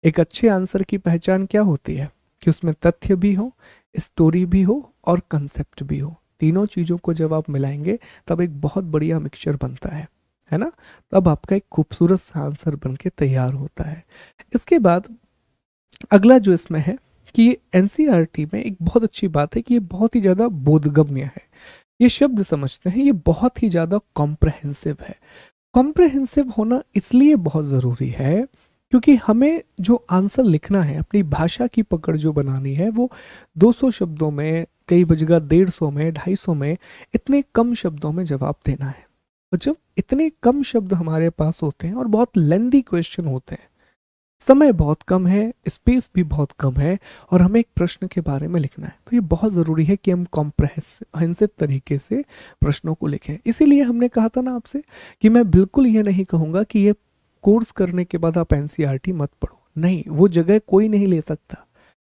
एक अच्छे आंसर की पहचान क्या होती है कि उसमें तथ्य भी हो, स्टोरी भी हो और कंसेप्ट भी हो। तीनों चीज़ों को जब आप मिलाएंगे तब एक बहुत बढ़िया मिक्सचर बनता है ना। तब आपका एक खूबसूरत सा आंसर बन के तैयार होता है। इसके बाद अगला जो इसमें है कि एनसीईआरटी में एक बहुत अच्छी बात है कि ये बहुत ही ज़्यादा बोधगम्य है। ये शब्द समझते हैं, ये बहुत ही ज़्यादा कॉम्प्रहेंसिव है। कॉम्प्रहेंसिव होना इसलिए बहुत ज़रूरी है क्योंकि हमें जो आंसर लिखना है, अपनी भाषा की पकड़ जो बनानी है, वो 200 शब्दों में, कई जगह 150 में, 250 में, इतने कम शब्दों में जवाब देना है। और जब इतने कम शब्द हमारे पास होते हैं और बहुत लेंदी क्वेश्चन होते हैं, समय बहुत कम है, स्पेस भी बहुत कम है और हमें एक प्रश्न के बारे में लिखना है, तो ये बहुत ज़रूरी है कि हम कॉम्प्रहेंसिव तरीके से प्रश्नों को लिखें। इसीलिए हमने कहा था ना आपसे कि मैं बिल्कुल ये नहीं कहूँगा कि ये कोर्स करने के बाद आप एनसीईआरटी मत पढ़ो, नहीं, वो जगह कोई नहीं ले सकता।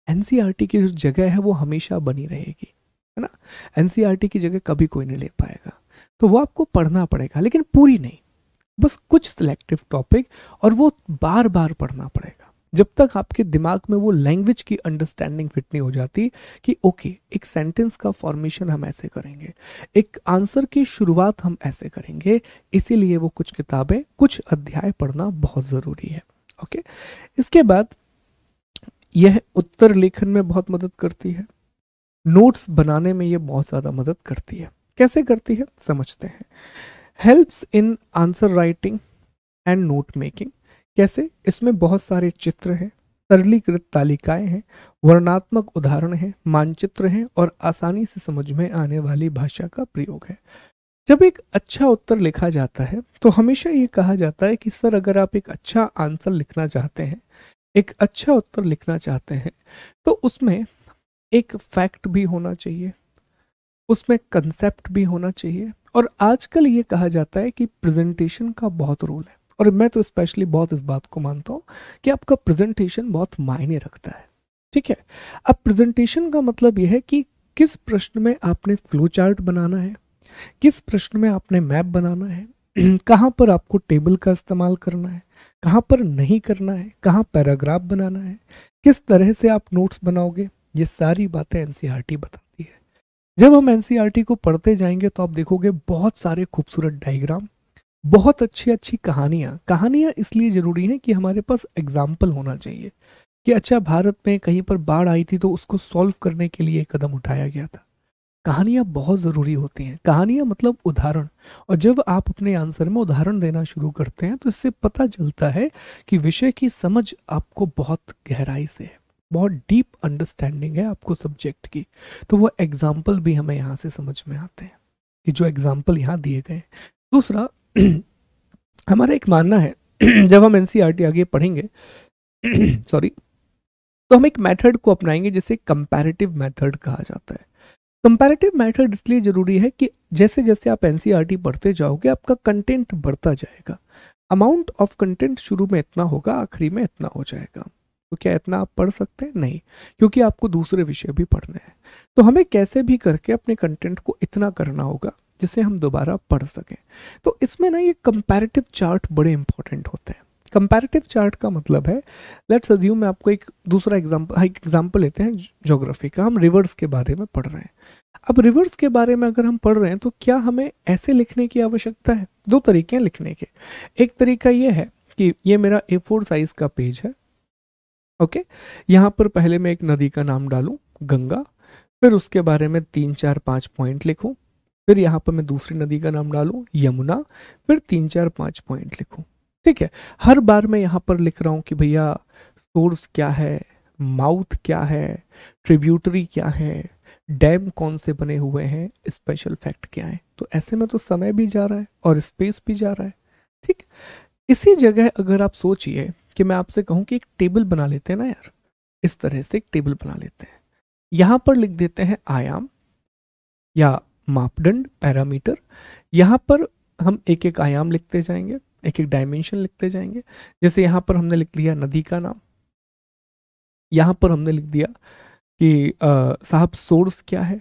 एनसीईआरटी की जो जगह है वो हमेशा बनी रहेगी, है ना। एनसीईआरटी की जगह कभी कोई नहीं ले पाएगा, तो वो आपको पढ़ना पड़ेगा, लेकिन पूरी नहीं, बस कुछ सिलेक्टिव टॉपिक, और वो बार बार पढ़ना पड़ेगा जब तक आपके दिमाग में वो लैंग्वेज की अंडरस्टैंडिंग फिट नहीं हो जाती कि ओके, एक सेंटेंस का फॉर्मेशन हम ऐसे करेंगे, एक आंसर की शुरुआत हम ऐसे करेंगे। इसीलिए वो कुछ किताबें, कुछ अध्याय पढ़ना बहुत ज़रूरी है। ओके, इसके बाद यह उत्तर लेखन में बहुत मदद करती है, नोट्स बनाने में ये बहुत ज़्यादा मदद करती है। कैसे करती है समझते हैं। Helps in answer writing and note making. कैसे? इसमें बहुत सारे चित्र हैं, सरलीकृत तालिकाएं हैं, वर्णनात्मक उदाहरण हैं, मानचित्र हैं और आसानी से समझ में आने वाली भाषा का प्रयोग है। जब एक अच्छा उत्तर लिखा जाता है तो हमेशा ये कहा जाता है कि सर, अगर आप एक अच्छा आंसर लिखना चाहते हैं, एक अच्छा उत्तर लिखना चाहते हैं, तो उसमें एक फैक्ट भी होना चाहिए, उसमें कंसेप्ट भी होना चाहिए, और आजकल ये कहा जाता है कि प्रेजेंटेशन का बहुत रोल है। और मैं तो स्पेशली बहुत इस बात को मानता हूँ कि आपका प्रेजेंटेशन बहुत मायने रखता है। ठीक है, अब प्रेजेंटेशन का मतलब यह है कि किस प्रश्न में आपने फ्लो चार्ट बनाना है, किस प्रश्न में आपने मैप बनाना है, कहाँ पर आपको टेबल का इस्तेमाल करना है, कहाँ पर नहीं करना है, कहाँ पैराग्राफ बनाना है, किस तरह से आप नोट्स बनाओगे, ये सारी बातें एनसीईआरटी बताती है। जब हम एनसीईआरटी को पढ़ते जाएंगे तो आप देखोगे बहुत सारे खूबसूरत डायग्राम, बहुत अच्छी अच्छी कहानियाँ इसलिए ज़रूरी हैं कि हमारे पास एग्जाम्पल होना चाहिए कि अच्छा, भारत में कहीं पर बाढ़ आई थी तो उसको सॉल्व करने के लिए कदम उठाया गया था। कहानियाँ बहुत ज़रूरी होती हैं, कहानियाँ मतलब उदाहरण। और जब आप अपने आंसर में उदाहरण देना शुरू करते हैं तो इससे पता चलता है कि विषय की समझ आपको बहुत गहराई से है, बहुत डीप अंडरस्टैंडिंग है आपको सब्जेक्ट की। तो वो एग्जाम्पल भी हमें यहाँ से समझ में आते हैं कि जो एग्जाम्पल यहाँ दिए गए। दूसरा, हमारा एक मानना है जब हम एनसीईआरटी आगे पढ़ेंगे सॉरी तो हम एक मेथड को अपनाएंगे जिसे कंपैरेटिव मेथड कहा जाता है। कंपैरेटिव मेथड इसलिए जरूरी है कि जैसे जैसे आप एनसीईआरटी पढ़ते जाओगे आपका कंटेंट बढ़ता जाएगा। अमाउंट ऑफ कंटेंट शुरू में इतना होगा, आखिरी में इतना हो जाएगा। तो क्या इतना आप पढ़ सकते हैं? नहीं, क्योंकि आपको दूसरे विषय भी पढ़ने हैं। तो हमें कैसे भी करके अपने कंटेंट को इतना करना होगा जिसे हम दोबारा पढ़ सकें। तो इसमें ना ये कंपैरेटिव चार्ट बड़े इंपॉर्टेंट होते हैं। कंपैरेटिव चार्ट का मतलब है, लेट्स अज्यूम मैं आपको एक दूसरा एग्जांपल लेते हैं ज्योग्राफी का। हम रिवर्स के बारे में पढ़ रहे हैं। अब रिवर्स के बारे में अगर हम पढ़ रहे हैं तो क्या हमें ऐसे लिखने की आवश्यकता है? दो तरीके हैं लिखने के। एक तरीका ये है कि ये मेरा A4 साइज का पेज है, ओके। यहाँ पर पहले मैं एक नदी का नाम डालूं, गंगा, फिर उसके बारे में 3 4 5 पॉइंट लिखूं, फिर यहाँ पर मैं दूसरी नदी का नाम डालूं, यमुना, फिर 3 4 5 पॉइंट लिखूं। ठीक है, हर बार मैं यहाँ पर लिख रहा हूँ कि भैया सोर्स क्या है, माउथ क्या है, ट्रिब्यूटरी क्या है, डैम कौन से बने हुए हैं, स्पेशल फैक्ट क्या है। तो ऐसे में तो समय भी जा रहा है और स्पेस भी जा रहा है। ठीक, इसी जगह अगर आप सोचिए कि मैं आपसे कहूं कि एक टेबल बना लेते हैं ना यार, इस तरह से एक टेबल बना लेते हैं। यहां पर लिख देते हैं आयाम या मापदंड, पैरामीटर। यहां पर हम एक एक आयाम लिखते जाएंगे, एक एक डायमेंशन लिखते जाएंगे। जैसे यहां पर हमने लिख लिया नदी का नाम, यहां पर हमने लिख दिया कि साहब सोर्स क्या है,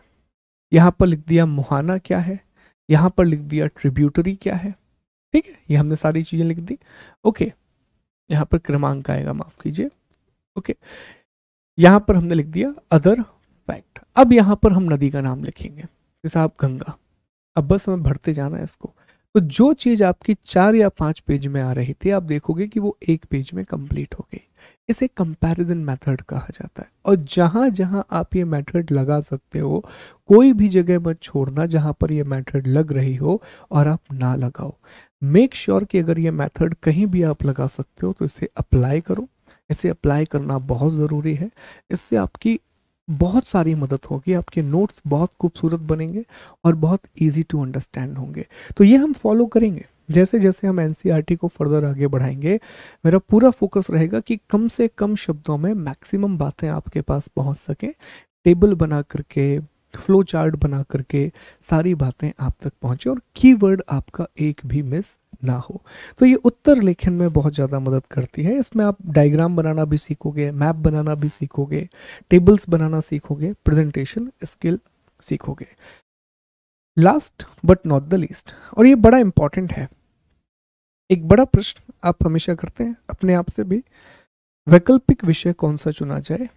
यहां पर लिख दिया मुहाना क्या है, यहां पर लिख दिया ट्रिब्यूटरी क्या है। ठीक है, ये हमने सारी चीजें लिख दी। ओके, यहाँ पर क्रमांक आएगा, माफ कीजिए। ओके, यहाँ पर हमने लिख दिया अदर फैक्ट। अब यहाँ पर हम नदी का नाम लिखेंगे, जैसे आप गंगा। अब बस हमें भरते जाना है इसको। तो जो चीज आपकी 4 या 5 पेज में आ रही थी, आप देखोगे कि वो एक पेज में कंप्लीट हो गई। इसे कंपैरिजन मेथड कहा जाता है। और जहां जहां आप ये मेथड लगा सकते हो, कोई भी जगह मत छोड़ना जहां पर ये मेथड लग रही हो और आप ना लगाओ। मेक श्योर कि अगर ये मेथड कहीं भी आप लगा सकते हो तो इसे अप्लाई करो। इसे अप्लाई करना बहुत ज़रूरी है। इससे आपकी बहुत सारी मदद होगी, आपके नोट्स बहुत खूबसूरत बनेंगे और बहुत इजी टू अंडरस्टैंड होंगे। तो ये हम फॉलो करेंगे। जैसे जैसे हम एनसीईआरटी को फर्दर आगे बढ़ाएंगे, मेरा पूरा फोकस रहेगा कि कम से कम शब्दों में मैक्सिमम बातें आपके पास पहुंच सकें। टेबल बना करके, फ्लो चार्ट बना करके सारी बातें आप तक पहुंचे और कीवर्ड आपका एक भी मिस ना हो। तो ये उत्तर लेखन में बहुत ज़्यादा मदद करती है। इसमें आप डायग्राम बनाना भी सीखोगे, मैप बनाना भी सीखोगे, टेबल्स बनाना सीखोगे, प्रेजेंटेशन स्किल सीखोगे। Last but not the least, और ये बड़ा इंपॉर्टेंट है, एक बड़ा प्रश्न आप हमेशा करते हैं अपने आप से भी, वैकल्पिक विषय कौन सा चुना जाए,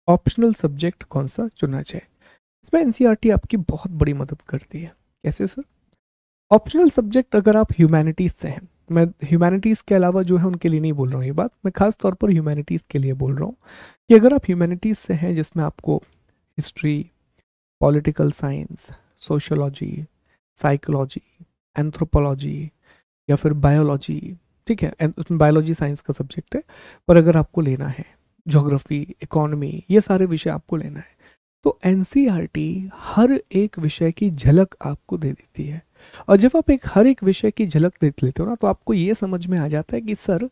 ऑप्शनल सब्जेक्ट कौन सा चुना जाए। इसमें एनसीईआरटी आपकी बहुत बड़ी मदद करती है। कैसे सर? ऑप्शनल सब्जेक्ट अगर आप ह्यूमैनिटीज से हैं, मैं ह्यूमैनिटीज के अलावा जो है उनके लिए नहीं बोल रहा हूँ ये बात, मैं खास तौर पर ह्यूमैनिटीज के लिए बोल रहा हूँ कि अगर आप ह्यूमैनिटीज से हैं जिसमें आपको history, political science, sociology, psychology, anthropology या फिर बायोलॉजी, ठीक है, उसमें बायोलॉजी साइंस का सब्जेक्ट है, पर अगर आपको लेना है ज्योग्राफी, इकोनॉमी, ये सारे विषय आपको लेना है, तो एनसीईआरटी हर एक विषय की झलक आपको दे देती है। और जब आप हर एक विषय की झलक देख लेते हो ना, तो आपको ये समझ में आ जाता है कि सर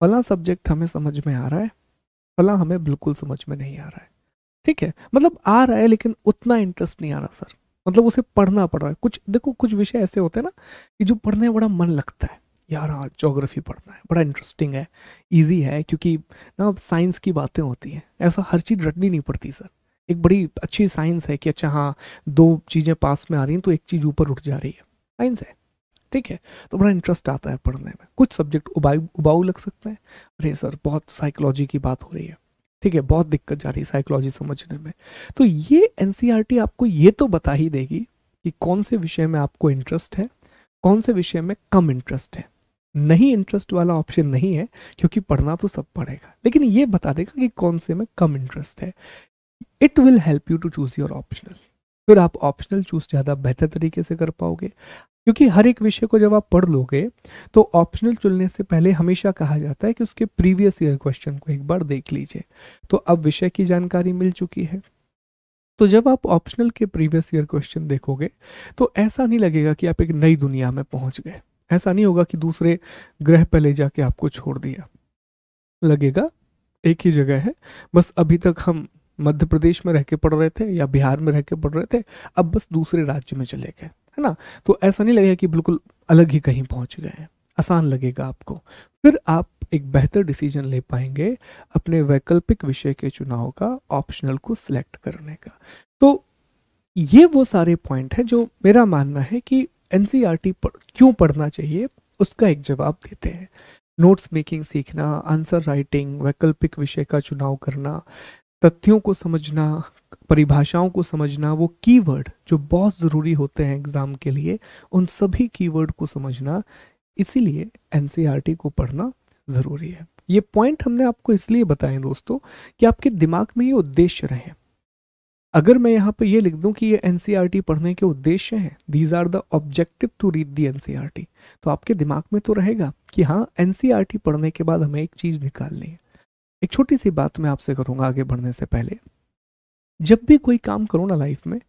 फला सब्जेक्ट हमें समझ में आ रहा है, फला हमें बिल्कुल समझ में नहीं आ रहा है। ठीक है, मतलब आ रहा है लेकिन उतना इंटरेस्ट नहीं आ रहा सर, मतलब उसे पढ़ना पड़ रहा है। कुछ देखो, कुछ विषय ऐसे होते हैं ना कि जो पढ़ने में बड़ा मन लगता है, यार हाँ ज्योग्राफी पढ़ना है, बड़ा इंटरेस्टिंग है, इजी है, क्योंकि ना साइंस की बातें होती हैं। ऐसा हर चीज़ रटनी नहीं पड़ती सर। एक बड़ी अच्छी साइंस है कि अच्छा हाँ 2 चीज़ें पास में आ रही हैं तो एक चीज़ ऊपर उठ जा रही है, साइंस है। ठीक है, तो बड़ा इंटरेस्ट आता है पढ़ने में। कुछ सब्जेक्ट उबाऊ लग सकते हैं, अरे सर बहुत साइकोलॉजी की बात हो रही है, ठीक है, बहुत दिक्कत जा रही है साइकोलॉजी समझने में। तो ये एनसीईआरटी आपको ये तो बता ही देगी कि कौन से विषय में आपको इंटरेस्ट है, कौन से विषय में कम इंटरेस्ट है। नहीं इंटरेस्ट वाला ऑप्शन नहीं है, क्योंकि पढ़ना तो सब पढ़ेगा, लेकिन ये बता देगा कि कौन से में कम इंटरेस्ट है। It will help you to choose your optional. फिर आप ऑप्शनल चूज ज़्यादा बेहतर तरीके से कर पाओगे, क्योंकि हर एक विषय को जब आप पढ़ लोगे तो ऑप्शनल चुनने से पहले हमेशा कहा जाता है कि उसके प्रीवियस ईयर क्वेश्चन को एक बार देख लीजिए। तो अब विषय की जानकारी मिल चुकी है, तो जब आप ऑप्शनल के प्रीवियस ईयर क्वेश्चन देखोगे तो ऐसा नहीं लगेगा कि आप एक नई दुनिया में पहुंच गए, ऐसा नहीं होगा कि दूसरे ग्रह पर ले जाके आपको छोड़ दिया। लगेगा एक ही जगह है, बस अभी तक हम मध्य प्रदेश में रह के पढ़ रहे थे या बिहार में रह के पढ़ रहे थे, अब बस दूसरे राज्य में चले गए, है ना। तो ऐसा नहीं लगेगा कि बिल्कुल अलग ही कहीं पहुंच गए हैं, आसान लगेगा आपको। फिर आप एक बेहतर डिसीजन ले पाएंगे अपने वैकल्पिक विषय के चुनाव का, ऑप्शनल को सिलेक्ट करने का। तो ये वो सारे पॉइंट हैं जो मेरा मानना है कि एनसीईआरटी क्यों पढ़ना चाहिए, उसका एक जवाब देते हैं। नोट्स मेकिंग सीखना, आंसर राइटिंग, वैकल्पिक विषय का चुनाव करना, तथ्यों को समझना, परिभाषाओं को समझना, वो कीवर्ड जो बहुत ज़रूरी होते हैं एग्जाम के लिए, उन सभी कीवर्ड को समझना, इसीलिए एनसीईआरटी को पढ़ना ज़रूरी है। ये पॉइंट हमने आपको इसलिए बताए दोस्तों कि आपके दिमाग में ये उद्देश्य रहे। अगर मैं यहाँ पे ये लिख दूं कि ये एनसीईआरटी पढ़ने के उद्देश्य हैं, these are the objective to read the NCERT, तो आपके दिमाग में तो रहेगा कि हाँ, एनसीईआरटी पढ़ने के बाद हमें एक चीज़ निकालनी है। एक छोटी सी बात मैं आपसे करूँगा आगे बढ़ने से पहले। जब भी कोई काम करो ना लाइफ में,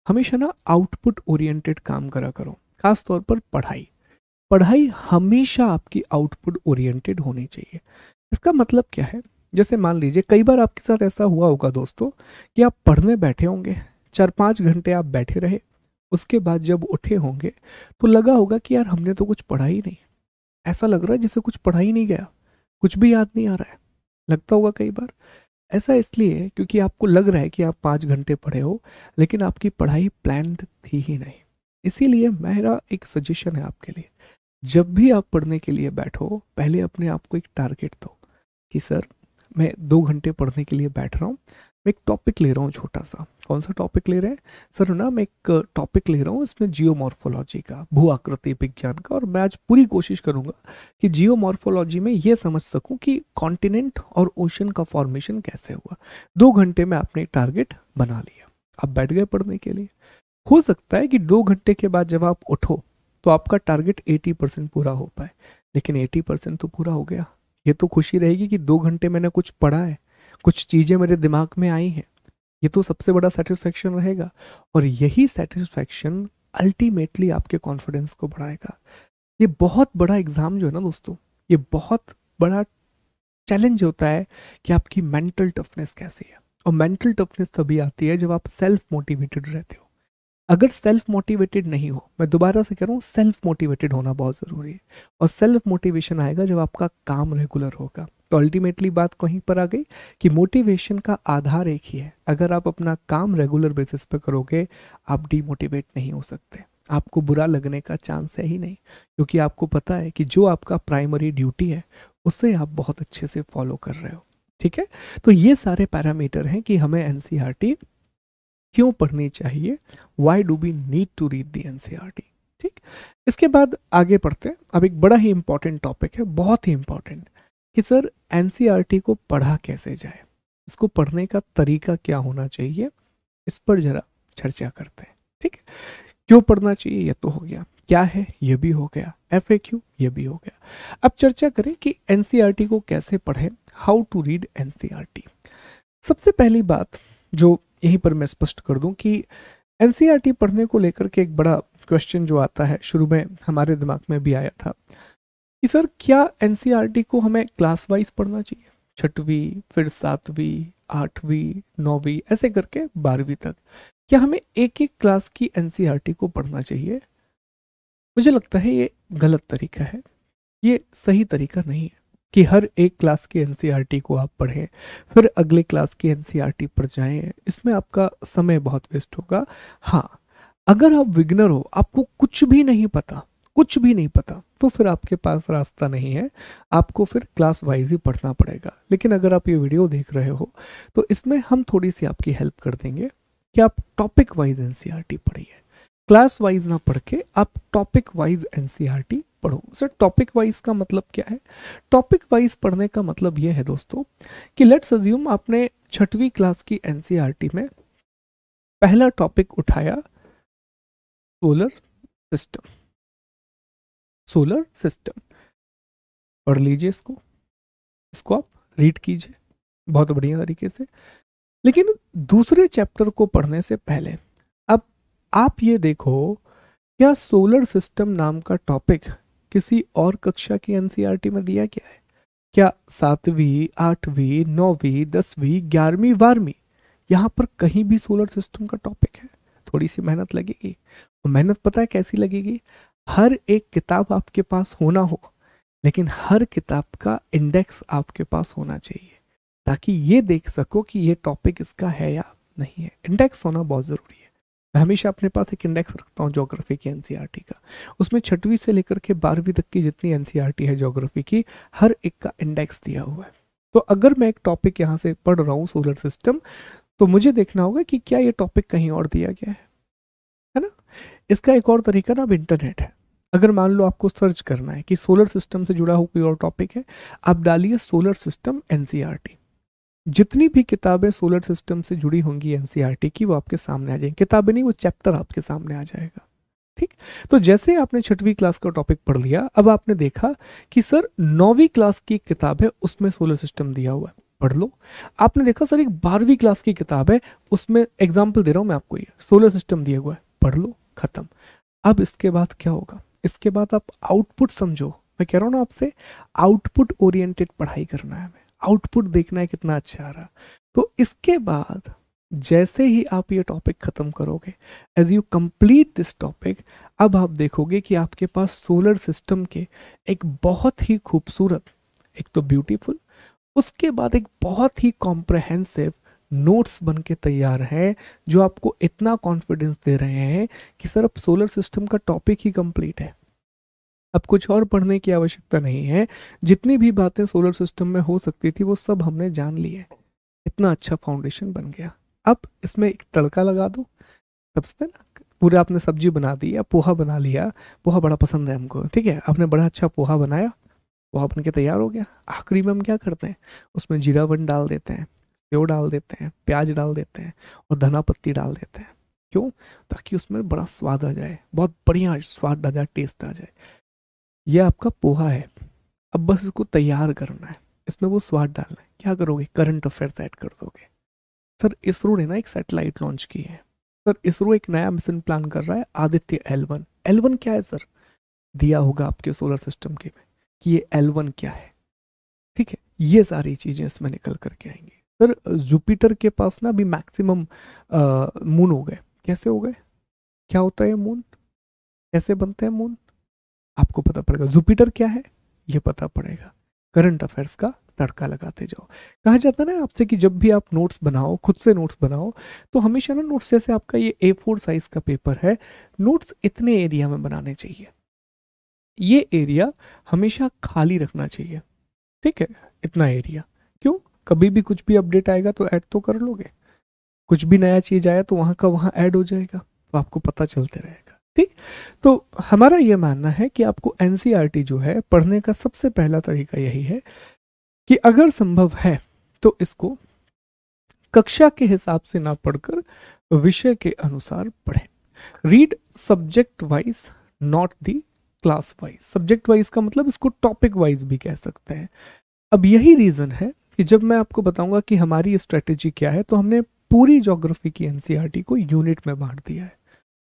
हमेशा ना आउटपुट ओरिएंटेड काम करा करो, खास तौर पर पढ़ाई। पढ़ाई हमेशा आपकी आउटपुट ओरिएंटेड होनी चाहिए। इसका मतलब क्या है, जैसे मान लीजिए कई बार आपके साथ ऐसा हुआ होगा दोस्तों कि आप पढ़ने बैठे होंगे, 4-5 घंटे आप बैठे रहे, उसके बाद जब उठे होंगे तो लगा होगा कि यार हमने तो कुछ पढ़ा ही नहीं, ऐसा लग रहा है जैसे कुछ पढ़ा ही नहीं गया, कुछ भी याद नहीं आ रहा है। लगता होगा कई बार। ऐसा इसलिए क्योंकि आपको लग रहा है कि आप 5 घंटे पढ़े हो, लेकिन आपकी पढ़ाई प्लान्ड थी ही नहीं। इसीलिए मेरा एक सजेशन है आपके लिए, जब भी आप पढ़ने के लिए बैठो, पहले अपने आप को एक टारगेट दो कि सर मैं 2 घंटे पढ़ने के लिए बैठ रहा हूँ, मैं एक टॉपिक ले रहा हूँ छोटा सा। कौन सा टॉपिक ले रहे हैं सर? ना मैं एक टॉपिक ले रहा हूँ, इसमें जियोमॉर्फोलॉजी का, भू आकृति विज्ञान का, और मैं आज पूरी कोशिश करूंगा कि जियोमॉर्फोलॉजी में ये समझ सकूं कि कॉन्टिनेंट और ओशन का फॉर्मेशन कैसे हुआ। 2 घंटे में आपने टारगेट बना लिया, आप बैठ गए पढ़ने के लिए। हो सकता है कि 2 घंटे के बाद जब आप उठो तो आपका टारगेट 80% पूरा हो पाए, लेकिन 80% तो पूरा हो गया। ये तो खुशी रहेगी कि 2 घंटे मैंने कुछ पढ़ा है, कुछ चीज़ें मेरे दिमाग में आई हैं, ये तो सबसे बड़ा सेटिस्फैक्शन रहेगा। और यही सेटिस्फैक्शन अल्टीमेटली आपके कॉन्फिडेंस को बढ़ाएगा। ये बहुत बड़ा एग्जाम जो है ना दोस्तों, ये बहुत बड़ा चैलेंज होता है कि आपकी मेंटल टफनेस कैसी है। और मेंटल टफनेस तभी आती है जब आप सेल्फ मोटिवेटेड रहते हो। अगर सेल्फ मोटिवेटेड नहीं हो, मैं दोबारा से कह रहा हूँ, सेल्फ मोटिवेटेड होना बहुत ज़रूरी है। और सेल्फ मोटिवेशन आएगा जब आपका काम रेगुलर होगा। तो अल्टीमेटली बात कहीं पर आ गई कि मोटिवेशन का आधार एक ही है। अगर आप अपना काम रेगुलर बेसिस पे करोगे, आप डीमोटिवेट नहीं हो सकते, आपको बुरा लगने का चांस है ही नहीं, क्योंकि आपको पता है कि जो आपका प्राइमरी ड्यूटी है उसे आप बहुत अच्छे से फॉलो कर रहे हो। ठीक है, तो ये सारे पैरामीटर हैं कि हमें एनसीईआरटी क्यों पढ़नी चाहिए, why do we need to read the NCERT. ठीक, इसके बाद आगे पढ़ते हैं। अब एक बड़ा ही इंपॉर्टेंट टॉपिक है, बहुत ही इंपॉर्टेंट, कि सर एनसीईआरटी को पढ़ा कैसे जाए, इसको पढ़ने का तरीका क्या होना चाहिए, इस पर जरा चर्चा करते हैं। ठीक है, क्यों पढ़ना चाहिए ये तो हो गया, क्या है ये भी हो गया, एफएक्यू ये भी हो गया। अब चर्चा करें कि एनसीईआरटी को कैसे पढ़ें, हाउ टू रीड एनसीईआरटी। सबसे पहली बात जो यहीं पर मैं स्पष्ट कर दूं कि एनसीईआरटी पढ़ने को लेकर के एक बड़ा क्वेश्चन जो आता है, शुरू में हमारे दिमाग में भी आया था कि सर क्या एनसीईआरटी को हमें क्लास वाइज पढ़ना चाहिए, 6वीं, फिर 7वीं, 8वीं, 9वीं, ऐसे करके 12वीं तक, क्या हमें एक एक क्लास की एनसीईआरटी को पढ़ना चाहिए? मुझे लगता है ये गलत तरीका है, ये सही तरीका नहीं है कि हर एक क्लास की एनसीईआरटी को आप पढ़ें फिर अगले क्लास की एनसीईआरटी पर जाएं, इसमें आपका समय बहुत वेस्ट होगा। हाँ, अगर आप बिगिनर हो, आपको कुछ भी नहीं पता, कुछ भी नहीं पता, तो फिर आपके पास रास्ता नहीं है, आपको फिर क्लास वाइज ही पढ़ना पड़ेगा। लेकिन अगर आप ये वीडियो देख रहे हो तो इसमें हम थोड़ी सी आपकी हेल्प कर देंगे कि आप टॉपिक वाइज एनसीईआरटी पढ़िए, क्लास वाइज ना पढ़ के आप टॉपिक वाइज एनसीईआरटी पढ़ो। सर टॉपिक वाइज का मतलब क्या है? टॉपिक वाइज पढ़ने का मतलब यह है दोस्तों कि लेट्स अज्यूम आपने 6वीं क्लास की एनसीईआरटी में पहला टॉपिक उठाया, सोलर सिस्टम। सोलर सिस्टम पढ़ लीजिए, इसको आप रीड कीजिए बहुत बढ़िया तरीके से। लेकिन दूसरे चैप्टर को पढ़ने से पहले अब आप ये देखो, क्या सोलर सिस्टम नाम का टॉपिक किसी और कक्षा की एनसीईआरटी में दिया गया है? क्या 7वीं 8वीं 9वीं 10वीं 11वीं 12वीं यहाँ पर कहीं भी सोलर सिस्टम का टॉपिक है? थोड़ी सी मेहनत लगेगी। और मेहनत पता है कैसी लगेगी? हर एक किताब आपके पास होना हो, लेकिन हर किताब का इंडेक्स आपके पास होना चाहिए, ताकि ये देख सको कि ये टॉपिक इसका है या नहीं है। इंडेक्स होना बहुत ज़रूरी है। मैं हमेशा अपने पास एक इंडेक्स रखता हूँ ज्योग्राफी की, एनसीईआरटी का। उसमें 6वीं से लेकर के 12वीं तक की जितनी एनसीईआरटी है ज्योग्राफी की, हर एक का इंडेक्स दिया हुआ है। तो अगर मैं एक टॉपिक यहाँ से पढ़ रहा हूँ सोलर सिस्टम, तो मुझे देखना होगा कि क्या ये टॉपिक कहीं और दिया गया है ना। इसका एक और तरीका ना अब इंटरनेट है। अगर मान लो आपको सर्च करना है कि सोलर सिस्टम से जुड़ा हुआ कोई और टॉपिक है, आप डालिए सोलर सिस्टम एनसीईआरटी। जितनी भी किताबें सोलर सिस्टम से जुड़ी होंगी एनसीईआरटी की, वो आपके सामने आ जाएंगी। किताबें नहीं, वो चैप्टर आपके सामने आ जाएगा। ठीक। तो जैसे आपने 6वीं क्लास का टॉपिक पढ़ लिया, अब आपने देखा कि सर 9वीं क्लास की किताब है, उसमें सोलर सिस्टम दिया हुआ है, पढ़ लो। आपने देखा सर एक 12वीं क्लास की किताब है, उसमें एग्जाम्पल दे रहा हूं मैं आपको, ये सोलर सिस्टम दिया हुआ है, पढ़ लो, खत्म। अब इसके बाद क्या होगा? इसके बाद आप आउटपुट समझो। मैं कह रहा हूं ना आपसे, आउटपुट ओरिएंटेड पढ़ाई करना है, हमें आउटपुट देखना है कितना अच्छा आ रहा। तो इसके बाद जैसे ही आप ये टॉपिक खत्म करोगे, as you complete this topic, अब आप देखोगे कि आपके पास सोलर सिस्टम के एक बहुत ही खूबसूरत, एक तो ब्यूटीफुल, उसके बाद एक बहुत ही कॉम्प्रहेंसिव नोट्स बन के तैयार है, जो आपको इतना कॉन्फिडेंस दे रहे हैं कि सर अब सोलर सिस्टम का टॉपिक ही कंप्लीट है, अब कुछ और पढ़ने की आवश्यकता नहीं है। जितनी भी बातें सोलर सिस्टम में हो सकती थी वो सब हमने जान ली है। इतना अच्छा फाउंडेशन बन गया। अब इसमें एक तड़का लगा दो। सबसे ना पूरे आपने सब्जी बना दी या पोहा बना लिया, पोहा बड़ा पसंद है हमको, ठीक है, आपने बड़ा अच्छा पोहा बनाया, पोहा बन के तैयार हो गया। आखिरी में हम क्या करते हैं, उसमें जीरावन डाल देते हैं, सेव डाल देते हैं, प्याज डाल देते हैं और धना पत्ती डाल देते हैं। क्यों? ताकि उसमें बड़ा स्वाद आ जाए, बहुत बढ़िया स्वाद आ जाए, टेस्ट आ जाए। ये आपका पोहा है। अब बस इसको तैयार करना है, इसमें वो स्वाद डालना है। क्या करोगे? करंट अफेयर्स ऐड कर दोगे। सर इसरो ने ना एक सैटेलाइट लॉन्च की है। सर इसरो एक नया मिशन प्लान कर रहा है, आदित्य L1। L1 क्या है सर? दिया होगा आपके सोलर सिस्टम के में कि ये L1 क्या है। ठीक है, ये सारी चीजें इसमें निकल करके आएंगी। सर जुपिटर के पास ना अभी मैक्सिमम मून हो गए। कैसे हो गए? क्या होता है मून? कैसे बनते हैं मून? आपको पता पड़ेगा। जुपिटर क्या है ये पता पड़ेगा। करंट अफेयर्स का तड़का लगाते जाओ। कहा जाता है ना आपसे कि जब भी आप नोट्स बनाओ, खुद से नोट्स बनाओ, तो हमेशा ना नोट्स, जैसे आपका ये A4 साइज का पेपर है, नोट्स इतने एरिया में बनाने चाहिए। ये एरिया हमेशा खाली रखना चाहिए। ठीक है, इतना एरिया। क्यों? कभी भी कुछ भी अपडेट आएगा तो ऐड तो कर लोगे, कुछ भी नया चीज आया तो वहां का वहां ऐड हो जाएगा, तो आपको पता चलते रहेगा। ठीक। तो हमारा ये मानना है कि आपको एनसीईआरटी जो है पढ़ने का सबसे पहला तरीका यही है कि अगर संभव है तो इसको कक्षा के हिसाब से ना पढ़कर विषय के अनुसार पढ़ें। Read subject wise, not the class wise. Subject wise का मतलब इसको टॉपिक वाइज भी कह सकते हैं। अब यही रीजन है कि जब मैं आपको बताऊंगा कि हमारी स्ट्रेटेजी क्या है, तो हमने पूरी ज्योग्राफी की एनसीईआरटी को यूनिट में बांट दिया है।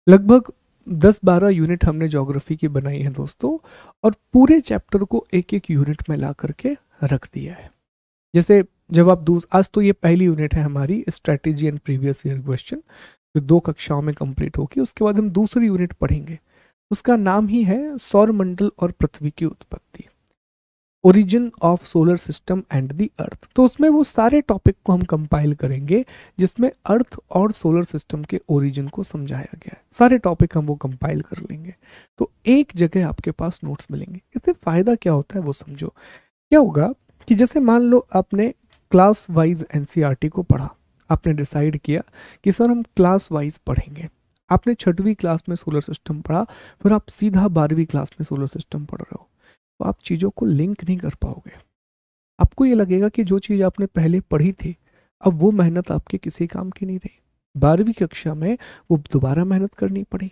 लगभग 10-12 यूनिट हमने ज्योग्राफी की बनाई है दोस्तों, और पूरे चैप्टर को एक एक यूनिट में ला करके रख दिया है। जैसे जब आप आज तो ये पहली यूनिट है हमारी, strategy and previous year question, जो 2 कक्षाओं में कंप्लीट होगी। उसके बाद हम दूसरी यूनिट पढ़ेंगे, उसका नाम ही है सौर मंडल और पृथ्वी की उत्पत्ति, origin of solar system and the earth. तो उसमें वो सारे टॉपिक को हम कंपाइल करेंगे जिसमें अर्थ और सोलर सिस्टम के ओरिजिन को समझाया गया है। सारे टॉपिक हम वो कंपाइल कर लेंगे, तो एक जगह आपके पास नोट्स मिलेंगे। इससे फायदा क्या होता है वो समझो। क्या होगा कि जैसे मान लो आपने क्लास वाइज एनसीईआरटी को पढ़ा, आपने डिसाइड किया कि सर हम क्लास वाइज पढ़ेंगे। आपने 6वीं क्लास में सोलर सिस्टम पढ़ा, फिर आप सीधा 12वीं क्लास में सोलर सिस्टम पढ़ रहे हो, तो आप चीज़ों को लिंक नहीं कर पाओगे। आपको ये लगेगा कि जो चीज़ आपने पहले पढ़ी थी, अब वो मेहनत आपके किसी काम की नहीं रही। 12वीं कक्षा में वो दोबारा मेहनत करनी पड़ी।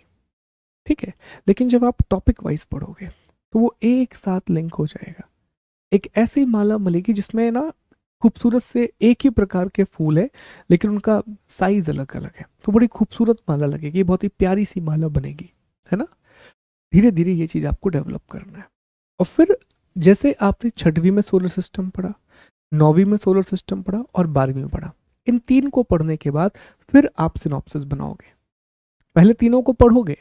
ठीक है, लेकिन जब आप टॉपिक वाइज पढ़ोगे तो वो एक साथ लिंक हो जाएगा। एक ऐसी माला मिलेगी जिसमें ना खूबसूरत से एक ही प्रकार के फूल है, लेकिन उनका साइज अलग अलग है, तो बड़ी खूबसूरत माला लगेगी, बहुत ही प्यारी सी माला बनेगी, है ना। धीरे धीरे ये चीज़ आपको डेवलप करना है। और फिर जैसे आपने 6वीं में सोलर सिस्टम पढ़ा, 9वीं में सोलर सिस्टम पढ़ा और 12वीं में पढ़ा, इन 3 को पढ़ने के बाद फिर आप सिनॉप्सिस बनाओगे। पहले तीनों को पढ़ोगे,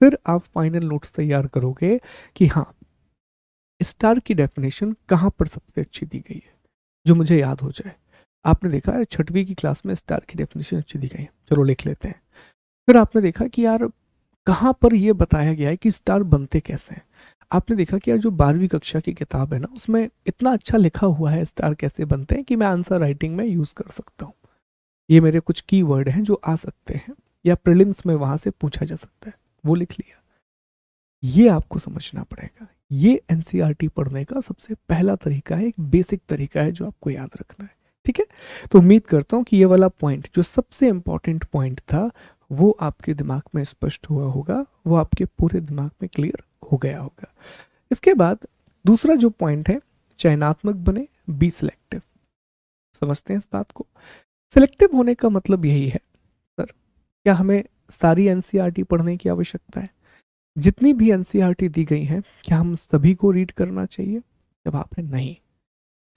फिर आप फाइनल नोट्स तैयार करोगे कि हाँ स्टार की डेफिनेशन कहाँ पर सबसे अच्छी दी गई है जो मुझे याद हो जाए। आपने देखा है 6वीं की क्लास में स्टार की डेफिनेशन अच्छी दी गई है, चलो लिख लेते हैं। फिर आपने देखा कि यार कहाँ पर ये बताया गया है कि स्टार बनते कैसे हैं। आपने देखा कि यार जो 12वीं कक्षा की किताब है ना, उसमें इतना अच्छा लिखा हुआ है स्टार कैसे बनते हैं कि मैं आंसर राइटिंग में यूज़ कर सकता हूँ। ये मेरे कुछ कीवर्ड हैं जो आ सकते हैं या प्रीलिम्स में वहाँ से पूछा जा सकता है, वो लिख लिया। ये आपको समझना पड़ेगा। ये एनसीईआरटी पढ़ने का सबसे पहला तरीका है, एक बेसिक तरीका है जो आपको याद रखना है। ठीक है, तो उम्मीद करता हूँ कि ये वाला पॉइंट जो सबसे इंपॉर्टेंट पॉइंट था वो आपके दिमाग में स्पष्ट हुआ होगा, वो आपके पूरे दिमाग में क्लियर हो गया होगा। इसके बाद दूसरा जो पॉइंट है, चयनात्मक बने, बी सिलेक्टिव। समझते हैं इस बात को। सिलेक्टिव होने का मतलब यही है सर, क्या हमें सारी एनसीईआरटी पढ़ने की आवश्यकता है? जितनी भी एनसीईआरटी दी गई हैं क्या हम सभी को रीड करना चाहिए? जवाब है नहीं,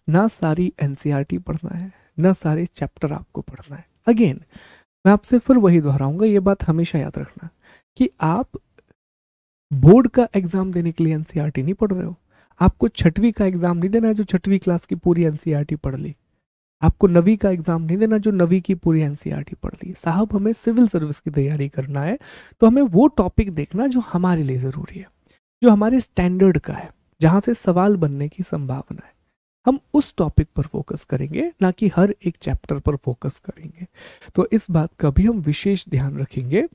ना सारी एनसीईआरटी पढ़ना है, ना सारे चैप्टर आपको पढ़ना है। अगेन मैं आपसे फिर वही दोहराऊंगा, ये बात हमेशा याद रखना कि आप बोर्ड का एग्जाम देने के लिए एनसीईआरटी नहीं पढ़ रहे हो। आपको 6वीं का एग्जाम नहीं देना है जो 6वीं क्लास की पूरी एनसीईआरटी पढ़ ली। आपको 9वीं का एग्जाम नहीं देना जो 9वीं की पूरी एनसीईआरटी पढ़ ली। साहब हमें सिविल सर्विस की तैयारी करना है तो हमें वो टॉपिक देखना जो हमारे लिए ज़रूरी है, जो हमारे स्टैंडर्ड का है, जहाँ से सवाल बनने की संभावना है। हम उस टॉपिक पर फोकस करेंगे, ना कि हर एक चैप्टर पर फोकस करेंगे। तो इस बात का भी हम विशेष ध्यान रखेंगे।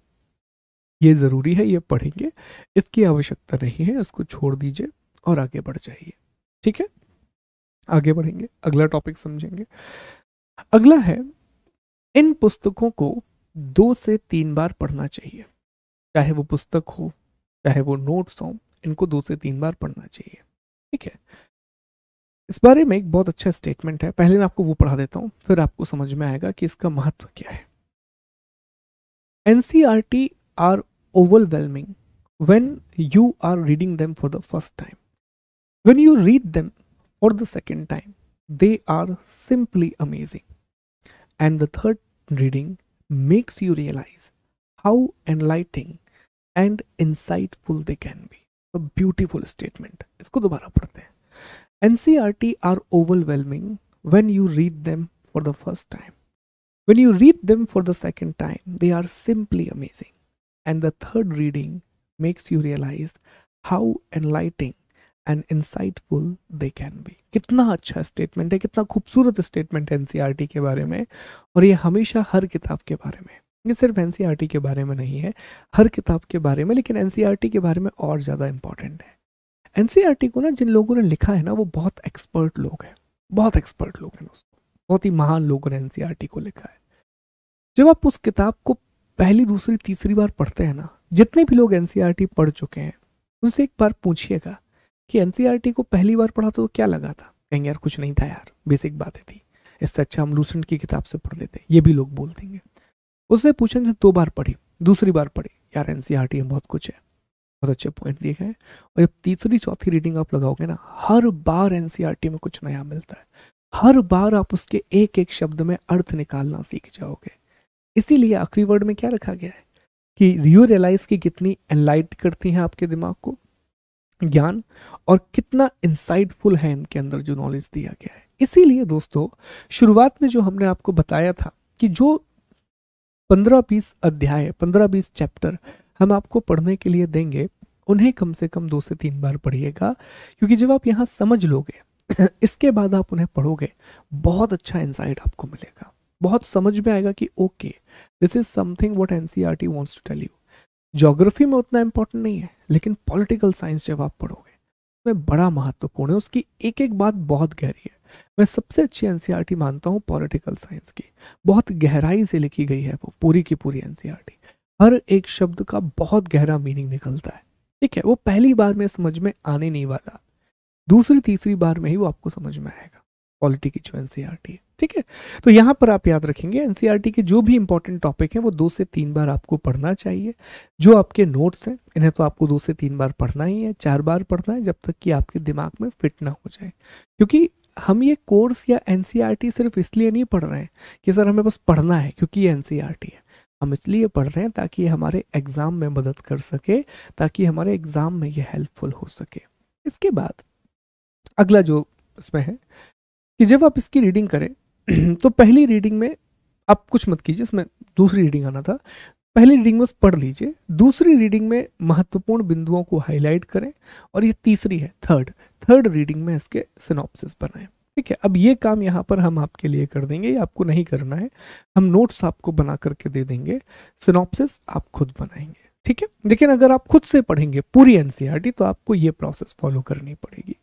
ये ज़रूरी है, ये पढ़ेंगे, इसकी आवश्यकता नहीं है, इसको छोड़ दीजिए और आगे बढ़ जाइए। ठीक है, आगे बढ़ेंगे, अगला टॉपिक समझेंगे। अगला है, इन पुस्तकों को 2 से 3 बार पढ़ना चाहिए। चाहे वो पुस्तक हो, चाहे वो नोट्स हो, इनको 2 से 3 बार पढ़ना चाहिए। ठीक है, इस बारे में एक बहुत अच्छा स्टेटमेंट है, पहले मैं आपको वो पढ़ा देता हूँ, फिर आपको समझ में आएगा कि इसका महत्व क्या है। NCERT are overwhelming when you are reading them for the first time. When you read them for the second time, they are simply amazing. And the third reading makes you realize how enlightening and insightful they can be. A beautiful statement. इसको दोबारा पढ़ते हैं। NCERT are overwhelming when you read them for the first time. When you read them for the second time, they are simply amazing. And the third reading makes you realize how enlightening and insightful they can be. कितना अच्छा statement है, कितना खूबसूरत statement है NCERT के बारे में। और ये हमेशा हर किताब के बारे में, ये सिर्फ एनसीईआरटी के बारे में नहीं है, हर किताब के बारे में, लेकिन एनसीईआरटी के बारे में और ज़्यादा इंपॉर्टेंट है। एनसीईआरटी को ना जिन लोगों ने लिखा है ना, वो बहुत एक्सपर्ट लोग हैं, बहुत एक्सपर्ट लोग हैं दोस्तों, बहुत ही महान लोगों ने एनसीईआरटी को लिखा है। जब आप उस किताब को पहली, दूसरी, तीसरी बार पढ़ते हैं ना, जितने भी लोग एनसीईआरटी पढ़ चुके हैं उनसे एक बार पूछिएगा कि एनसीईआरटी को पहली बार पढ़ा तो क्या लगा था। कहेंगे यार कुछ नहीं था यार, बेसिक बातें थी, इससे अच्छा हम लूसेंट की किताब से पढ़ लेते। ये भी लोग बोल देंगे। उससे पूछें से 2 बार पढ़ी, दूसरी बार पढ़ी, यार एनसीईआरटी में बहुत कुछ है, बहुत अच्छे पॉइंट दिए गए। और जब तीसरी, चौथी रीडिंग आप लगाओगे ना, हर बार एनसीईआरटी में कुछ नया मिलता है। हर बार आप उसके एक एक शब्द में अर्थ निकालना सीख जाओगे। इसीलिए आखिरी वर्ड में क्या रखा गया है कि यू रियलाइज की कितनी एनलाइट करती हैं आपके दिमाग को ज्ञान, और कितना इंसाइटफुल है इनके अंदर जो नॉलेज दिया गया है। इसीलिए दोस्तों शुरुआत में जो हमने आपको बताया था कि जो 15-20 अध्याय, 15-20 चैप्टर हम आपको पढ़ने के लिए देंगे, उन्हें कम से कम 2 से 3 बार पढ़िएगा। क्योंकि जब आप यहाँ समझ लोगे इसके बाद आप उन्हें पढ़ोगे, बहुत अच्छा इंसाइट आपको मिलेगा, बहुत समझ में आएगा कि okay this is something what NCERT wants to tell you. Geography में उतना इंपॉर्टेंट नहीं है, लेकिन पॉलिटिकल साइंस जब आप पढ़ोगे उसमें बड़ा महत्वपूर्ण है, उसकी एक एक बात बहुत गहरी है। मैं सबसे अच्छी एनसीईआरटी मानता हूँ पॉलिटिकल साइंस की, बहुत गहराई से लिखी गई है वो पूरी की पूरी एनसीईआरटी। हर एक शब्द का बहुत गहरा मीनिंग निकलता है। ठीक है, वो पहली बार में समझ में आने नहीं वाला, दूसरी तीसरी बार में ही वो आपको समझ में आएगा पॉलिटी की जो एनसीईआरटी है। ठीक है। तो यहाँ पर आप याद रखेंगे एनसीईआरटी के जो भी इंपॉर्टेंट टॉपिक हैं वो 2 से 3 बार आपको पढ़ना चाहिए। जो आपके नोट्स हैं इन्हें तो आपको 2 से 3 बार पढ़ना ही है, 4 बार पढ़ना है, जब तक कि आपके दिमाग में फिट ना हो जाए। क्योंकि हम ये कोर्स या एनसीईआरटी सिर्फ इसलिए नहीं पढ़ रहे हैं कि सर हमें बस पढ़ना है क्योंकि ये एनसीईआरटी है। हम इसलिए पढ़ रहे हैं ताकि ये हमारे एग्ज़ाम में मदद कर सके, ताकि हमारे एग्ज़ाम में ये हेल्पफुल हो सके। इसके बाद अगला जो इसमें है कि जब आप इसकी रीडिंग करें तो पहली रीडिंग में आप कुछ मत कीजिए, इसमें दूसरी रीडिंग आना था। पहली रीडिंग में पढ़ लीजिए, दूसरी रीडिंग में महत्वपूर्ण बिंदुओं को हाईलाइट करें, और ये तीसरी है थर्ड रीडिंग में इसके सिनॉप्सिस बनाएं। ठीक है, अब ये काम यहाँ पर हम आपके लिए कर देंगे, ये आपको नहीं करना है, हम नोट्स आपको बना करके दे देंगे, सिनॉप्सिस आप खुद बनाएंगे। ठीक है, लेकिन अगर आप खुद से पढ़ेंगे पूरी एनसीईआरटी तो आपको ये प्रोसेस फॉलो करनी पड़ेगी,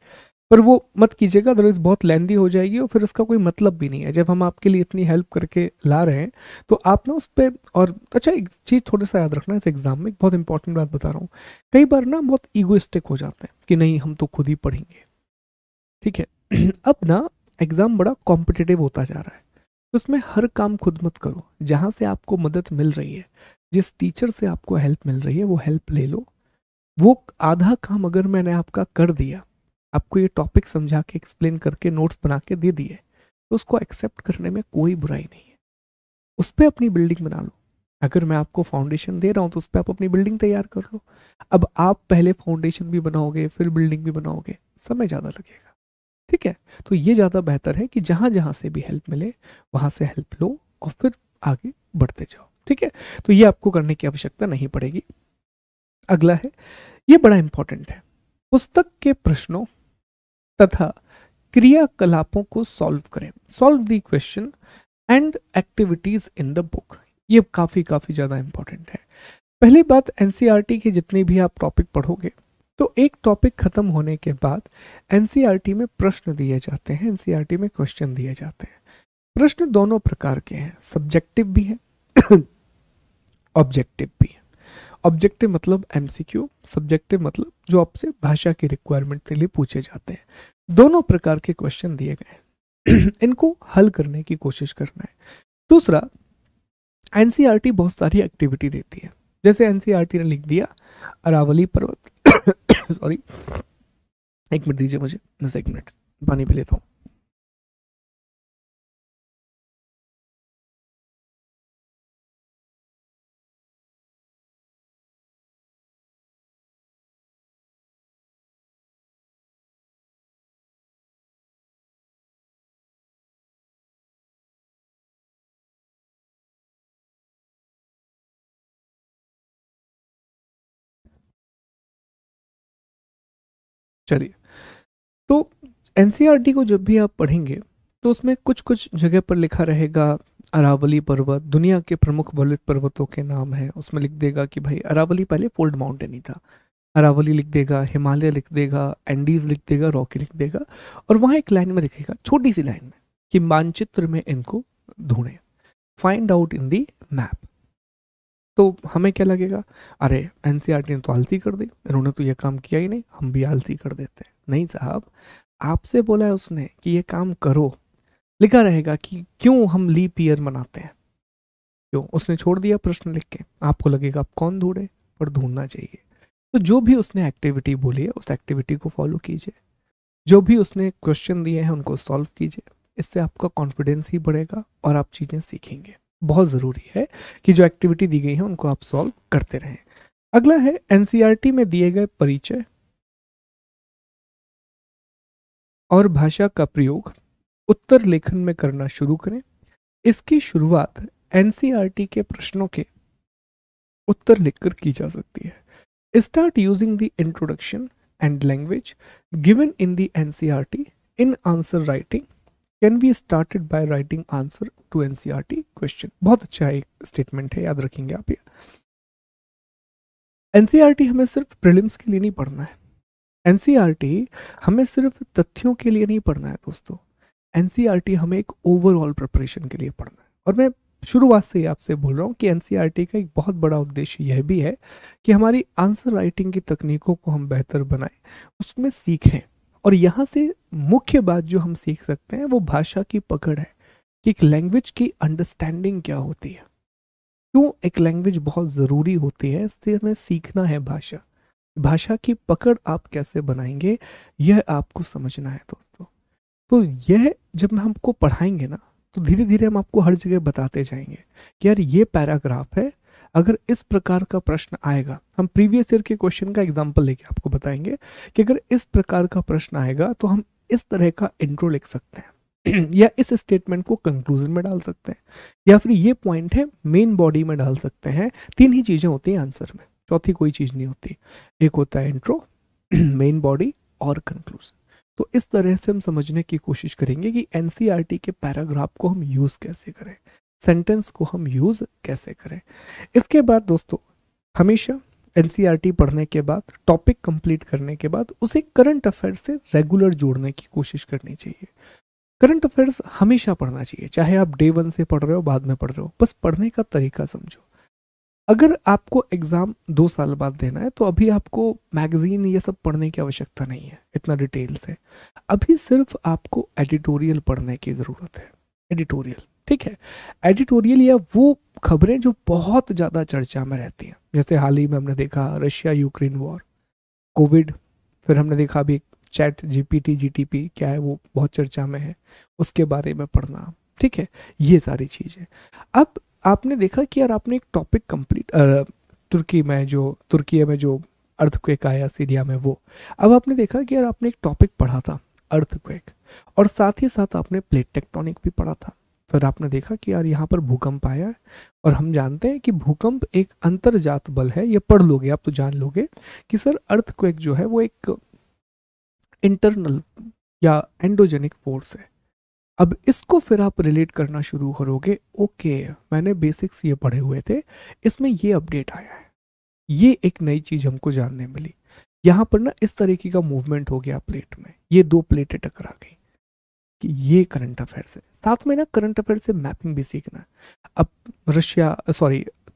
पर वो मत कीजिएगा, अदरवाइज बहुत लेंदी हो जाएगी और फिर उसका कोई मतलब भी नहीं है। जब हम आपके लिए इतनी हेल्प करके ला रहे हैं तो आप ना उस पर, और अच्छा एक चीज़ थोड़ा सा याद रखना इस एग्जाम में, एक बहुत इंपॉर्टेंट बात बता रहा हूँ, कई बार ना बहुत ईगोइस्टिक हो जाते हैं कि नहीं हम तो खुद ही पढ़ेंगे। ठीक है अब ना एग्ज़ाम बड़ा कॉम्पिटिटिव होता जा रहा है, तो उसमें हर काम खुद मत करो। जहाँ से आपको मदद मिल रही है, जिस टीचर से आपको हेल्प मिल रही है वो हेल्प ले लो। वो आधा काम अगर मैंने आपका कर दिया, आपको ये टॉपिक समझा के एक्सप्लेन करके नोट्स बना के दे दिए, तो उसको एक्सेप्ट करने में कोई बुराई नहीं है। उस पर अपनी बिल्डिंग बना लो। अगर मैं आपको फाउंडेशन दे रहा हूँ तो उस पर आप अपनी बिल्डिंग तैयार कर लो। अब आप पहले फाउंडेशन भी बनाओगे फिर बिल्डिंग भी बनाओगे, समय ज़्यादा लगेगा। ठीक है, तो ये ज़्यादा बेहतर है कि जहाँ जहाँ से भी हेल्प मिले वहाँ से हेल्प लो और फिर आगे बढ़ते जाओ। ठीक है, तो ये आपको करने की आवश्यकता नहीं पड़ेगी। अगला है, ये बड़ा इंपॉर्टेंट है, पुस्तक के प्रश्नों तथा क्रियाकलापों को सॉल्व करें। Solve the question and activities in the book. ये काफ़ी ज़्यादा इंपॉर्टेंट है। पहली बात, एनसीईआरटी के जितने भी आप टॉपिक पढ़ोगे तो एक टॉपिक खत्म होने के बाद एनसीईआरटी में प्रश्न दिए जाते हैं, एनसीईआरटी में क्वेश्चन दिए जाते हैं। प्रश्न दोनों प्रकार के हैं, सब्जेक्टिव भी है ऑब्जेक्टिव भी है। ऑब्जेक्टिव मतलब एमसीक्यू, सब्जेक्टिव मतलब जो आपसे भाषा की रिक्वायरमेंट के लिए पूछे जाते हैं। दोनों प्रकार के क्वेश्चन दिए गए हैं इनको हल करने की कोशिश करना है। दूसरा, एनसीईआरटी बहुत सारी एक्टिविटी देती है। जैसे एनसीईआरटी ने लिख दिया अरावली पर्वत सॉरी, एक मिनट दीजिए मुझे, बस एक मिनट पानी पी लेता हूँ। चलिए, तो एनसीईआरटी को जब भी आप पढ़ेंगे तो उसमें कुछ कुछ जगह पर लिखा रहेगा अरावली पर्वत, दुनिया के प्रमुख बलुत पर्वतों के नाम है। उसमें लिख देगा कि भाई अरावली पहले फोल्ड माउंटेन ही था, अरावली लिख देगा, हिमालय लिख देगा, एंडीज लिख देगा, रॉकी लिख देगा, और वहाँ एक लाइन में लिखेगा, छोटी सी लाइन में, कि मानचित्र में इनको ढूंढें, find out in the map. तो हमें क्या लगेगा, अरे एनसीईआरटी ने तो आलसी कर दी, इन्होंने तो ये काम किया ही नहीं, हम भी आलसी कर देते हैं। नहीं साहब, आपसे बोला है उसने कि ये काम करो, लिखा रहेगा कि क्यों हम लीप ईयर मनाते हैं, क्यों, उसने छोड़ दिया प्रश्न लिख के। आपको लगेगा आप कौन ढूंढे, पर ढूंढना चाहिए। तो जो भी उसने एक्टिविटी बोली है उस एक्टिविटी को फॉलो कीजिए, जो भी उसने क्वेश्चन दिए हैं उनको सॉल्व कीजिए। इससे आपका कॉन्फिडेंस ही बढ़ेगा और आप चीज़ें सीखेंगे। बहुत ज़रूरी है कि जो एक्टिविटी दी गई है उनको आप सॉल्व करते रहें। अगला है, एनसीईआरटी में दिए गए परिचय और भाषा का प्रयोग उत्तर लेखन में करना शुरू करें। इसकी शुरुआत एनसीईआरटी के प्रश्नों के उत्तर लिखकर की जा सकती है। Start using the introduction and language given in the NCERT in answer writing can be started by writing answer to NCERT question. बहुत अच्छा एक स्टेटमेंट है, याद रखेंगे आप ये। एनसीईआरटी हमें सिर्फ प्रीलिम्स के लिए नहीं पढ़ना है, एनसीईआरटी हमें सिर्फ तथ्यों के लिए नहीं पढ़ना है दोस्तों, एनसीईआरटी हमें एक ओवरऑल प्रिपरेशन के लिए पढ़ना है। और मैं शुरुआत से ही आपसे बोल रहा हूँ कि एनसीईआरटी का एक बहुत बड़ा उद्देश्य यह भी है कि हमारी आंसर राइटिंग की तकनीकों को हम बेहतर बनाएं, उसमें सीखें। और यहाँ से मुख्य बात जो हम सीख सकते हैं वो भाषा की पकड़ है। कि एक लैंग्वेज की अंडरस्टैंडिंग क्या होती है, क्यों एक लैंग्वेज बहुत ज़रूरी होती है, इससे हमें सीखना है भाषा। भाषा की पकड़ आप कैसे बनाएंगे, यह आपको समझना है दोस्तों। तो यह जब हम हमको पढ़ाएंगे ना, तो धीरे धीरे हम आपको हर जगह बताते जाएंगे कि यार ये पैराग्राफ है, अगर इस प्रकार का प्रश्न आएगा, हम प्रीवियस ईयर के क्वेश्चन का एग्जाम्पल लेके आपको बताएंगे कि अगर इस प्रकार का प्रश्न आएगा तो हम इस तरह का इंट्रो लिख सकते हैं या इस स्टेटमेंट को कंक्लूजन में डाल सकते हैं, या फिर ये पॉइंट है मेन बॉडी में डाल सकते हैं। तीन ही चीजें होती हैं आंसर में, चौथी कोई चीज नहीं होती। एक होता है इंट्रो, मेन बॉडी और कंक्लूजन। तो इस तरह से हम समझने की कोशिश करेंगे कि एनसीईआरटी के पैराग्राफ को हम यूज कैसे करें, सेंटेंस को हम यूज कैसे करें। इसके बाद दोस्तों, हमेशा एनसीईआरटी पढ़ने के बाद, टॉपिक कंप्लीट करने के बाद उसे करंट अफेयर से रेगुलर जोड़ने की कोशिश करनी चाहिए। करंट अफेयर्स हमेशा पढ़ना चाहिए, चाहे आप डे 1 से पढ़ रहे हो बाद में पढ़ रहे हो, बस पढ़ने का तरीका समझो। अगर आपको एग्जाम 2 साल बाद देना है तो अभी आपको मैगजीन ये सब पढ़ने की आवश्यकता नहीं है इतना डिटेल से। अभी सिर्फ आपको एडिटोरियल पढ़ने की जरूरत है। एडिटोरियल, ठीक है। एडिटोरियल या वो खबरें जो बहुत ज्यादा चर्चा में रहती हैं, जैसे हाल ही में हमने देखा रशिया यूक्रेन वॉर, कोविड, फिर हमने देखा अभी चैट जीपीटी जीटीपी क्या है वो बहुत चर्चा में है, उसके बारे में पढ़ना, ठीक है। ये सारी चीजें। अब आपने देखा कि यार आपने एक टॉपिक कंप्लीट, तुर्की में जो अर्थक्वेक आया सीरिया में वो, अब आपने देखा कि यार आपने एक टॉपिक पढ़ा था अर्थक्वेक, और साथ ही साथ आपने प्लेट टेक्टोनिक भी पढ़ा था। फिर आपने देखा कि यार यहाँ पर भूकंप आया है, और हम जानते हैं कि भूकंप एक अंतर्जात बल है, ये पढ़ लोगे आप तो जान लोगे कि सर अर्थक्वेक जो है वो एक इंटरनल या एंडोजेनिक फोर्स है। अब इसको फिर आप रिलेट करना शुरू करोगे, ओके मैंने बेसिक्स ये पढ़े हुए थे, इसमें ये अपडेट आया है, ये एक नई चीज हमको जानने मिली, यहाँ पर ना इस तरीके का मूवमेंट हो गया प्लेट में, ये दो प्लेटें टकरा गई, कि ये करंट अफेयर्स है। साथ में ना करंट अफेयर से मैपिंग भी सीखना है। अब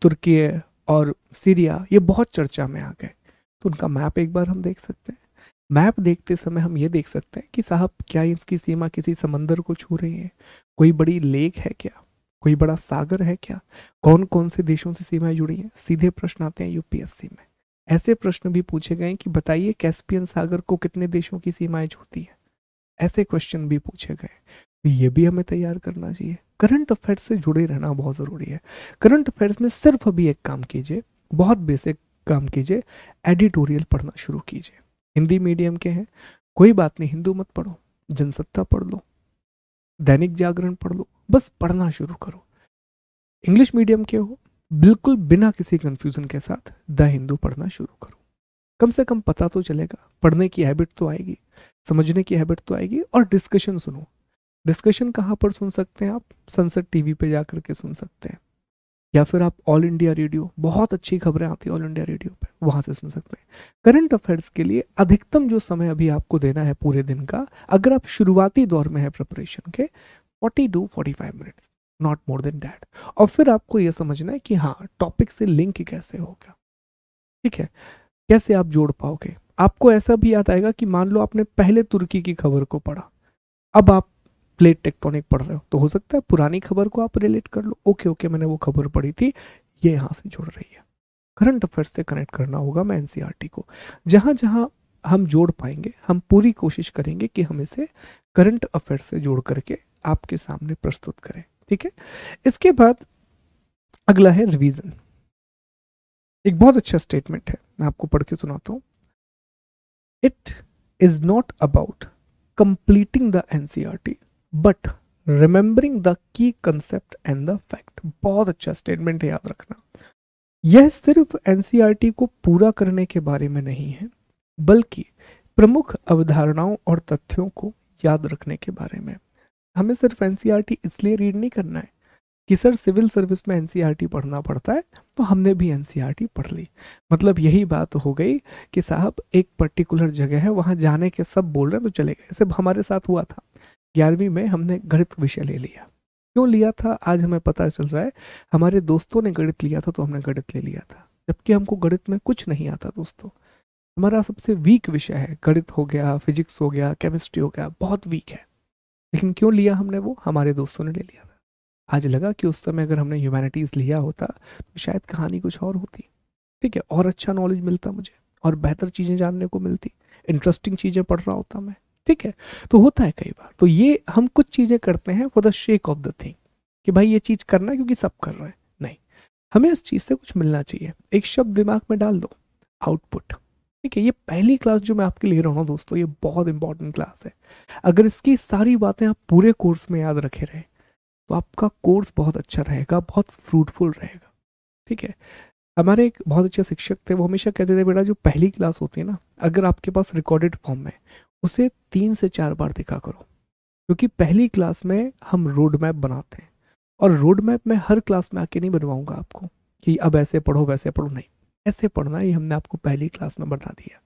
तुर्की और सीरिया ये बहुत चर्चा में आ गए, तो उनका मैप एक बार हम देख सकते हैं। मैप देखते समय हम ये देख सकते हैं कि साहब क्या इसकी सीमा किसी समंदर को छू रही है, कोई बड़ी लेक है क्या, कोई बड़ा सागर है क्या, कौन कौन से देशों से सीमाएं जुड़ी हैं। सीधे प्रश्न आते हैं यूपीएससी में, ऐसे प्रश्न भी पूछे गए कि बताइए कैस्पियन सागर को कितने देशों की सीमाएं छूती है, ऐसे क्वेश्चन भी पूछे गए। तो ये भी हमें तैयार करना चाहिए। करंट अफेयर से जुड़े रहना बहुत जरूरी है। करंट अफेयर्स में सिर्फ अभी एक काम कीजिए, बहुत बेसिक काम कीजिए, एडिटोरियल पढ़ना शुरू कीजिए। हिंदी मीडियम के हैं, कोई बात नहीं, हिंदू मत पढ़ो, जनसत्ता पढ़ लो, दैनिक जागरण पढ़ लो, बस पढ़ना शुरू करो। इंग्लिश मीडियम के हो, बिल्कुल बिना किसी कंफ्यूजन के साथ द हिंदू पढ़ना शुरू करो। कम से कम पता तो चलेगा, पढ़ने की हैबिट तो आएगी, समझने की हैबिट तो आएगी। और डिस्कशन सुनो। डिस्कशन कहाँ पर सुन सकते हैं आप? संसद टीवी पे जाकर के सुन सकते हैं, या फिर आप ऑल इंडिया रेडियो, बहुत अच्छी खबरें आती है ऑल इंडिया रेडियो पे, वहां से सुन सकते हैं। करंट अफेयर्स के लिए अधिकतम जो समय अभी आपको देना है पूरे दिन का, अगर आप शुरुआती दौर में है प्रिपरेशन के, 40 to 45 minutes, not more than that. और फिर आपको यह समझना है कि हाँ टॉपिक से लिंक कैसे होगा, ठीक है, कैसे आप जोड़ पाओगे। आपको ऐसा भी याद आएगा कि मान लो आपने पहले तुर्की की खबर को पढ़ा, अब आप प्लेट टेक्टोनिक पढ़ रहे हो, तो हो सकता है पुरानी खबर को आप रिलेट कर लो, ओके मैंने वो खबर पढ़ी थी, ये यहाँ से जुड़ रही है। करंट अफेयर से कनेक्ट करना होगा मैं एनसीईआरटी को, जहां जहां हम जोड़ पाएंगे हम पूरी कोशिश करेंगे कि हम इसे करंट अफेयर से जोड़ करके आपके सामने प्रस्तुत करें, ठीक है। इसके बाद अगला है रिवीजन। एक बहुत अच्छा स्टेटमेंट है, मैं आपको पढ़ के सुनाता हूं। It is not about completing the NCERT but remembering the key concept and the fact. बहुत अच्छा स्टेटमेंट है, याद रखना। यह सिर्फ एनसीईआरटी को पूरा करने के बारे में नहीं है, बल्कि प्रमुख अवधारणाओं और तथ्यों को याद रखने के बारे में। हमें सिर्फ एनसीईआरटी इसलिए रीड नहीं करना है कि सर सिविल सर्विस में एनसीईआरटी पढ़ना पड़ता है तो हमने भी एनसीईआरटी पढ़ ली। मतलब यही बात हो गई कि साहब एक पर्टिकुलर जगह है, वहां जाने के सब बोल रहे हैं तो चले गए। सब हमारे साथ हुआ था 11वीं में, हमने गणित विषय ले लिया। क्यों लिया था आज हमें पता चल रहा है, हमारे दोस्तों ने गणित लिया था तो हमने गणित ले लिया था, जबकि हमको गणित में कुछ नहीं आता दोस्तों। हमारा सबसे वीक विषय है गणित, हो गया फिजिक्स, हो गया केमिस्ट्री, हो गया, बहुत वीक है। लेकिन क्यों लिया हमने वो, हमारे दोस्तों ने ले लिया था। आज लगा कि उस समय अगर हमने ह्यूमैनिटीज़ लिया होता तो शायद कहानी कुछ और होती, ठीक है, और अच्छा नॉलेज मिलता मुझे, और बेहतर चीज़ें जानने को मिलती, इंटरेस्टिंग चीज़ें पढ़ रहा होता मैं, ठीक है। तो होता है कई बार, तो ये हम कुछ चीज़ें करते हैं for the shake of the thing, कि भाई ये चीज़ करना है क्योंकि सब कर रहे हैं, नहीं, हमें इस चीज़ से कुछ मिलना चाहिए। एक शब्द दिमाग में डाल दो, आउटपुट, ठीक है। ये पहली क्लास जो मैं आपके ले रहा हूँ दोस्तों, ये बहुत इंपॉर्टेंट क्लास है। अगर इसकी सारी बातें आप पूरे कोर्स में याद रखे रहे तो आपका कोर्स बहुत अच्छा रहेगा, बहुत फ्रूटफुल रहेगा, ठीक है। हमारे एक बहुत अच्छे शिक्षक थे, वो हमेशा कहते थे बेटा जो पहली क्लास होती है ना, अगर आपके पास रिकॉर्डेड फॉर्म में, उसे 3 से 4 बार देखा करो, क्योंकि पहली क्लास में हम रोड मैप बनाते हैं, और रोड मैप में हर क्लास में आके नहीं बनवाऊंगा आपको कि अब ऐसे पढ़ो वैसे पढ़ो, नहीं, ऐसे पढ़ना ही हमने आपको पहली क्लास में बता दिया।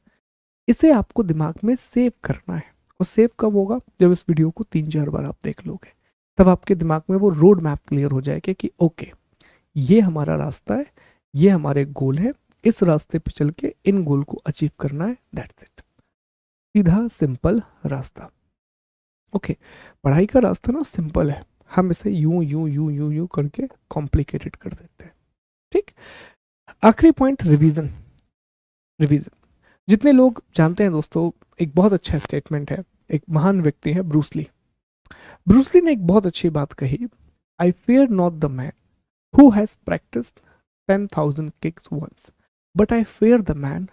इसे आपको दिमाग में सेव करना है, और सेव कब होगा, जब इस वीडियो को 3-4 बार आप देख लोगे, तब आपके दिमाग में वो रोड मैप क्लियर हो जाएगा कि ओके ये हमारा रास्ता है, ये हमारे गोल है, इस रास्ते पे चल के इन गोल को अचीव करना है, दैट्स इट। सीधा सिंपल रास्ता, ओके। पढ़ाई का रास्ता ना सिंपल है, हम इसे यूं यूं यूं यूं यूं करके कॉम्प्लिकेटेड कर देते हैं, ठीक। आखिरी पॉइंट, रिवीजन। रिवीजन जितने लोग जानते हैं दोस्तों, एक बहुत अच्छा स्टेटमेंट है, एक महान व्यक्ति है ब्रूस ली। ब्रूस ली ने एक बहुत अच्छी बात कही, I fear not the man who has practised 10,000 kicks once, but I fear the man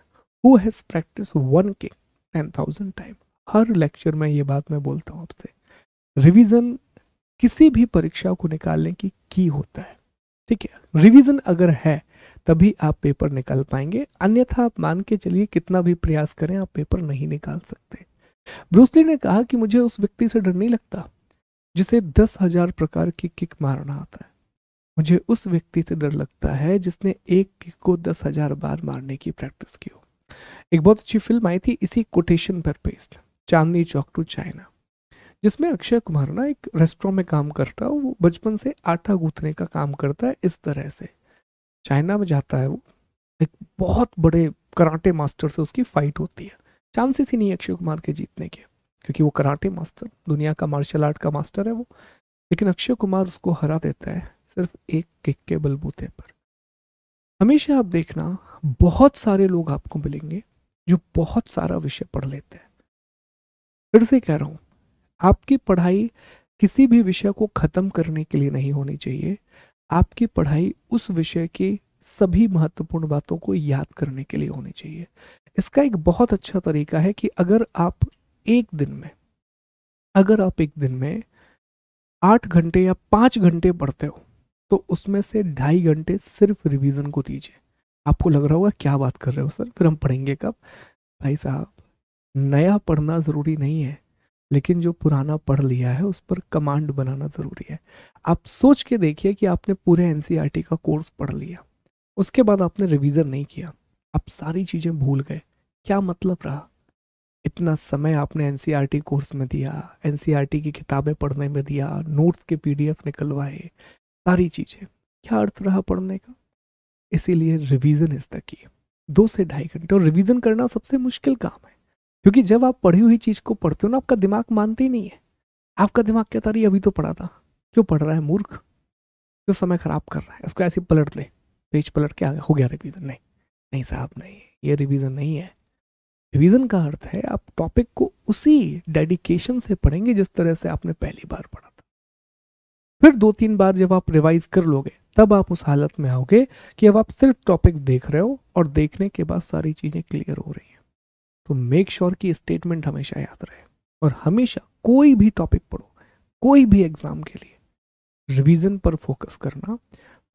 who has practiced one kick 10,000 times। Her lecture में ये बात मैं बोलता हूँ आपसे, रिवीजन किसी भी परीक्षा को निकालने की होता है, ठीक है। रिवीजन अगर है तभी आप पेपर निकाल पाएंगे, अन्यथा आप मान के चलिए कितना भी प्रयास करें आप पेपर नहीं निकाल सकते। ब्रूस ली ने कहा कि मुझे उस व्यक्ति से डर नहीं लगता जिसे 10,000 प्रकार की किक मारना आता है, मुझे उस व्यक्ति से डर लगता है जिसने एक किक को 10,000 बार मारने की प्रैक्टिस की हो। एक बहुत अच्छी फिल्म आई थी इसी कोटेशन पर based, Chandni Chowk to China, जिसमें अक्षय कुमार ना एक रेस्टोरेंट में काम करता है, वो बचपन से आटा गूंथने का काम करता है। इस तरह से चाइना में जाता है, वो एक बहुत बड़े कराटे मास्टर से उसकी फाइट होती है, चांसेस ही नहीं है अक्षय कुमार के जीतने के, क्योंकि वो कराटे मास्टर, दुनिया का मार्शल आर्ट का मास्टर है वो, लेकिन अक्षय कुमार उसको हरा देता है सिर्फ एक किक के बलबूते पर। हमेशा आप देखना, बहुत सारे लोग आपको मिलेंगे जो बहुत सारा विषय पढ़ लेते हैं। फिर से कह रहा हूं, आपकी पढ़ाई किसी भी विषय को खत्म करने के लिए नहीं होनी चाहिए, आपकी पढ़ाई उस विषय की सभी महत्वपूर्ण बातों को याद करने के लिए होनी चाहिए। इसका एक बहुत अच्छा तरीका है कि अगर आप एक दिन में 8 घंटे या 5 घंटे पढ़ते हो, तो उसमें से 2.5 घंटे सिर्फ रिवीजन को दीजिए। आपको लग रहा होगा क्या बात कर रहे हो सर, फिर हम पढ़ेंगे कब? भाई साहब, नया पढ़ना ज़रूरी नहीं है, लेकिन जो पुराना पढ़ लिया है उस पर कमांड बनाना ज़रूरी है। आप सोच के देखिए कि आपने पूरे एनसीईआरटी का कोर्स पढ़ लिया, उसके बाद आपने रिवीजन नहीं किया, आप सारी चीज़ें भूल गए, क्या मतलब रहा? इतना समय आपने एनसीईआरटी कोर्स में दिया, एनसीईआरटी की किताबें पढ़ने में दिया, नोट्स के पीडीएफ निकलवाए, सारी चीज़ें, क्या अर्थ रहा पढ़ने का? इसीलिए रिवीजन इज द की। 2 से 2.5 घंटे, और रिवीजन करना सबसे मुश्किल काम है, क्योंकि जब आप पढ़ी हुई चीज़ को पढ़ते हो ना, आपका दिमाग मानते ही नहीं है। आपका दिमाग कहता रही अभी तो पढ़ा था, क्यों पढ़ रहा है मूर्ख, जो समय खराब कर रहा है, इसको ऐसे पलट ले, पेज पलट के हो गया रिवीजन। नहीं नहीं साहब, नहीं, ये रिवीजन नहीं है। रिवीजन का अर्थ है आप टॉपिक को उसी डेडिकेशन से पढ़ेंगे जिस तरह से आपने पहली बार पढ़ा था। फिर 2-3 बार जब आप रिवाइज कर लोगे, तब आप उस हालत में आओगे कि अब आप सिर्फ टॉपिक देख रहे हो, और देखने के बाद सारी चीज़ें क्लियर हो रही हैं। तो मेक श्योर कि स्टेटमेंट हमेशा याद रहे, और हमेशा कोई भी टॉपिक पढ़ो, कोई भी एग्जाम के लिए रिवीजन पर फोकस करना।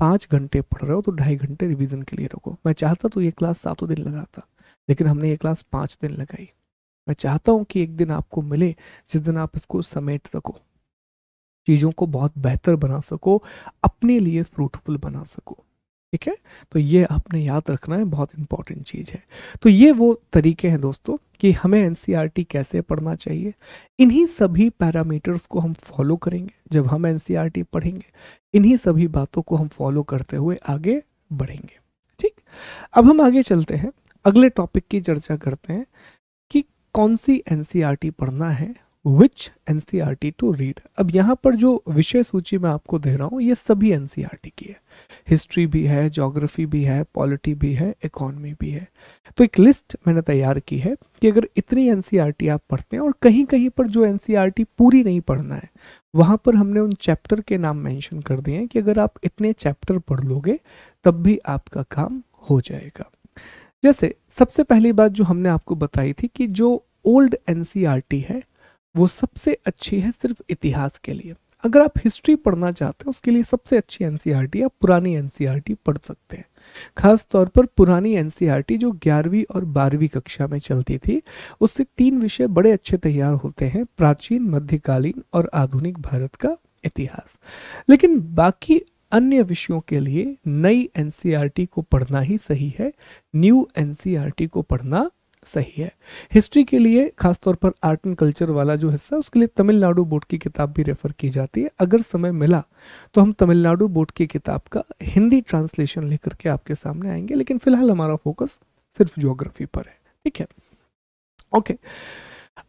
5 घंटे पढ़ रहे हो तो 2.5 घंटे रिवीजन के लिए रखो। मैं चाहता तो ये क्लास 7 दिन लगाता, लेकिन हमने ये क्लास 5 दिन लगाई। मैं चाहता हूँ कि एक दिन आपको मिले जिस दिन आप इसको समेट सको, चीज़ों को बहुत बेहतर बना सको, अपने लिए फ्रूटफुल बना सको, ठीक है। तो ये आपने याद रखना है, बहुत इंपॉर्टेंट चीज़ है। तो ये वो तरीके हैं दोस्तों कि हमें एनसीईआरटी कैसे पढ़ना चाहिए। इन्हीं सभी पैरामीटर्स को हम फॉलो करेंगे जब हम एनसीईआरटी पढ़ेंगे, इन्हीं सभी बातों को हम फॉलो करते हुए आगे बढ़ेंगे, ठीक। अब हम आगे चलते हैं, अगले टॉपिक की चर्चा करते हैं कि कौन सी एनसीईआरटी पढ़ना है, विच एनसीईआरटी टू रीड। अब यहाँ पर जो विषय सूची मैं आपको दे रहा हूँ ये सभी एनसीईआरटी की है, हिस्ट्री भी है, ज्योग्राफी भी है, पॉलिटी भी है, इकोनॉमी भी है। तो एक लिस्ट मैंने तैयार की है कि अगर इतनी एनसीईआरटी आप पढ़ते हैं और कहीं कहीं पर जो एनसीईआरटी पूरी नहीं पढ़ना है वहाँ पर हमने उन चैप्टर के नाम मेंशन कर दिए हैं कि अगर आप इतने चैप्टर पढ़ लोगे तब भी आपका काम हो जाएगा। जैसे सबसे पहली बात जो हमने आपको बताई थी कि जो ओल्ड एनसीईआरटी है वो सबसे अच्छी है सिर्फ इतिहास के लिए। अगर आप हिस्ट्री पढ़ना चाहते हैं उसके लिए सबसे अच्छी एनसीईआरटी आप पुरानी एनसीईआरटी पढ़ सकते हैं। खास तौर पर पुरानी एनसीईआरटी जो 11वीं और 12वीं कक्षा में चलती थी उससे 3 विषय बड़े अच्छे तैयार होते हैं, प्राचीन, मध्यकालीन और आधुनिक भारत का इतिहास। लेकिन बाकी अन्य विषयों के लिए नई एनसीईआरटी को पढ़ना ही सही है, न्यू एनसीईआरटी को पढ़ना सही है। हिस्ट्री के लिए खासतौर पर आर्ट एंड कल्चर वाला जो हिस्सा उसके लिए तमिलनाडु बोर्ड की किताब भी रेफर की जाती है। अगर समय मिला तो हम तमिलनाडु बोर्ड की किताब का हिंदी ट्रांसलेशन लेकर के आपके सामने आएंगे, लेकिन फिलहाल हमारा फोकस सिर्फ ज्योग्राफी पर है। ठीक है, ओके।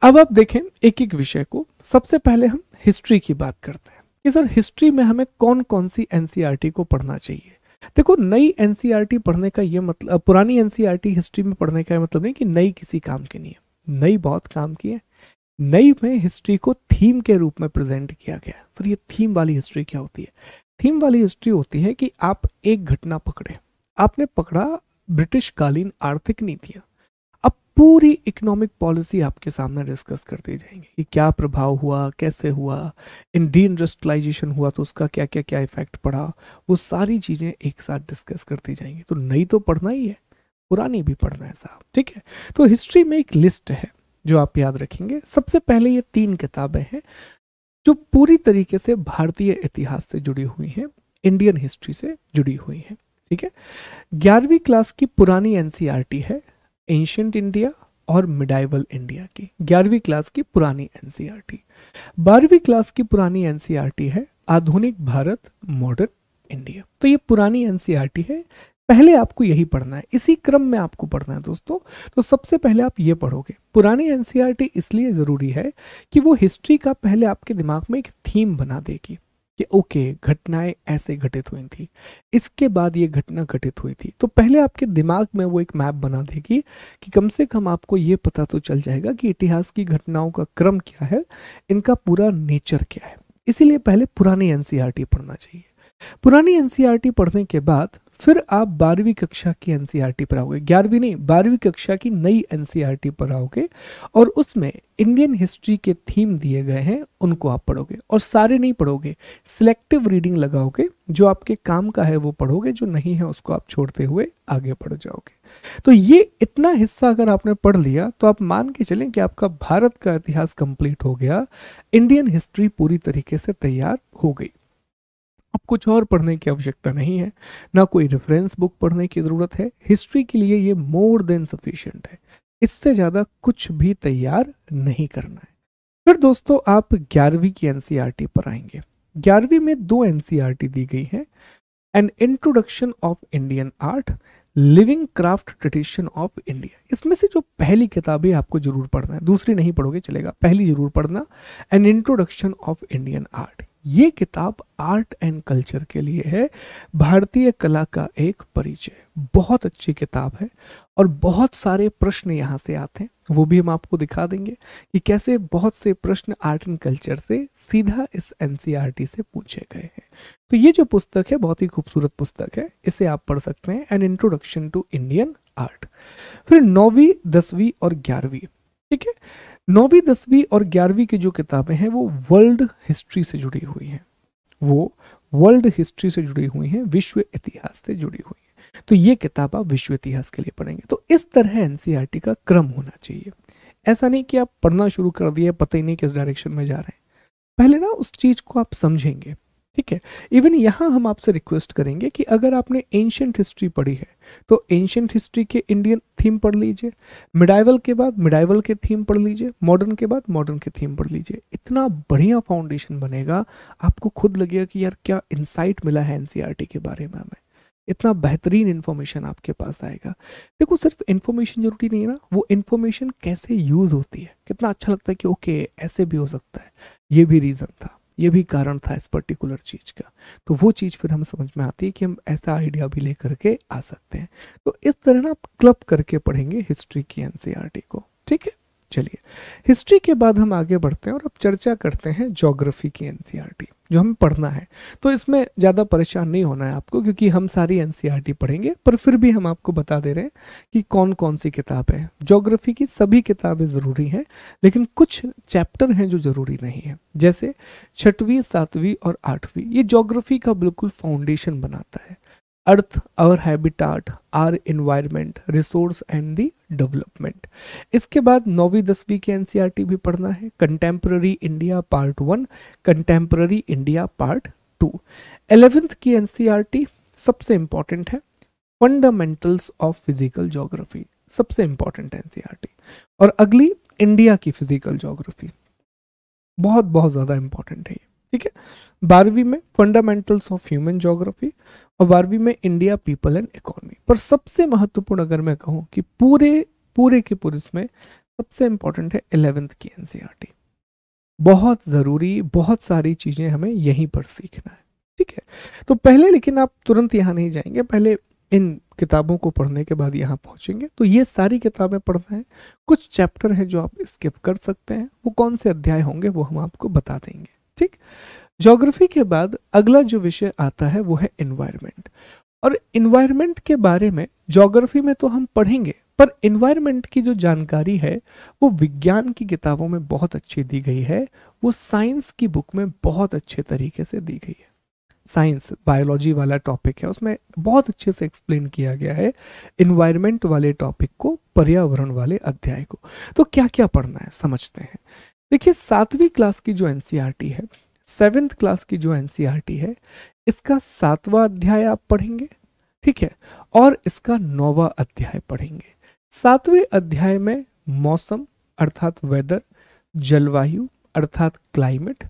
अब आप देखें एक एक विषय को। सबसे पहले हम हिस्ट्री की बात करते हैं कि सर हिस्ट्री में हमें कौन कौन सी एनसीईआरटी को पढ़ना चाहिए। देखो, नई एनसीईआरटी पढ़ने का ये मतलब, पुरानी एनसीईआरटी हिस्ट्री में पढ़ने का मतलब नहीं कि नई किसी काम की नहीं है, नई बहुत काम की है। नई में हिस्ट्री को थीम के रूप में प्रेजेंट किया गया। तो ये थीम वाली हिस्ट्री क्या होती है? थीम वाली हिस्ट्री होती है कि आप एक घटना पकड़े, आपने पकड़ा ब्रिटिश कालीन आर्थिक नीतियां, अब पूरी इकोनॉमिक पॉलिसी आपके सामने डिस्कस कर दी जाएंगी कि क्या प्रभाव हुआ, कैसे हुआ, इन डी इंडस्ट्रियलाइजेशन हुआ तो उसका क्या क्या क्या इफेक्ट पड़ा, वो सारी चीजें एक साथ डिस्कस कर दी जाएंगी। तो नई तो पढ़ना ही है, पुरानी भी पढ़ना है साहब। ठीक है, तो हिस्ट्री में एक लिस्ट है जो आप याद रखेंगे। सबसे पहले ये 3 किताबें हैं जो पूरी तरीके से भारतीय इतिहास से जुड़ी हुई हैं, इंडियन हिस्ट्री से जुड़ी हुई हैं। ठीक है, 11वीं क्लास की पुरानी एनसीईआरटी है एंशिएंट इंडिया और मिडाइवल इंडिया की, 11वीं क्लास की पुरानी एनसीईआरटी। 12वीं क्लास की पुरानी एनसीईआरटी है आधुनिक भारत, मॉडर्न इंडिया। तो ये पुरानी एनसीईआरटी है, पहले आपको यही पढ़ना है, इसी क्रम में आपको पढ़ना है दोस्तों। तो सबसे पहले आप ये पढ़ोगे। पुरानी एनसीईआरटी इसलिए जरूरी है कि वो हिस्ट्री का पहले आपके दिमाग में एक थीम बना देगी कि ओके, घटनाएं ऐसे घटित हुई थी, इसके बाद ये घटना घटित हुई थी। तो पहले आपके दिमाग में वो एक मैप बना देगी कि कम से कम आपको ये पता तो चल जाएगा कि इतिहास की घटनाओं का क्रम क्या है, इनका पूरा नेचर क्या है। इसीलिए पहले पुरानी एनसीईआरटी पढ़ना चाहिए। पुरानी एनसीईआरटी पढ़ने के बाद फिर आप 12वीं कक्षा की एनसीईआरटी पर आओगे, 11वीं नहीं, 12वीं कक्षा की नई एनसीईआरटी पर आओगे और उसमें इंडियन हिस्ट्री के थीम दिए गए हैं, उनको आप पढ़ोगे। और सारे नहीं पढ़ोगे, सिलेक्टिव रीडिंग लगाओगे, जो आपके काम का है वो पढ़ोगे, जो नहीं है उसको आप छोड़ते हुए आगे बढ़ जाओगे। तो ये इतना हिस्सा अगर आपने पढ़ लिया तो आप मान के चलें कि आपका भारत का इतिहास कंप्लीट हो गया, इंडियन हिस्ट्री पूरी तरीके से तैयार हो गई। अब कुछ और पढ़ने की आवश्यकता नहीं है, ना कोई रेफरेंस बुक पढ़ने की जरूरत है। हिस्ट्री के लिए ये मोर देन सफिशिएंट है, इससे ज्यादा कुछ भी तैयार नहीं करना है। फिर दोस्तों आप 11वीं की एनसीईआरटी पर आएंगे। 11वीं में 2 एनसीईआरटी दी गई है, an introduction of Indian art, living craft tradition of India. इसमें से जो पहली किताब है आपको जरूर पढ़ना है, दूसरी नहीं पढ़ोगे चलेगा, पहली जरूर पढ़ना, an introduction of Indian art. ये किताब आर्ट एंड कल्चर के लिए है, भारतीय कला का एक परिचय। बहुत अच्छी किताब है और बहुत सारे प्रश्न यहाँ से आते हैं, वो भी हम आपको दिखा देंगे कि कैसे बहुत से प्रश्न आर्ट एंड कल्चर से सीधा इस एनसीईआरटी से पूछे गए हैं। तो ये जो पुस्तक है बहुत ही खूबसूरत पुस्तक है, इसे आप पढ़ सकते हैं, an introduction to Indian art. फिर 9वीं, 10वीं और 11वीं। ठीक है, 9वीं, 10वीं और 11वीं की जो किताबें हैं वो वर्ल्ड हिस्ट्री से जुड़ी हुई हैं, वो वर्ल्ड हिस्ट्री से जुड़ी हुई हैं, विश्व इतिहास से जुड़ी हुई हैं। तो ये किताब आप विश्व इतिहास के लिए पढ़ेंगे। तो इस तरह एनसीईआरटी का क्रम होना चाहिए। ऐसा नहीं कि आप पढ़ना शुरू कर दिए, पता ही नहीं किस डायरेक्शन में जा रहे हैं। पहले ना उस चीज को आप समझेंगे। ठीक है, इवन यहाँ हम आपसे रिक्वेस्ट करेंगे कि अगर आपने एंशिएंट हिस्ट्री पढ़ी है तो एंशिएंट हिस्ट्री के इंडियन थीम पढ़ लीजिए, मिडाइवल के बाद मिडाइवल के थीम पढ़ लीजिए, मॉडर्न के बाद मॉडर्न के थीम पढ़ लीजिए। इतना बढ़िया फाउंडेशन बनेगा, आपको खुद लगेगा कि यार क्या इंसाइट मिला है एनसीईआरटी के बारे में हमें। इतना बेहतरीन इन्फॉर्मेशन आपके पास आएगा। देखो सिर्फ इन्फॉर्मेशन जरूरी नहीं है ना, वो इन्फॉर्मेशन कैसे यूज होती है, कितना अच्छा लगता है कि ओके ऐसे भी हो सकता है, ये भी रीजन था, ये भी कारण था इस पर्टिकुलर चीज का। तो वो चीज फिर हमें समझ में आती है कि हम ऐसा आइडिया भी लेकर के आ सकते हैं। तो इस तरह ना आप क्लब करके पढ़ेंगे हिस्ट्री की एनसीईआरटी को, ठीक है। चलिए, हिस्ट्री के बाद हम आगे बढ़ते हैं और अब चर्चा करते हैं ज्योग्राफी की एनसीईआरटी जो हमें पढ़ना है। तो इसमें ज़्यादा परेशान नहीं होना है आपको, क्योंकि हम सारी एनसीईआरटी पढ़ेंगे, पर फिर भी हम आपको बता दे रहे हैं कि कौन कौन सी किताबें हैं। ज्योग्राफी की सभी किताबें ज़रूरी हैं, लेकिन कुछ चैप्टर हैं जो ज़रूरी नहीं है, जैसे 6वीं 7वीं और 8वीं, ये ज्योग्राफी का बिल्कुल फाउंडेशन बनाता है। Earth, our habitat, our environment, resource and the development. इसके बाद 9वीं 10वीं की एनसीईआरटी भी पढ़ना है। Contemporary India part 1, contemporary India part 2। 11th की एनसीईआरटी सबसे इंपॉर्टेंट है, फंडामेंटल्स ऑफ फिजिकल ज्योग्राफी, सबसे इंपॉर्टेंट एनसीईआरटी। और अगली इंडिया की फिजिकल ज्योग्राफी, बहुत बहुत ज्यादा इंपॉर्टेंट है ये, ठीक है। 12वीं में फंडामेंटल्स ऑफ ह्यूमन ज्योग्राफी और 12वीं में इंडिया पीपल एंड इकोनॉमी। पर सबसे महत्वपूर्ण अगर मैं कहूँ कि पूरे पूरे के पूरे इसमें सबसे इंपॉर्टेंट है 11th की एनसीईआरटी। बहुत जरूरी, बहुत सारी चीजें हमें यहीं पर सीखना है, ठीक है। तो पहले, लेकिन आप तुरंत यहाँ नहीं जाएंगे, पहले इन किताबों को पढ़ने के बाद यहाँ पहुंचेंगे। तो ये सारी किताबें पढ़ना है, कुछ चैप्टर हैं जो आप स्किप कर सकते हैं, वो कौन से अध्याय होंगे वो हम आपको बता देंगे, ठीक। ज्योग्राफी के बाद अगला जो विषय आता है वो है एनवायरनमेंट। और एनवायरनमेंट के बारे में ज्योग्राफी में तो हम पढ़ेंगे, पर एनवायरनमेंट की जो जानकारी है वो विज्ञान की किताबों में बहुत अच्छी दी गई है, वो साइंस की बुक में बहुत अच्छे तरीके से दी गई है। साइंस बायोलॉजी वाला टॉपिक है, उसमें बहुत अच्छे से एक्सप्लेन किया गया है एनवायरनमेंट वाले टॉपिक को, पर्यावरण वाले अध्याय को। तो क्या क्या पढ़ना है समझते हैं। देखिए 7वीं क्लास की जो एनसीईआरटी है, 7th क्लास की जो एनसीईआरटी है, इसका 7वां अध्याय आप पढ़ेंगे, ठीक है, और इसका 9वां अध्याय पढ़ेंगे। 7वें अध्याय में मौसम अर्थात वेदर, जलवायु अर्थात climate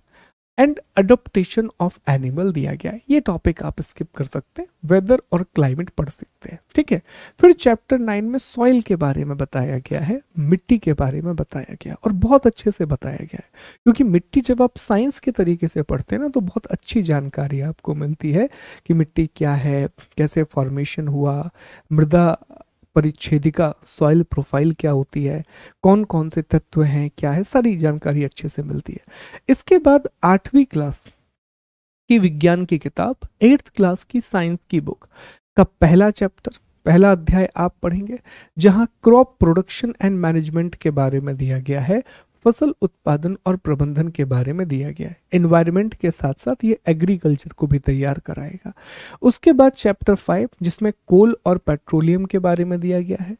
and adoption of animal दिया गया है। ये टॉपिक आप स्किप कर सकते हैं, वेदर और क्लाइमेट पढ़ सकते हैं, ठीक है। फिर चैप्टर 9 में सॉइल के बारे में बताया गया है, मिट्टी के बारे में बताया गया और बहुत अच्छे से बताया गया है, क्योंकि मिट्टी जब आप साइंस के तरीके से पढ़ते हैं ना तो बहुत अच्छी जानकारी आपको मिलती है कि मिट्टी क्या है, कैसे फॉर्मेशन हुआ, मृदा परिच्छेदिका सॉइल प्रोफाइल क्या होती है, कौन कौन से तत्व हैं, क्या है, सारी जानकारी अच्छे से मिलती है। इसके बाद 8वीं क्लास की विज्ञान की किताब, 8th क्लास की साइंस की बुक का पहला चैप्टर, पहला अध्याय आप पढ़ेंगे, जहां क्रॉप प्रोडक्शन एंड मैनेजमेंट के बारे में दिया गया है, फसल उत्पादन और प्रबंधन के बारे में दिया गया है। एनवायरनमेंट के साथ साथ ये एग्रीकल्चर को भी तैयार कराएगा। उसके बाद चैप्टर 5 जिसमें कोल और पेट्रोलियम के बारे में दिया गया है।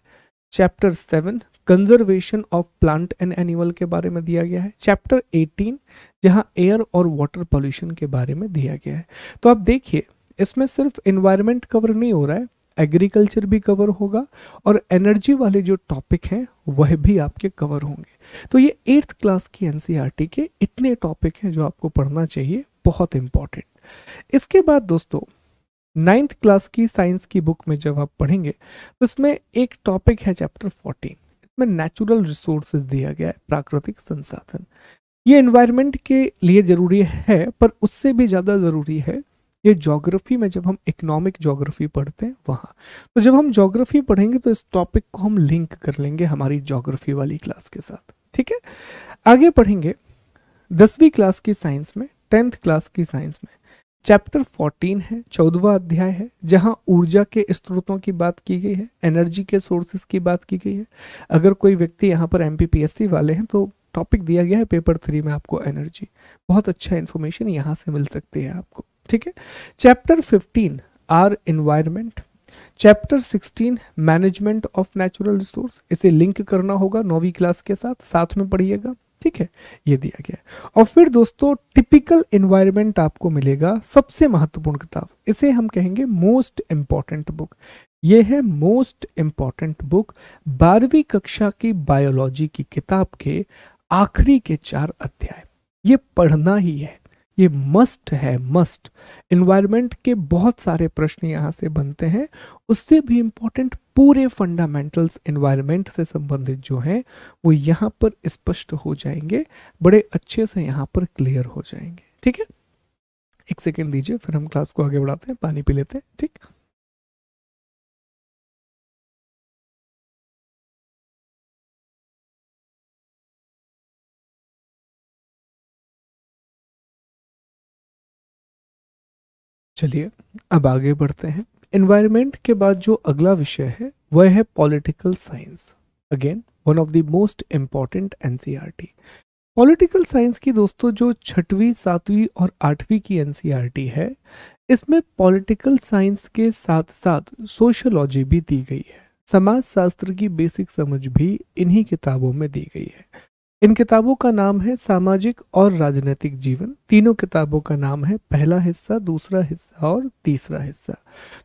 Chapter 7 conservation of plant and animal के बारे में दिया गया है। चैप्टर 18 जहां एयर और वाटर पॉल्यूशन के बारे में दिया गया है। तो आप देखिए इसमें सिर्फ एनवायरनमेंट कवर नहीं हो रहा है, एग्रीकल्चर भी कवर होगा और एनर्जी वाले जो टॉपिक हैं वह भी आपके कवर होंगे। तो ये 8th क्लास की एनसीईआरटी के इतने टॉपिक हैं जो आपको पढ़ना चाहिए, बहुत इंपॉर्टेंट। इसके बाद दोस्तों 9th क्लास की साइंस की बुक में जब आप पढ़ेंगे तो इसमें एक टॉपिक है चैप्टर 14, इसमें नेचुरल रिसोर्सेज दिया गया है, प्राकृतिक संसाधन। ये एनवायरनमेंट के लिए जरूरी है, पर उससे भी ज़्यादा ज़रूरी है ये ज्योग्राफी में जब हम इकोनॉमिक ज्योग्राफी पढ़ते हैं वहाँ। तो जब हम ज्योग्राफी पढ़ेंगे तो इस टॉपिक को हम लिंक कर लेंगे हमारी ज्योग्राफी वाली क्लास के साथ, ठीक है। आगे पढ़ेंगे 10वीं क्लास की साइंस में, 10th क्लास की साइंस में चैप्टर 14 है, 14वां अध्याय है, जहां ऊर्जा के स्रोतों की बात की गई है, एनर्जी के सोर्सेज की बात की गई है। अगर कोई व्यक्ति यहाँ पर एमपीपीएससी वाले हैं तो टॉपिक दिया गया है पेपर 3 में आपको एनर्जी, बहुत अच्छा इन्फॉर्मेशन यहाँ से मिल सकती है आपको, ठीक है। Chapter 15 our environment, chapter 16 management of natural resource, इसे लिंक करना होगा 9वीं क्लास के साथ, साथ में पढ़िएगा, ठीक है, ये दिया गया है। और फिर दोस्तों टिपिकल एनवायरनमेंट आपको मिलेगा, सबसे महत्वपूर्ण किताब, इसे हम कहेंगे मोस्ट इंपॉर्टेंट बुक। ये है मोस्ट इंपॉर्टेंट बुक, 12वीं कक्षा की बायोलॉजी की किताब के आखिरी के 4 अध्याय, ये पढ़ना ही है, ये मस्ट है, मस्ट। एनवायरनमेंट के बहुत सारे प्रश्न यहाँ से बनते हैं। उससे भी इम्पोर्टेंट पूरे फंडामेंटल्स एनवायरनमेंट से संबंधित जो हैं वो यहाँ पर स्पष्ट हो जाएंगे, बड़े अच्छे से यहाँ पर क्लियर हो जाएंगे। ठीक है, एक सेकेंड दीजिए, फिर हम क्लास को आगे बढ़ाते हैं, पानी पी लेते हैं। ठीक, चलिए अब आगे बढ़ते हैं। एनवायरनमेंट के बाद जो अगला विषय है वह है political science. Again one of the most important NCERT. Political science की दोस्तों जो छठवीं, सातवीं और आठवीं की एनसीईआरटी है, इसमें पॉलिटिकल साइंस के साथ साथ सोशियोलॉजी भी दी गई है। समाज शास्त्र की बेसिक समझ भी इन्हीं किताबों में दी गई है। इन किताबों का नाम है सामाजिक और राजनीतिक जीवन। तीनों किताबों का नाम है पहला हिस्सा, दूसरा हिस्सा और तीसरा हिस्सा।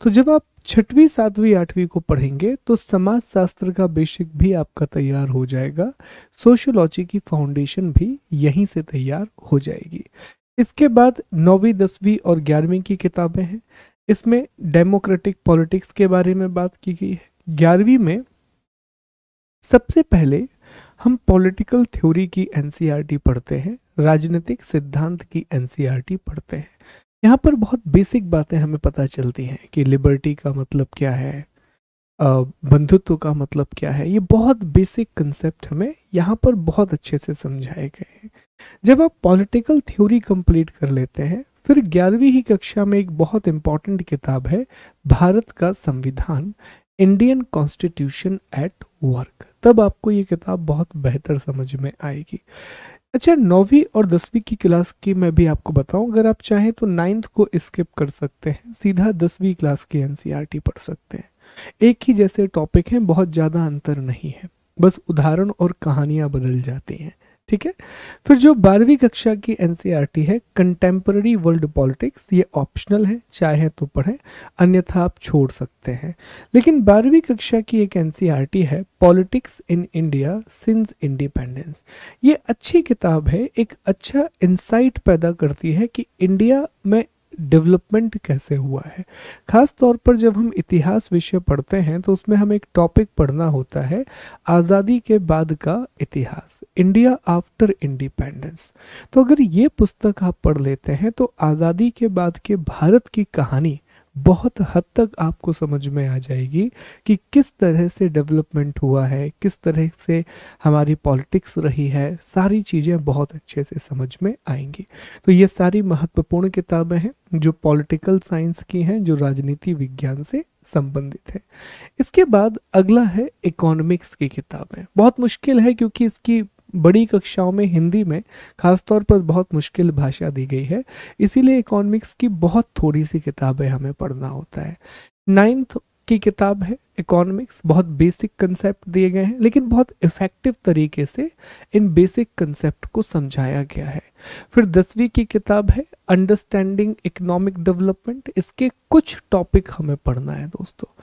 तो जब आप छठवीं, सातवीं, आठवीं को पढ़ेंगे तो समाज शास्त्र का बेसिक भी आपका तैयार हो जाएगा, सोशियोलॉजी की फाउंडेशन भी यहीं से तैयार हो जाएगी। इसके बाद नौवीं, 10वीं और 11वीं की किताबें हैं। इसमें डेमोक्रेटिक पॉलिटिक्स के बारे में बात की गई है। 11वीं में सबसे पहले हम पॉलिटिकल थ्योरी की एनसीईआरटी पढ़ते हैं, राजनीतिक सिद्धांत की एनसीईआरटी पढ़ते हैं। यहाँ पर बहुत बेसिक बातें हमें पता चलती हैं कि लिबर्टी का मतलब क्या है, बंधुत्व का मतलब क्या है। ये बहुत बेसिक कंसेप्ट हमें यहाँ पर बहुत अच्छे से समझाए गए हैं। जब आप पॉलिटिकल थ्योरी कंप्लीट कर लेते हैं, फिर 11वीं ही कक्षा में एक बहुत इंपॉर्टेंट किताब है भारत का संविधान, इंडियन कॉन्स्टिट्यूशन एट वर्क। तब आपको ये किताब बहुत बेहतर समझ में आएगी। अच्छा, 9वीं और 10वीं की क्लास की मैं भी आपको बताऊं, अगर आप चाहें तो 9th को स्किप कर सकते हैं, सीधा 10वीं क्लास की एनसीईआरटी पढ़ सकते हैं। एक ही जैसे टॉपिक हैं, बहुत ज़्यादा अंतर नहीं है, बस उदाहरण और कहानियां बदल जाती हैं। ठीक है, फिर जो 12वीं कक्षा की एनसीईआरटी है कंटेम्पररी वर्ल्ड पॉलिटिक्स, ये ऑप्शनल है, चाहे तो पढ़ें अन्यथा आप छोड़ सकते हैं। लेकिन 12वीं कक्षा की एक एनसीईआरटी है politics in India since independence. ये अच्छी किताब है, एक अच्छा इंसाइट पैदा करती है कि इंडिया में डेवलपमेंट कैसे हुआ है। खास तौर पर जब हम इतिहास विषय पढ़ते हैं तो उसमें हमें एक टॉपिक पढ़ना होता है आज़ादी के बाद का इतिहास, इंडिया आफ्टर इंडिपेंडेंस। तो अगर ये पुस्तक आप पढ़ लेते हैं तो आज़ादी के बाद के भारत की कहानी बहुत हद तक आपको समझ में आ जाएगी कि किस तरह से डेवलपमेंट हुआ है, किस तरह से हमारी पॉलिटिक्स रही है, सारी चीज़ें बहुत अच्छे से समझ में आएंगी। तो ये सारी महत्वपूर्ण किताबें हैं जो पॉलिटिकल साइंस की हैं, जो राजनीति विज्ञान से संबंधित है। इसके बाद अगला है इकोनॉमिक्स की किताबें। बहुत मुश्किल है क्योंकि इसकी बड़ी कक्षाओं में हिंदी में खासतौर पर बहुत मुश्किल भाषा दी गई है, इसीलिए इकोनॉमिक्स की बहुत थोड़ी सी किताबें हमें पढ़ना होता है। 9th की किताब है इकोनॉमिक्स, बहुत बेसिक कंसेप्ट दिए गए हैं लेकिन बहुत इफेक्टिव तरीके से इन बेसिक कंसेप्ट को समझाया गया है। फिर 10वीं की किताब है अंडरस्टैंडिंग इकोनॉमिक डेवलपमेंट, इसके कुछ टॉपिक हमें पढ़ना है दोस्तों।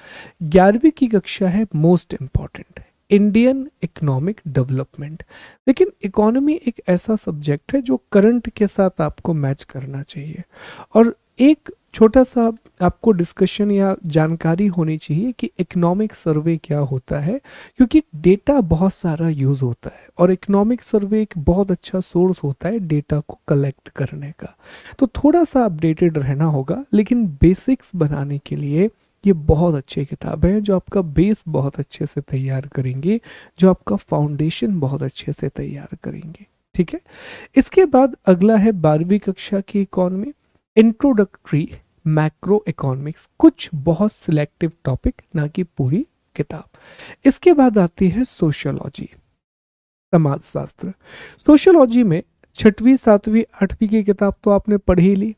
11वीं की कक्षा है most important, Indian economic development. लेकिन इकोनॉमी एक ऐसा सब्जेक्ट है जो करंट के साथ आपको मैच करना चाहिए, और एक छोटा सा आपको डिस्कशन या जानकारी होनी चाहिए कि इकोनॉमिक सर्वे क्या होता है, क्योंकि डेटा बहुत सारा यूज़ होता है और इकोनॉमिक सर्वे एक बहुत अच्छा सोर्स होता है डेटा को कलेक्ट करने का। तो थोड़ा सा अपडेटेड रहना होगा, लेकिन बेसिक्स बनाने के लिए ये बहुत अच्छी किताबें हैं जो आपका बेस बहुत अच्छे से तैयार करेंगे, जो आपका फाउंडेशन बहुत अच्छे से तैयार करेंगे। ठीक है, इसके बाद अगला है 12वीं कक्षा की इकोनॉमी, इंट्रोडक्टरी मैक्रो इकोनॉमिक्स, कुछ बहुत सिलेक्टिव टॉपिक, ना कि पूरी किताब। इसके बाद आती है सोशियोलॉजी, समाजशास्त्र। सोशियोलॉजी में 6वीं, 7वीं, 8वीं की किताब तो आपने पढ़ ही ली,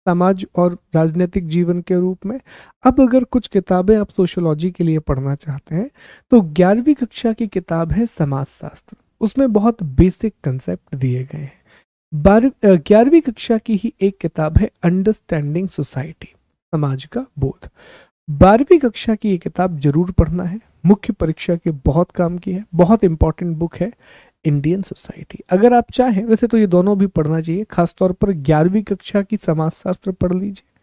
समाज और राजनीतिक जीवन के रूप में। अब अगर कुछ किताबें आप सोशियोलॉजी के लिए पढ़ना चाहते हैं तो 11वीं कक्षा की किताब है समाजशास्त्र, उसमें बहुत बेसिक कंसेप्ट दिए गए हैं। 11वीं कक्षा की ही एक किताब है अंडरस्टैंडिंग सोसाइटी, समाज का बोध। 12वीं कक्षा की ये किताब जरूर पढ़ना है, मुख्य परीक्षा के बहुत काम की है, बहुत इंपॉर्टेंट बुक है, इंडियन सोसाइटी। अगर आप चाहें, वैसे तो ये दोनों भी पढ़ना चाहिए, खासतौर पर 11वीं कक्षा की समाजशास्त्र पढ़ लीजिए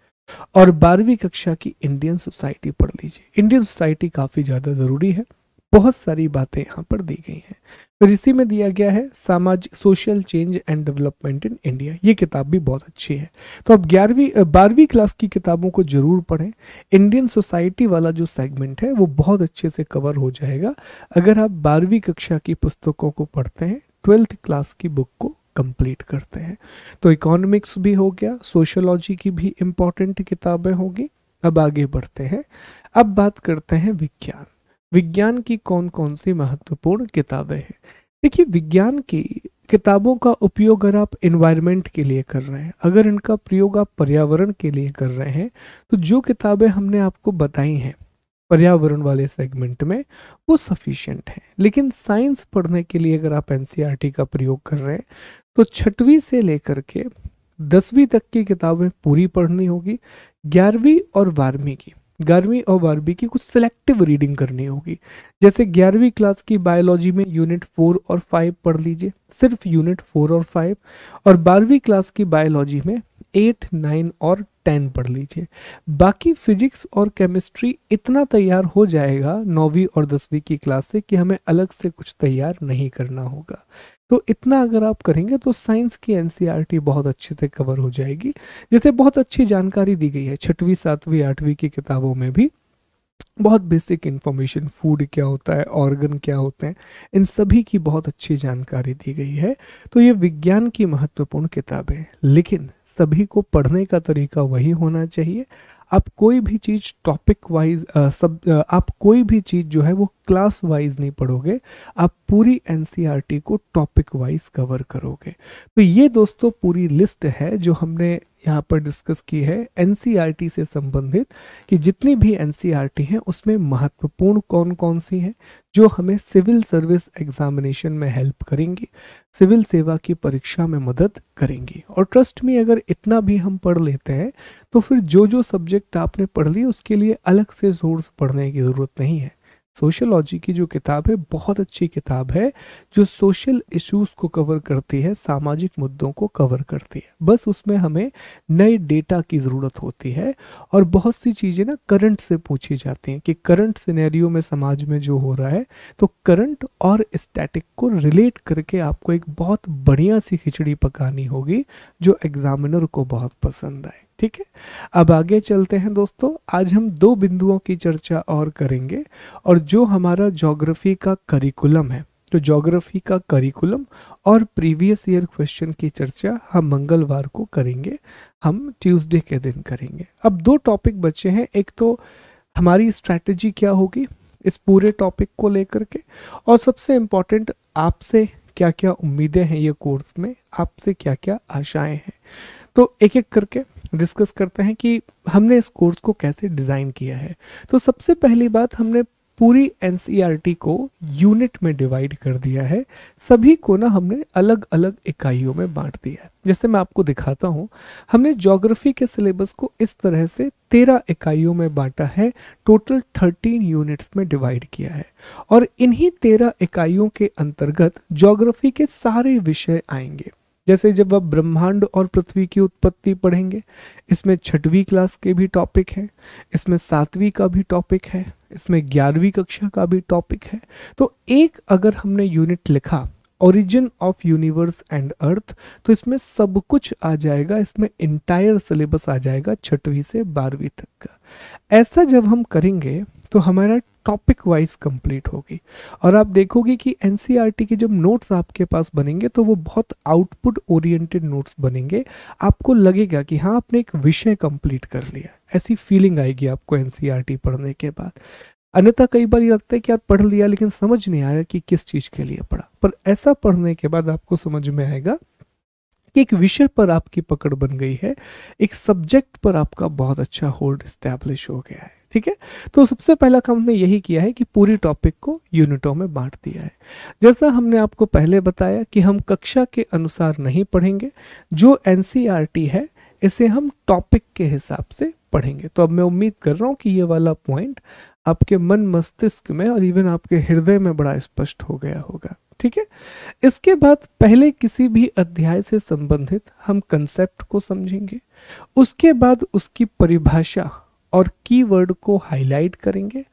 और 12वीं कक्षा की इंडियन सोसाइटी पढ़ लीजिए। इंडियन सोसाइटी काफ़ी ज़्यादा ज़रूरी है, बहुत सारी बातें यहाँ पर दी गई हैं। फिर इसी में दिया गया है सामाजिक social change and development in India, ये किताब भी बहुत अच्छी है। तो अब 12वीं क्लास की किताबों को जरूर पढ़ें। इंडियन सोसाइटी वाला जो सेगमेंट है वो बहुत अच्छे से कवर हो जाएगा अगर आप 12वीं कक्षा की पुस्तकों को पढ़ते हैं, 12th क्लास की बुक को कंप्लीट करते हैं। तो इकोनॉमिक्स भी हो गया, सोशियोलॉजी की भी इंपॉर्टेंट किताबें होगी। अब आगे बढ़ते हैं, अब बात करते हैं विज्ञान। विज्ञान की कौन कौन सी महत्वपूर्ण किताबें हैं। देखिए, विज्ञान की किताबों का उपयोग अगर आप एनवायरनमेंट के लिए कर रहे हैं, अगर इनका प्रयोग आप पर्यावरण के लिए कर रहे हैं, तो जो किताबें हमने आपको बताई हैं पर्यावरण वाले सेगमेंट में वो सफिशिएंट है। लेकिन साइंस पढ़ने के लिए अगर आप एनसीईआरटी का प्रयोग कर रहे हैं तो 6वीं से लेकर के 10वीं तक की किताबें पूरी पढ़नी होगी। 11वीं और 12वीं की कुछ सिलेक्टिव रीडिंग करनी होगी। जैसे 11वीं क्लास की बायोलॉजी में यूनिट 4 और 5 पढ़ लीजिए, सिर्फ यूनिट 4 और 5, और 12वीं क्लास की बायोलॉजी में 8, 9 और 10 पढ़ लीजिए। बाकी फिजिक्स और केमिस्ट्री इतना तैयार हो जाएगा 9वीं और 10वीं की क्लास से कि हमें अलग से कुछ तैयार नहीं करना होगा। तो इतना अगर आप करेंगे तो साइंस की एनसीईआरटी बहुत अच्छे से कवर हो जाएगी। जैसे बहुत अच्छी जानकारी दी गई है 6वीं, 7वीं, 8वीं की किताबों में भी, बहुत बेसिक इन्फॉर्मेशन, फूड क्या होता है, ऑर्गन क्या होते हैं, इन सभी की बहुत अच्छी जानकारी दी गई है। तो ये विज्ञान की महत्वपूर्ण किताबें हैं, लेकिन सभी को पढ़ने का तरीका वही होना चाहिए। आप कोई भी चीज़ टॉपिक वाइज आप कोई भी चीज़ जो है वो क्लास वाइज नहीं पढ़ोगे, आप पूरी एनसीईआरटी को टॉपिक वाइज कवर करोगे। तो ये दोस्तों पूरी लिस्ट है जो हमने यहाँ पर डिस्कस की है एनसीईआरटी से संबंधित, कि जितनी भी एनसीईआरटी हैं उसमें महत्वपूर्ण कौन कौन सी हैं जो हमें सिविल सर्विस एग्जामिनेशन में हेल्प करेंगी, सिविल सेवा की परीक्षा में मदद करेंगी। और ट्रस्ट में अगर इतना भी हम पढ़ लेते हैं तो फिर जो जो सब्जेक्ट आपने पढ़ लिए उसके लिए अलग से सोर्स पढ़ने की ज़रूरत नहीं है। सोशियोलॉजी की जो किताब है बहुत अच्छी किताब है, जो सोशल इश्यूज को कवर करती है, सामाजिक मुद्दों को कवर करती है। बस उसमें हमें नए डेटा की ज़रूरत होती है और बहुत सी चीज़ें ना करंट से पूछी जाती हैं कि करंट सिनेरियो में समाज में जो हो रहा है, तो करंट और स्टैटिक को रिलेट करके आपको एक बहुत बढ़िया सी खिचड़ी पकानी होगी जो एग्जामिनर को बहुत पसंद आए। ठीक है, अब आगे चलते हैं दोस्तों। आज हम 2 बिंदुओं की चर्चा और करेंगे, और जो हमारा ज्योग्राफी का करिकुलम है, तो ज्योग्राफी का करिकुलम और प्रीवियस ईयर क्वेश्चन की चर्चा हम मंगलवार को करेंगे, हम ट्यूसडे के दिन करेंगे। अब 2 टॉपिक बचे हैं, एक तो हमारी स्ट्रैटेजी क्या होगी इस पूरे टॉपिक को लेकर के, और सबसे इम्पोर्टेंट आपसे क्या क्या उम्मीदें हैं ये कोर्स में, आपसे क्या क्या आशाएं हैं। तो एक एक करके डिस्कस करते हैं कि हमने इस कोर्स को कैसे डिज़ाइन किया है। तो सबसे पहली बात, हमने पूरी एनसीईआरटी को यूनिट में डिवाइड कर दिया है। सभी को ना हमने अलग अलग इकाइयों में बांट दिया है। जैसे मैं आपको दिखाता हूँ, हमने ज्योग्राफी के सिलेबस को इस तरह से 13 इकाइयों में बांटा है, टोटल 13 यूनिट्स में डिवाइड किया है, और इन्हीं 13 इकाइयों के अंतर्गत ज्योग्राफी के सारे विषय आएंगे। जैसे जब आप ब्रह्मांड और पृथ्वी की उत्पत्ति पढ़ेंगे, इसमें 6वीं क्लास के भी टॉपिक है, इसमें 7वीं का भी टॉपिक है, इसमें 11वीं कक्षा का भी टॉपिक है। तो एक अगर हमने यूनिट लिखा origin of universe and earth, तो इसमें सब कुछ आ जाएगा, इसमें इंटायर सिलेबस आ जाएगा 6वीं से 12वीं तक का। ऐसा जब हम करेंगे तो हमारा टॉपिक वाइज कंप्लीट होगी, और आप देखोगे कि एनसीईआरटी के जब नोट्स आपके पास बनेंगे तो वो बहुत आउटपुट ओरिएंटेड नोट्स बनेंगे। आपको लगेगा कि हाँ, आपने एक विषय कंप्लीट कर लिया, ऐसी फीलिंग आएगी आपको एनसीईआरटी पढ़ने के बाद। अन्यथा कई बार ये लगता है कि आप पढ़ लिया लेकिन समझ नहीं आया कि किस चीज़ के लिए पढ़ा, पर ऐसा पढ़ने के बाद आपको समझ में आएगा कि एक विषय पर आपकी पकड़ बन गई है, एक सब्जेक्ट पर आपका बहुत अच्छा होल्ड स्टैब्लिश हो गया है। ठीक है, तो सबसे पहला काम हमने यही किया है कि पूरी टॉपिक को यूनिटों में बांट दिया है। जैसा हमने आपको पहले बताया कि हम कक्षा के अनुसार नहीं पढ़ेंगे, जो एनसीईआरटी है इसे हम टॉपिक के हिसाब से पढ़ेंगे। तो अब मैं उम्मीद कर रहा हूँ कि ये वाला पॉइंट आपके मन मस्तिष्क में और इवन आपके हृदय में बड़ा स्पष्ट हो गया होगा। ठीक है। इसके बाद पहले किसी भी अध्याय से संबंधित हम कंसेप्ट को समझेंगे, उसके बाद उसकी परिभाषा और कीवर्ड को हाईलाइट करेंगे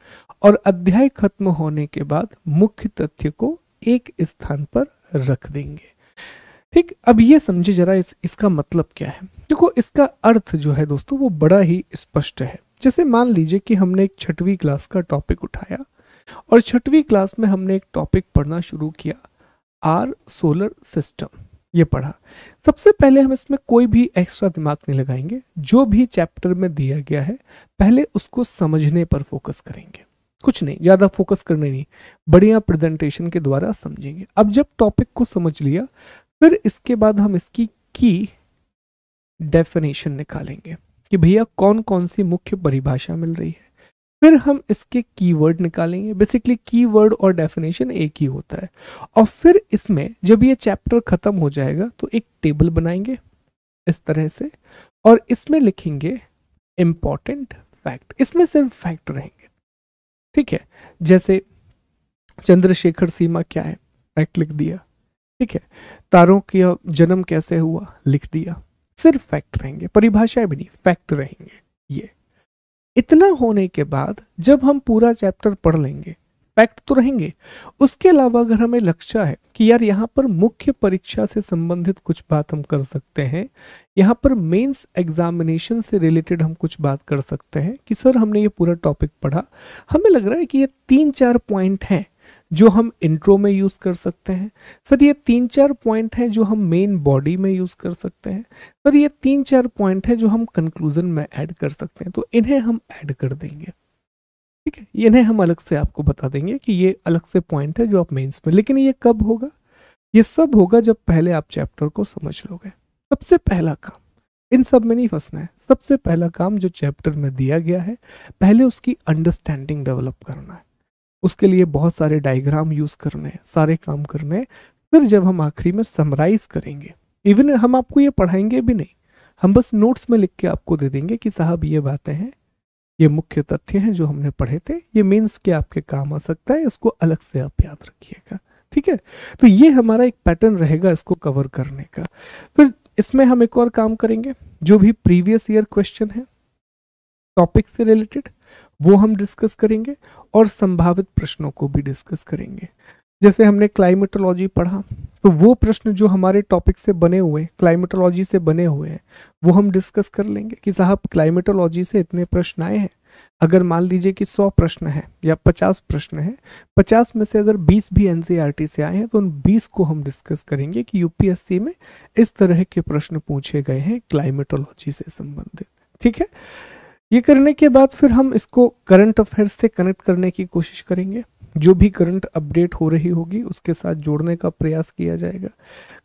और अध्याय खत्म होने के बाद मुख्य तथ्य को एक स्थान पर रख देंगे। ठीक, अब ये समझे जरा इसका मतलब क्या है। देखो, इसका अर्थ जो है दोस्तों वो बड़ा ही स्पष्ट है। जैसे मान लीजिए कि हमने एक 6वीं क्लास का टॉपिक उठाया और 6वीं क्लास में हमने एक टॉपिक पढ़ना शुरू किया, आर सोलर सिस्टम, ये पढ़ा। सबसे पहले हम इसमें कोई भी एक्स्ट्रा दिमाग नहीं लगाएंगे, जो भी चैप्टर में दिया गया है पहले उसको समझने पर फोकस करेंगे, कुछ नहीं ज़्यादा फोकस करने नहीं, बढ़िया प्रेजेंटेशन के द्वारा समझेंगे। अब जब टॉपिक को समझ लिया, फिर इसके बाद हम इसकी की डेफिनेशन निकालेंगे कि भैया कौन कौन सी मुख्य परिभाषा मिल रही है। फिर हम इसके कीवर्ड निकालेंगे। बेसिकली कीवर्ड और डेफिनेशन एक ही होता है। और फिर इसमें जब ये चैप्टर खत्म हो जाएगा तो एक टेबल बनाएंगे इस तरह से, और इसमें लिखेंगे इंपॉर्टेंट फैक्ट। इसमें सिर्फ फैक्ट रहेंगे, ठीक है। जैसे चंद्रशेखर सीमा क्या है, फैक्ट लिख दिया, ठीक है। तारों का जन्म कैसे हुआ, लिख दिया। सिर्फ फैक्ट रहेंगे, परिभाषाएं भी नहीं, फैक्ट रहेंगे। ये इतना होने के बाद जब हम पूरा चैप्टर पढ़ लेंगे, फैक्ट तो रहेंगे, उसके अलावा अगर हमें लक्ष्य है कि यार यहाँ पर मुख्य परीक्षा से संबंधित कुछ बात हम कर सकते हैं, यहाँ पर मेंस एग्जामिनेशन से रिलेटेड हम कुछ बात कर सकते हैं कि सर हमने ये पूरा टॉपिक पढ़ा, हमें लग रहा है कि ये 3-4 पॉइंट हैं जो हम इंट्रो में यूज कर सकते हैं, सर ये 3-4 पॉइंट हैं जो हम मेन बॉडी में यूज कर सकते हैं, सर ये 3-4 पॉइंट हैं जो हम कंक्लूजन में ऐड कर सकते हैं, तो इन्हें हम ऐड कर देंगे, ठीक है। इन्हें हम अलग से आपको बता देंगे कि ये अलग से पॉइंट है जो आप मेंस में। लेकिन ये कब होगा, ये सब होगा जब पहले आप चैप्टर को समझ लोगे। सबसे पहला काम, इन सब में नहीं फंसना है, सबसे पहला काम जो चैप्टर में दिया गया है पहले उसकी अंडरस्टैंडिंग डेवलप करना है। उसके लिए बहुत सारे डायग्राम यूज करने हैं, सारे काम करने हैं। फिर जब हम आखिरी में समराइज करेंगे, इवन हम आपको ये पढ़ाएंगे भी नहीं, हम बस नोट्स में लिख के आपको दे देंगे कि साहब ये बातें हैं, ये मुख्य तथ्य हैं जो हमने पढ़े थे, ये मीन्स के आपके काम आ सकता है, इसको अलग से आप याद रखिएगा, ठीक है। तो ये हमारा एक पैटर्न रहेगा इसको कवर करने का। फिर इसमें हम एक और काम करेंगे, जो भी प्रीवियस ईयर क्वेश्चन है टॉपिक से रिलेटेड वो हम डिस्कस करेंगे और संभावित प्रश्नों को भी डिस्कस करेंगे। जैसे हमने क्लाइमेटोलॉजी पढ़ा, तो वो प्रश्न जो हमारे टॉपिक से बने हुए, क्लाइमेटोलॉजी से बने हुए हैं, वो हम डिस्कस कर लेंगे कि साहब क्लाइमेटोलॉजी से इतने प्रश्न आए हैं। अगर मान लीजिए कि 100 प्रश्न है या 50 प्रश्न है, 50 में से अगर 20 भी एनसीईआरटी से आए हैं तो उन 20 को हम डिस्कस करेंगे कि यूपीएससी में इस तरह के प्रश्न पूछे गए हैं क्लाइमेटोलॉजी से संबंधित, ठीक है। ये करने के बाद फिर हम इसको करंट अफेयर्स से कनेक्ट करने की कोशिश करेंगे, जो भी करंट अपडेट हो रही होगी उसके साथ जोड़ने का प्रयास किया जाएगा।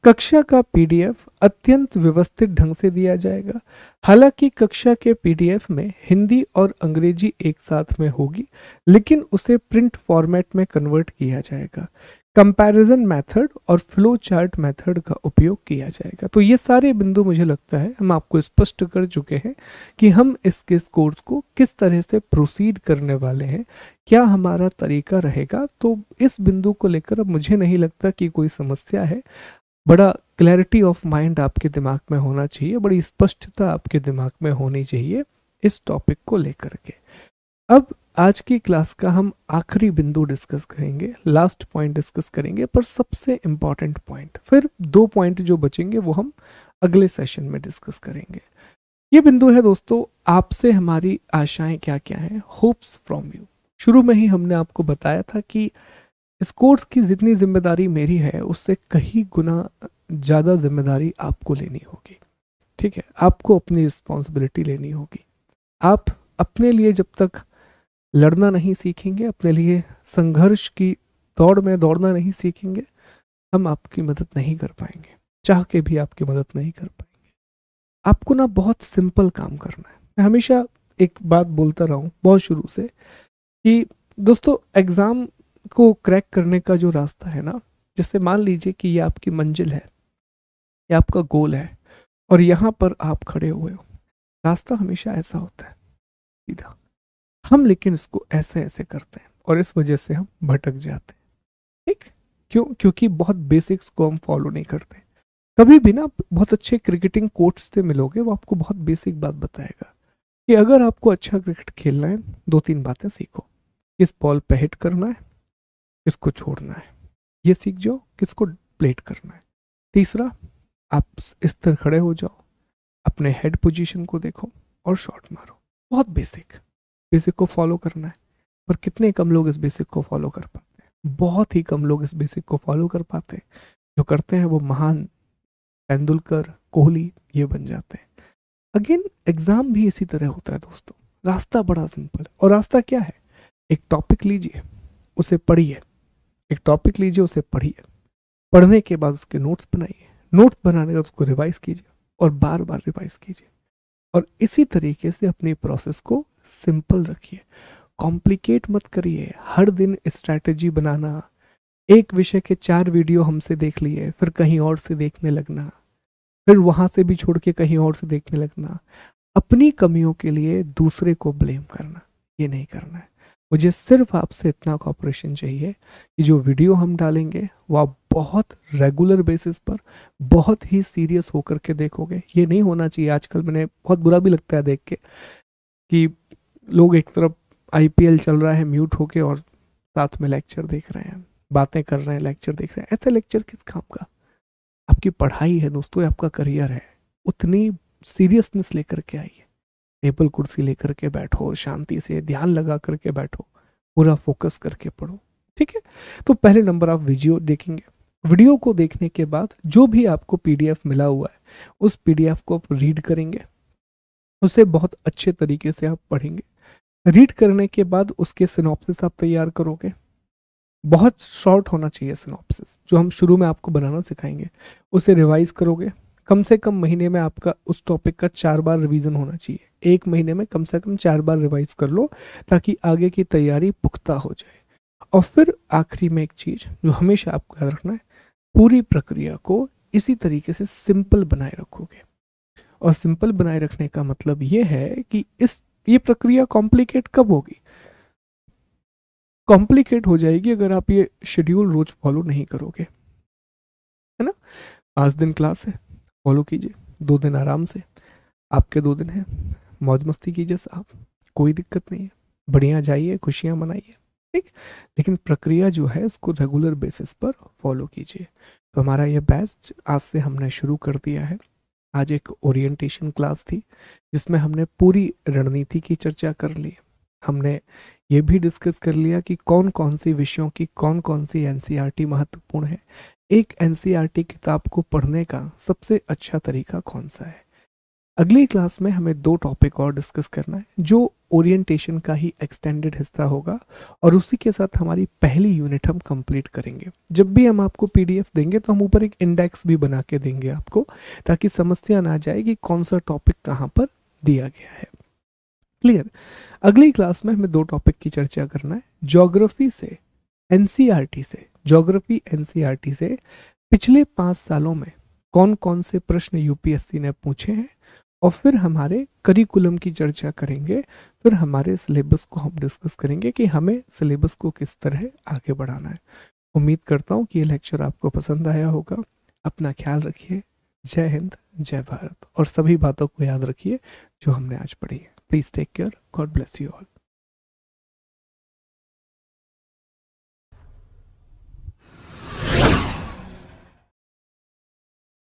कक्षा का पीडीएफ अत्यंत व्यवस्थित ढंग से दिया जाएगा। हालांकि कक्षा के पीडीएफ में हिंदी और अंग्रेजी एक साथ में होगी, लेकिन उसे प्रिंट फॉर्मेट में कन्वर्ट किया जाएगा। कंपैरिजन मेथड और फ्लो चार्ट मेथड का उपयोग किया जाएगा। तो ये सारे बिंदु मुझे लगता है हम आपको स्पष्ट कर चुके हैं कि हम इसके कोर्स को किस तरह से प्रोसीड करने वाले हैं, क्या हमारा तरीका रहेगा। तो इस बिंदु को लेकर अब मुझे नहीं लगता कि कोई समस्या है। बड़ा क्लैरिटी ऑफ माइंड आपके दिमाग में होना चाहिए, बड़ी स्पष्टता आपके दिमाग में होनी चाहिए इस टॉपिक को लेकर के। अब आज की क्लास का हम आखिरी बिंदु डिस्कस करेंगे, लास्ट पॉइंट डिस्कस करेंगे, पर सबसे इंपॉर्टेंट पॉइंट, फिर 2 पॉइंट जो बचेंगे वो हम अगले सेशन में डिस्कस करेंगे। ये बिंदु है दोस्तों, आपसे हमारी आशाएं क्या क्या हैं, होप्स फ्रॉम यू। शुरू में ही हमने आपको बताया था कि इस कोर्स की जितनी जिम्मेदारी मेरी है उससे कहीं गुना ज़्यादा जिम्मेदारी आपको लेनी होगी, ठीक है। आपको अपनी रिस्पॉन्सिबिलिटी लेनी होगी। आप अपने लिए जब तक लड़ना नहीं सीखेंगे, अपने लिए संघर्ष की दौड़ में दौड़ना नहीं सीखेंगे, हम आपकी मदद नहीं कर पाएंगे, चाह के भी आपकी मदद नहीं कर पाएंगे। आपको ना बहुत सिंपल काम करना है। मैं हमेशा एक बात बोलता रहा हूँ बहुत शुरू से कि दोस्तों एग्ज़ाम को क्रैक करने का जो रास्ता है ना, जैसे मान लीजिए कि ये आपकी मंजिल है, ये आपका गोल है और यहाँ पर आप खड़े हुए हो, रास्ता हमेशा ऐसा होता है सीधा, हम लेकिन इसको ऐसे ऐसे करते हैं और इस वजह से हम भटक जाते हैं, ठीक। क्यों? क्योंकि बहुत बेसिक्स को हम फॉलो नहीं करते। कभी भी ना बहुत अच्छे क्रिकेटिंग कोच से मिलोगे, वो आपको बहुत बेसिक बात बताएगा कि अगर आपको अच्छा क्रिकेट खेलना है, दो तीन बातें सीखो। किस बॉल पे हिट करना है, किसको छोड़ना है, ये सीख जाओ, किसको प्लेट करना है। तीसरा, आप इस तरह खड़े हो जाओ, अपने हेड पोजीशन को देखो और शॉट मारो। बहुत बेसिक, बेसिक को फॉलो करना है। पर कितने कम लोग इस बेसिक को फॉलो कर पाते हैं? बहुत ही कम लोग इस बेसिक को फॉलो कर पाते हैं। जो करते हैं वो महान तेंदुलकर, कोहली ये बन जाते हैं। अगेन एग्जाम भी इसी तरह होता है दोस्तों। रास्ता बड़ा सिंपल है। और रास्ता क्या है? एक टॉपिक लीजिए, उसे पढ़िए। एक टॉपिक लीजिए, उसे पढ़िए। पढ़ने के बाद उसके नोट्स बनाइए। नोट्स बनाने के बाद उसको रिवाइज कीजिए और बार बार रिवाइज कीजिए। और इसी तरीके से अपनी प्रोसेस को सिंपल रखिए, कॉम्प्लिकेट मत करिए। हर दिन स्ट्रैटेजी बनाना, एक विषय के 4 वीडियो हमसे देख लिए, फिर कहीं और से देखने लगना, फिर वहां से भी छोड़ के कहीं और से देखने लगना, अपनी कमियों के लिए दूसरे को ब्लेम करना, ये नहीं करना है। मुझे सिर्फ आपसे इतना कॉपरेशन चाहिए कि जो वीडियो हम डालेंगे वो आप बहुत रेगुलर बेसिस पर बहुत ही सीरियस होकर के देखोगे। ये नहीं होना चाहिए, आजकल मैंने बहुत बुरा भी लगता है देख के कि लोग एक तरफ आईपीएल चल रहा है म्यूट होके और साथ में लेक्चर देख रहे हैं, बातें कर रहे हैं, लेक्चर देख रहे हैं। ऐसे लेक्चर किस काम का? आपकी पढ़ाई है दोस्तों, आपका करियर है। उतनी सीरियसनेस लेकर के आइए। टेबल कुर्सी लेकर के बैठो, शांति से ध्यान लगा करके बैठो, पूरा फोकस करके पढ़ो। ठीक है? तो पहले नंबर आप वीडियो देखेंगे। वीडियो को देखने के बाद जो भी आपको पीडीएफ मिला हुआ है, उस पीडीएफ को आप रीड करेंगे, उसे बहुत अच्छे तरीके से आप पढ़ेंगे। रीड करने के बाद उसके सिनॉप्सिस आप तैयार करोगे। बहुत शॉर्ट होना चाहिए सिनॉप्सिस, जो हम शुरू में आपको बनाना सिखाएंगे। उसे रिवाइज करोगे। कम से कम महीने में आपका उस टॉपिक का 4 बार रिवीजन होना चाहिए। एक महीने में कम से कम 4 बार रिवाइज कर लो, ताकि आगे की तैयारी पुख्ता हो जाए। और फिर आखिरी में एक चीज जो हमेशा आपको याद रखना है, पूरी प्रक्रिया को इसी तरीके से सिंपल बनाए रखोगे। और सिंपल बनाए रखने का मतलब ये है कि ये प्रक्रिया कॉम्प्लिकेट कब होगी? कॉम्प्लिकेट हो जाएगी अगर आप ये शेड्यूल रोज फॉलो नहीं करोगे, है ना? 5 दिन क्लास है, फॉलो कीजिए। 2 दिन आराम से, आपके 2 दिन हैं, मौज मस्ती कीजिए साहब, कोई दिक्कत नहीं है। बढ़िया जाइए, खुशियां मनाइए, ठीक। लेकिन प्रक्रिया जो है उसको रेगुलर बेसिस पर फॉलो कीजिए। तो हमारा ये बैच आज से हमने शुरू कर दिया है। आज एक ओरिएंटेशन क्लास थी जिसमें हमने पूरी रणनीति की चर्चा कर ली। हमने ये भी डिस्कस कर लिया कि कौन कौन सी विषयों की कौन कौन सी एनसीईआरटी महत्वपूर्ण है। एक एनसीईआरटी किताब को पढ़ने का सबसे अच्छा तरीका कौन सा है। अगली क्लास में हमें 2 टॉपिक और डिस्कस करना है, जो ओरिएंटेशन का ही एक्सटेंडेड हिस्सा होगा, और उसी के साथ हमारी पहली यूनिट हम कंप्लीट करेंगे। जब भी हम आपको पीडीएफ देंगे तो हम ऊपर एक इंडेक्स भी बना के देंगे आपको, ताकि समस्या ना जाए कि कौन सा टॉपिक कहाँ पर दिया गया है। क्लियर? अगली क्लास में हमें 2 टॉपिक की चर्चा करना है। ज्योग्राफी से एनसीईआरटी से, ज्योग्राफी एनसीईआरटी से पिछले 5 सालों में कौन कौन से प्रश्न यूपीएससी ने पूछे हैं, और फिर हमारे करिकुलम की चर्चा करेंगे। फिर हमारे सिलेबस को हम डिस्कस करेंगे कि हमें सिलेबस को किस तरह आगे बढ़ाना है। उम्मीद करता हूँ कि ये लेक्चर आपको पसंद आया होगा। अपना ख्याल रखिए। जय हिंद, जय भारत, और सभी बातों को याद रखिए जो हमने आज पढ़ी है। Please take care. God bless you all.